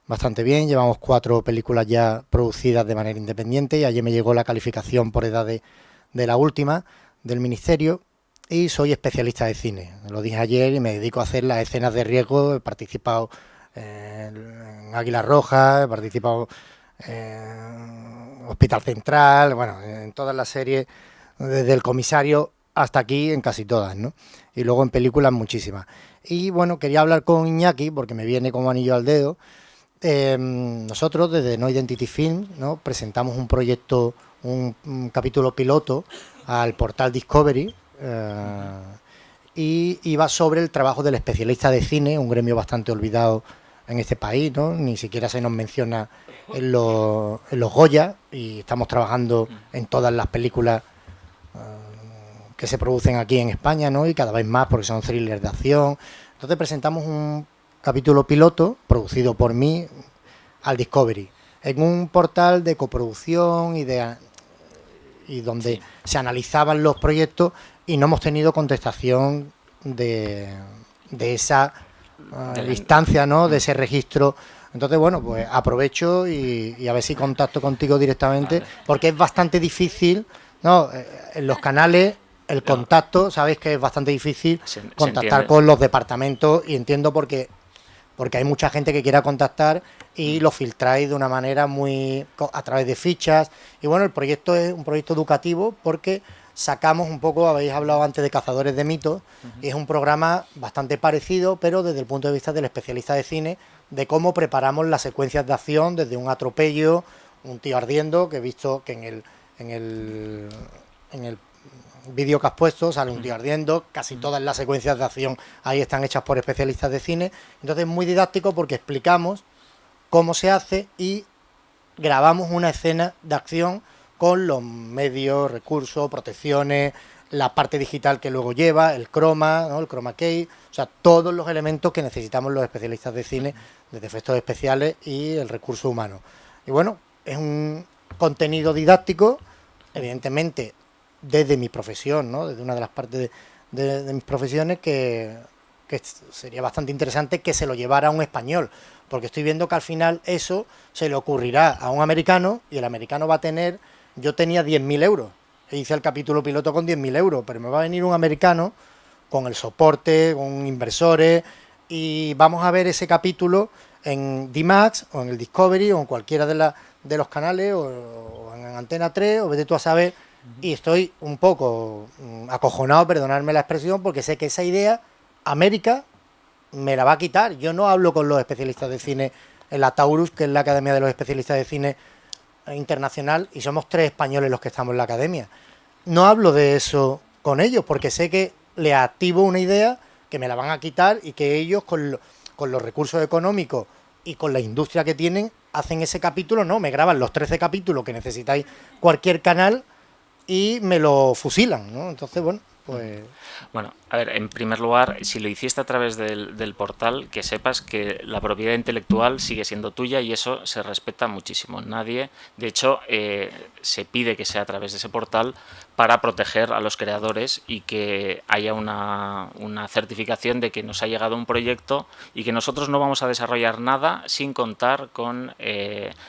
bastante bien. Llevamos 4 películas ya producidas de manera independiente y ayer me llegó la calificación por edad de la última del Ministerio. Y soy especialista de cine, lo dije ayer y me dedico a hacer las escenas de riesgo. He participado en Águila Roja, he participado en Hospital Central, bueno, en todas las series, desde El Comisario hasta aquí, en casi todas, ¿no? Y luego en películas muchísimas. Y bueno, quería hablar con Iñaki, porque me viene como anillo al dedo. Nosotros desde No Identity Films, ¿no? Presentamos un proyecto, un capítulo piloto al portal Discovery, y iba sobre el trabajo del especialista de cine, un gremio bastante olvidado en este país, ¿no? Ni siquiera se nos menciona en los Goya, y estamos trabajando en todas las películas que se producen aquí en España, ¿no? Y cada vez más, porque son thrillers de acción. Entonces presentamos un capítulo piloto producido por mí al Discovery, en un portal de coproducción y donde se analizaban los proyectos, y no hemos tenido contestación de esa instancia, ¿no? De ese registro. Entonces, bueno, pues aprovecho y a ver si contacto contigo directamente, porque es bastante difícil, ¿no? En los canales el contacto, sabéis que es bastante difícil contactar con los departamentos, y entiendo porque hay mucha gente que quiera contactar y lo filtráis de una manera muy a través de fichas. Y bueno, el proyecto es un proyecto educativo porque sacamos un poco, habéis hablado antes de Cazadores de Mitos, y es un programa bastante parecido, pero desde el punto de vista del especialista de cine, de cómo preparamos las secuencias de acción, desde un atropello, un tío ardiendo, que he visto que en el vídeo que has puesto sale un tío ardiendo, casi todas las secuencias de acción ahí están hechas por especialistas de cine. Entonces es muy didáctico porque explicamos cómo se hace y grabamos una escena de acción con los medios, recursos, protecciones, la parte digital que luego lleva, el croma, ¿no? El chroma key, o sea, todos los elementos que necesitamos los especialistas de cine, desde efectos especiales y el recurso humano. Y bueno, es un contenido didáctico, evidentemente desde mi profesión, ¿no? Desde una de las partes de mis profesiones, que sería bastante interesante que se lo llevara a un español, porque estoy viendo que al final eso se le ocurrirá a un americano, y el americano va a tener... Yo tenía 10.000 euros, e hice el capítulo piloto con 10.000 euros, pero me va a venir un americano con el soporte, con inversores, y vamos a ver ese capítulo en D-Max, o en el Discovery, o en cualquiera de los canales, o en Antena 3, o vete tú a saber, y estoy un poco acojonado, perdonadme la expresión, porque sé que esa idea, América me la va a quitar. Yo no hablo con los especialistas de cine en la Taurus, que es la Academia de los Especialistas de Cine Internacional, y somos 3 españoles los que estamos en la academia. no hablo de eso con ellos, porque sé que les activo una idea que me la van a quitar y que ellos con los recursos económicos y con la industria que tienen hacen ese capítulo, no, me graban los 13 capítulos que necesitáis cualquier canal y me lo fusilan, ¿no? Entonces, bueno, pues... Bueno, a ver, en primer lugar, si lo hiciste a través del portal, que sepas que la propiedad intelectual sigue siendo tuya y eso se respeta muchísimo. Nadie, de hecho, se pide que sea a través de ese portal para proteger a los creadores y que haya una certificación de que nos ha llegado un proyecto y que nosotros no vamos a desarrollar nada sin contar con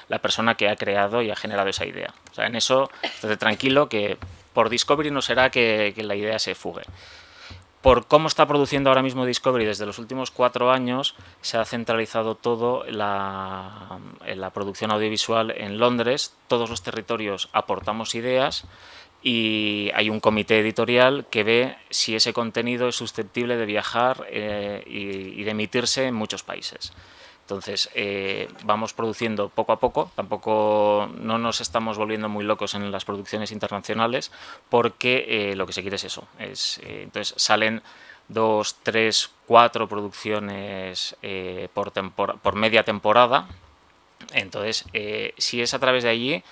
la persona que ha creado y ha generado esa idea. O sea, en eso, estate tranquilo que por Discovery no será que la idea se fugue. Por cómo está produciendo ahora mismo Discovery desde los últimos 4 años, se ha centralizado todo en la producción audiovisual en Londres. Todos los territorios aportamos ideas y hay un comité editorial que ve si ese contenido es susceptible de viajar y de emitirse en muchos países. Entonces, vamos produciendo poco a poco, tampoco no nos estamos volviendo muy locos en las producciones internacionales porque lo que se quiere es eso. Entonces, salen 2, 3, 4 producciones por media temporada. Entonces, si es a través de allí,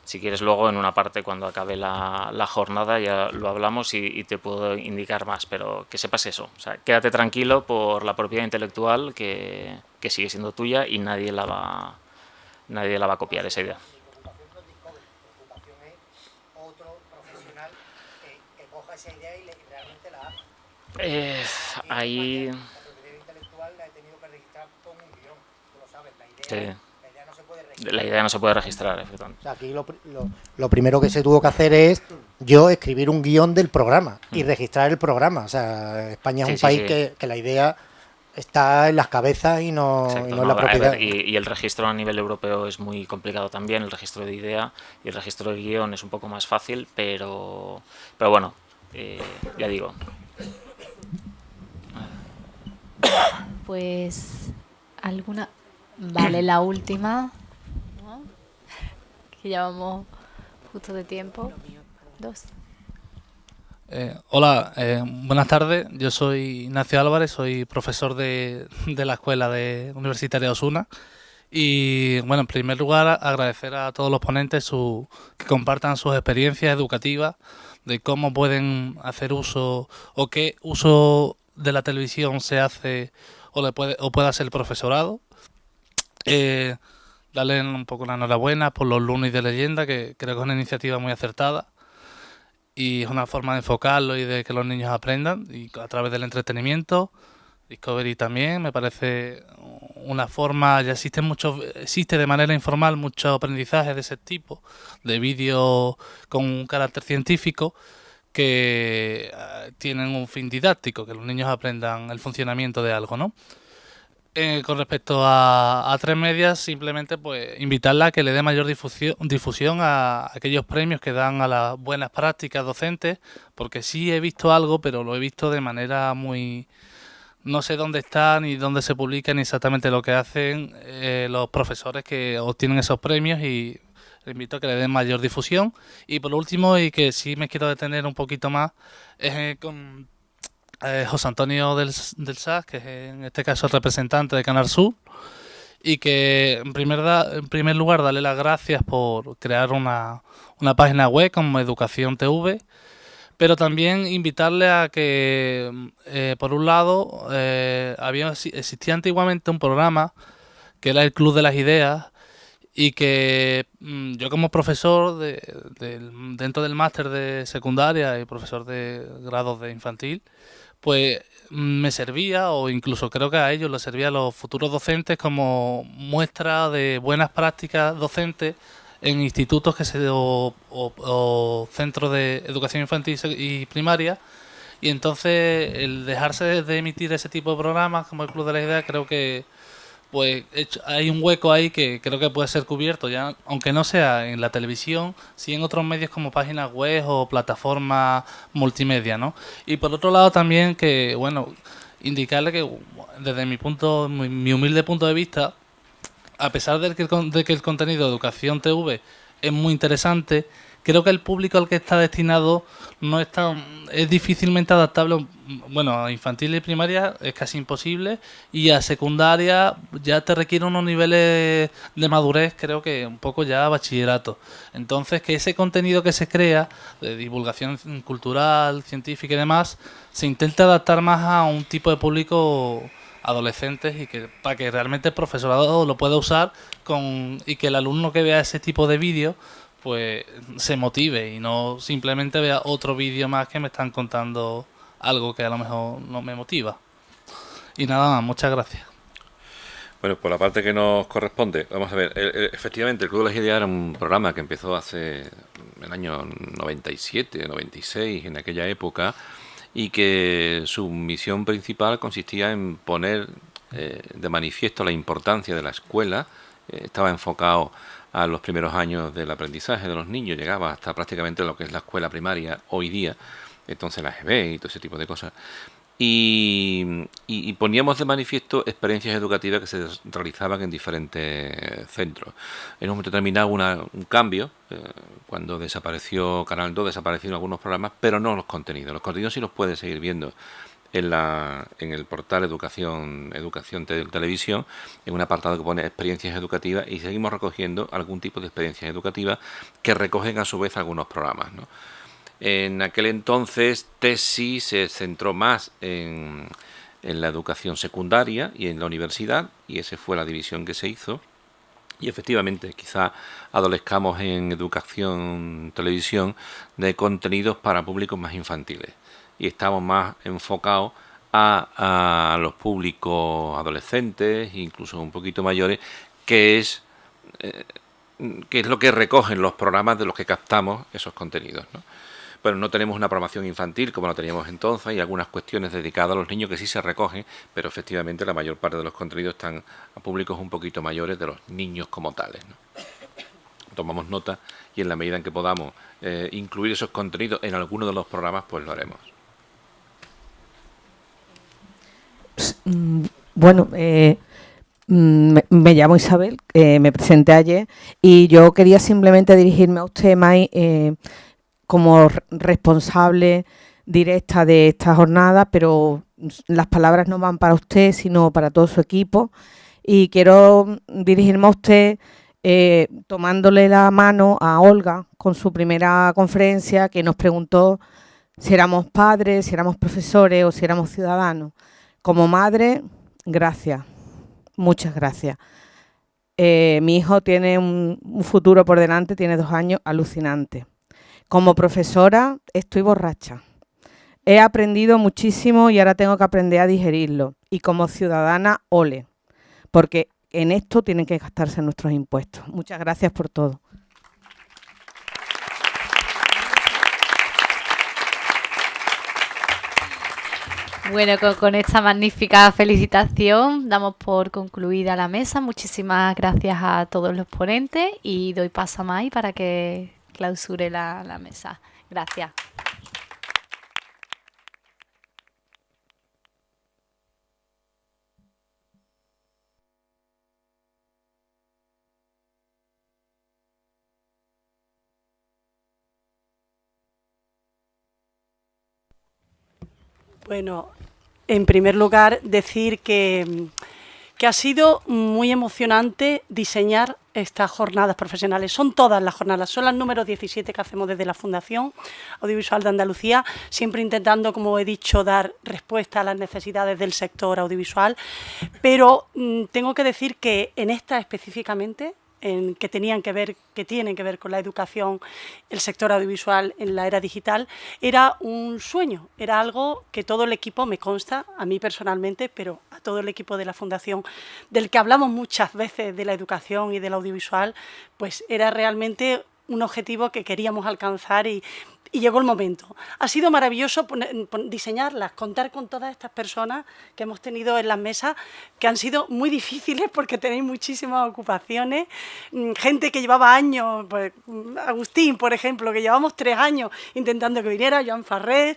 si quieres luego en una parte cuando acabe la jornada ya lo hablamos y te puedo indicar más, pero que sepas eso. O sea, quédate tranquilo por la propiedad intelectual que sigue siendo tuya y nadie la va a copiar esa idea. Ahí... Sí. La idea no se puede registrar, efectivamente. O sea, aquí lo primero que se tuvo que hacer es yo escribir un guión del programa y registrar el programa. O sea, España es un país que la idea está en las cabezas y no en la propiedad. Y el registro a nivel europeo es muy complicado también, el registro de idea y el registro de guión es un poco más fácil, pero bueno, ya digo. Pues alguna... Vale, la última... que ya vamos justo de tiempo. 2. Hola, buenas tardes. Yo soy Ignacio Álvarez, soy profesor de la Escuela Universitaria de Osuna. Y bueno, en primer lugar, agradecer a todos los ponentes que compartan sus experiencias educativas de cómo pueden hacer uso o qué uso de la televisión se hace o puede hacer el profesorado. Darle un poco la enhorabuena por los lunes de leyenda, que creo que es una iniciativa muy acertada y es una forma de enfocarlo y de que los niños aprendan y a través del entretenimiento. Discovery también me parece una forma, ya existe de manera informal mucho aprendizaje de ese tipo, de vídeos con un carácter científico que tienen un fin didáctico, que los niños aprendan el funcionamiento de algo, ¿no? Con respecto a Tres Medias, simplemente pues invitarla a que le dé mayor difusión a aquellos premios que dan a las buenas prácticas docentes, porque sí he visto algo, pero lo he visto de manera muy... No sé dónde están ni dónde se publica ni exactamente lo que hacen los profesores que obtienen esos premios y le invito a que le den mayor difusión. Y por último, y que sí me quiero detener un poquito más, es con... José Antonio del SAS, que es en este caso el representante de Canal Sur, y que en primer lugar darle las gracias por crear una página web como Educación TV, pero también invitarle a que, por un lado, existía antiguamente un programa que era el Club de las Ideas, y que yo como profesor dentro del máster de secundaria y profesor de grados de infantil, pues me servía, o incluso creo que a ellos les servía a los futuros docentes como muestra de buenas prácticas docentes en institutos o centros de educación infantil y primaria. Y entonces el dejarse de emitir ese tipo de programas como el Club de la Idea, creo que pues hay un hueco ahí que creo que puede ser cubierto, ya aunque no sea en la televisión, sí en otros medios como páginas web o plataformas multimedia, ¿no? Y por otro lado también que, bueno, indicarle que desde mi humilde punto de vista, a pesar de que el contenido de Educación TV es muy interesante, creo que el público al que está destinado no es difícilmente adaptable. Bueno, a infantil y primaria es casi imposible, y a secundaria ya te requiere unos niveles de madurez, creo que un poco ya a bachillerato. Entonces, que ese contenido que se crea de divulgación cultural, científica y demás, se intente adaptar más a un tipo de público adolescentes, y que para que realmente el profesorado lo pueda usar y que el alumno que vea ese tipo de vídeo pues se motive y no simplemente vea otro vídeo más que me están contando algo que a lo mejor no me motiva. Y nada más, muchas gracias. Bueno, por la parte que nos corresponde, vamos a ver, efectivamente el Club de las Ideas era un programa que empezó hace el año 97, 96, en aquella época, y que su misión principal consistía en poner de manifiesto la importancia de la escuela. Estaba enfocado a los primeros años del aprendizaje de los niños, llegaba hasta prácticamente lo que es la escuela primaria hoy día, entonces la EGB y todo ese tipo de cosas. Y poníamos de manifiesto experiencias educativas que se realizaban en diferentes centros. En un momento determinado un cambio, cuando desapareció Canal 2, desaparecieron algunos programas, pero no los contenidos. Los contenidos sí los puedes seguir viendo en el portal Educación Televisión, en un apartado que pone experiencias educativas, y seguimos recogiendo algún tipo de experiencias educativas que recogen a su vez algunos programas, ¿no? En aquel entonces TESI se centró más en la educación secundaria y en la universidad, y esa fue la división que se hizo. Y efectivamente, quizá adolezcamos en Educación Televisión de contenidos para públicos más infantiles, y estamos más enfocados a los públicos adolescentes, incluso un poquito mayores, que es lo que recogen los programas de los que captamos esos contenidos, ¿no? Bueno, no tenemos una programación infantil como la teníamos entonces, hay algunas cuestiones dedicadas a los niños que sí se recogen, pero efectivamente la mayor parte de los contenidos están a públicos un poquito mayores de los niños como tales, ¿no? Tomamos nota, y en la medida en que podamos incluir esos contenidos en alguno de los programas, pues lo haremos. Bueno, me llamo Isabel, me presenté ayer, y yo quería simplemente dirigirme a usted, May, como responsable directa de esta jornada, pero las palabras no van para usted, sino para todo su equipo. Y quiero dirigirme a usted tomándole la mano a Olga con su primera conferencia, que nos preguntó si éramos padres, si éramos profesores o si éramos ciudadanos. Como madre, gracias, muchas gracias. Mi hijo tiene un futuro por delante, tiene 2 años, alucinante. Como profesora estoy borracha. He aprendido muchísimo y ahora tengo que aprender a digerirlo. Y como ciudadana, ole, porque en esto tienen que gastarse nuestros impuestos. Muchas gracias por todo. Bueno, con esta magnífica felicitación damos por concluida la mesa. Muchísimas gracias a todos los ponentes, y doy paso a May para que clausure la mesa. Gracias. Bueno, en primer lugar, decir que ha sido muy emocionante diseñar estas jornadas profesionales. Son todas las jornadas, son las número 17 que hacemos desde la Fundación Audiovisual de Andalucía, siempre intentando, como he dicho, dar respuesta a las necesidades del sector audiovisual, pero tengo que decir que en esta específicamente, que tienen que ver con la educación, el sector audiovisual en la era digital, era un sueño, era algo que todo el equipo, me consta, a mí personalmente, pero a todo el equipo de la Fundación, del que hablamos muchas veces de la educación y del audiovisual, pues era realmente un objetivo que queríamos alcanzar, y y llegó el momento. Ha sido maravilloso diseñarlas, contar con todas estas personas que hemos tenido en las mesas, que han sido muy difíciles porque tenéis muchísimas ocupaciones. Gente que llevaba años, pues, Agustín, por ejemplo, que llevamos 3 años intentando que viniera, Joan Farrés,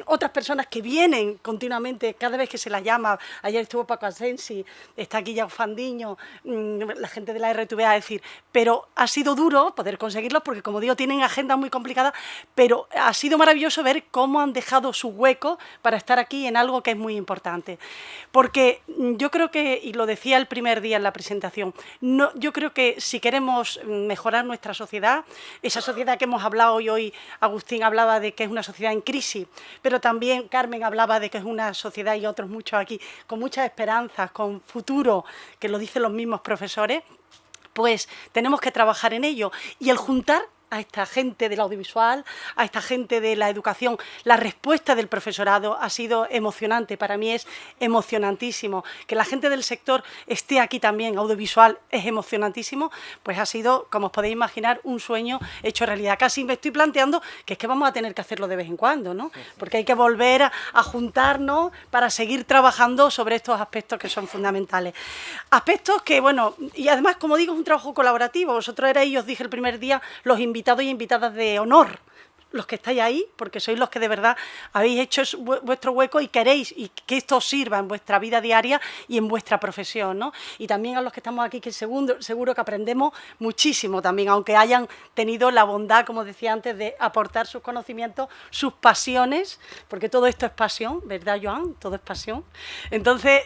otras personas que vienen continuamente, cada vez que se las llama. Ayer estuvo Paco Asensi, está aquí ya Fandiño, la gente de la RTVA, es decir, pero ha sido duro poder conseguirlos porque, como digo, tienen agendas muy complicadas, pero ha sido maravilloso ver cómo han dejado su hueco para estar aquí en algo que es muy importante. Porque yo creo que, y lo decía el primer día en la presentación, yo creo que si queremos mejorar nuestra sociedad, esa sociedad que hemos hablado hoy Agustín hablaba de que es una sociedad en crisis, pero también Carmen hablaba de que es una sociedad, y otros muchos aquí, con muchas esperanzas, con futuro, que lo dicen los mismos profesores, pues tenemos que trabajar en ello. Y el juntar a esta gente del audiovisual, a esta gente de la educación, la respuesta del profesorado ha sido emocionante. Para mí es emocionantísimo. Que la gente del sector esté aquí también, audiovisual, es emocionantísimo. Pues ha sido, como os podéis imaginar, un sueño hecho realidad. Casi me estoy planteando que es que vamos a tener que hacerlo de vez en cuando, ¿no? Porque hay que volver a juntarnos para seguir trabajando sobre estos aspectos que son fundamentales. Aspectos que, bueno, y además, como digo, es un trabajo colaborativo. Vosotros erais, os dije el primer día, los invitados y invitadas de honor, los que estáis ahí, porque sois los que de verdad habéis hecho vuestro hueco y queréis y que esto os sirva en vuestra vida diaria y en vuestra profesión, ¿no? Y también a los que estamos aquí, que seguro que aprendemos muchísimo también, aunque hayan tenido la bondad, como decía antes, de aportar sus conocimientos, sus pasiones, porque todo esto es pasión, ¿verdad, Joan? Todo es pasión. Entonces,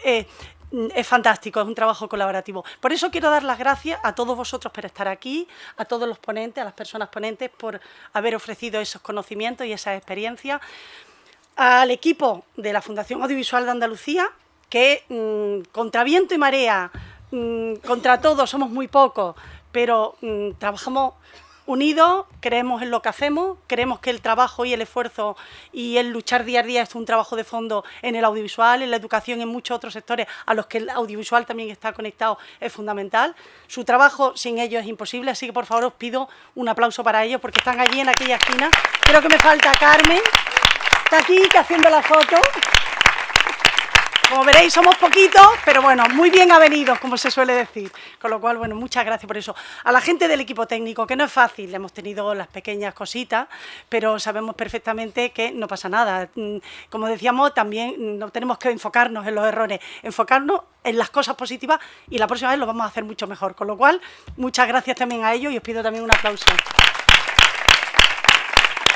es fantástico, es un trabajo colaborativo. Por eso quiero dar las gracias a todos vosotros por estar aquí, a todos los ponentes, a las personas ponentes, por haber ofrecido esos conocimientos y esas experiencias. Al equipo de la Fundación Audiovisual de Andalucía, que contra viento y marea, contra todo somos muy pocos, pero trabajamos unidos, creemos en lo que hacemos, creemos que el trabajo y el esfuerzo y el luchar día a día es un trabajo de fondo en el audiovisual, en la educación y en muchos otros sectores a los que el audiovisual también está conectado, es fundamental. Su trabajo sin ellos es imposible, así que por favor os pido un aplauso para ellos porque están allí en aquella esquina. Creo que me falta Carmen, está aquí haciendo la foto. Como veréis, somos poquitos, pero bueno, muy bien avenidos, como se suele decir. Con lo cual, bueno, muchas gracias por eso. A la gente del equipo técnico, que no es fácil, hemos tenido las pequeñas cositas, pero sabemos perfectamente que no pasa nada. Como decíamos, también no tenemos que enfocarnos en los errores, enfocarnos en las cosas positivas y la próxima vez lo vamos a hacer mucho mejor. Con lo cual, muchas gracias también a ellos y os pido también un aplauso.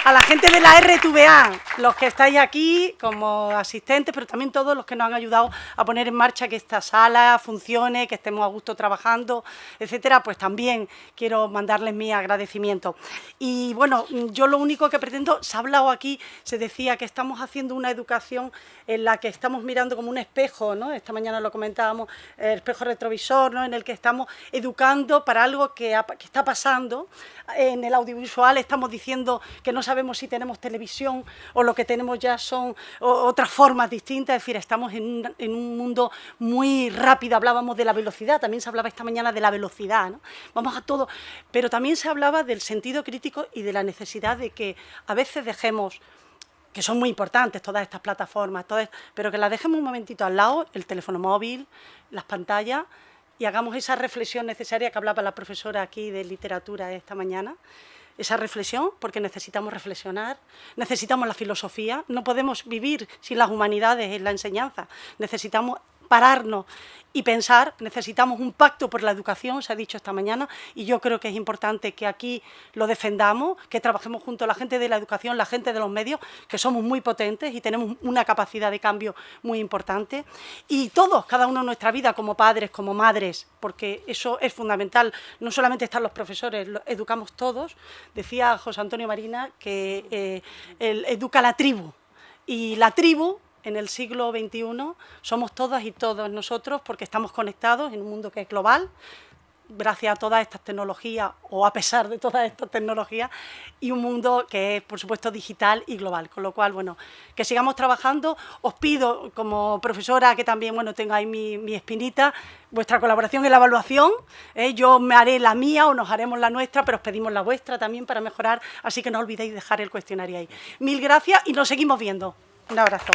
A la gente de la RTVA, los que estáis aquí como asistentes, pero también todos los que nos han ayudado a poner en marcha que esta sala funcione, que estemos a gusto trabajando, etcétera, pues también quiero mandarles mi agradecimiento. Y bueno, yo lo único que pretendo, se ha hablado aquí, se decía que estamos haciendo una educación en la que estamos mirando como un espejo, ¿no? Esta mañana lo comentábamos, el espejo retrovisor, ¿no? En el que estamos educando para algo que está pasando. En el audiovisual estamos diciendo que no sabemos si tenemos televisión o lo que tenemos ya son otras formas distintas, es decir, estamos en un mundo muy rápido, hablábamos de la velocidad, también se hablaba esta mañana de la velocidad, ¿no? Vamos a todo, pero también se hablaba del sentido crítico y de la necesidad de que a veces dejemos, que son muy importantes todas estas plataformas, pero que las dejemos un momentito al lado, el teléfono móvil, las pantallas, y hagamos esa reflexión necesaria que hablaba la profesora aquí de literatura esta mañana, esa reflexión, porque necesitamos reflexionar, necesitamos la filosofía, no podemos vivir sin las humanidades en la enseñanza, necesitamos pararnos y pensar, necesitamos un pacto por la educación, se ha dicho esta mañana, y yo creo que es importante que aquí lo defendamos, que trabajemos junto a la gente de la educación, la gente de los medios, que somos muy potentes y tenemos una capacidad de cambio muy importante, y todos, cada uno en nuestra vida, como padres, como madres, porque eso es fundamental, no solamente están los profesores, lo educamos todos. Decía José Antonio Marina que él educa la tribu, y la tribu en el siglo XXI somos todas y todos nosotros porque estamos conectados en un mundo que es global. gracias a todas estas tecnologías, o a pesar de todas estas tecnologías, y un mundo que es, por supuesto, digital y global. Con lo cual, bueno, que sigamos trabajando. Os pido, como profesora, que también, bueno, tengáis mi espinita, vuestra colaboración en la evaluación. Yo me haré la mía o nos haremos la nuestra, pero os pedimos la vuestra también para mejorar, así que no olvidéis dejar el cuestionario ahí. Mil gracias y nos seguimos viendo. Un abrazo.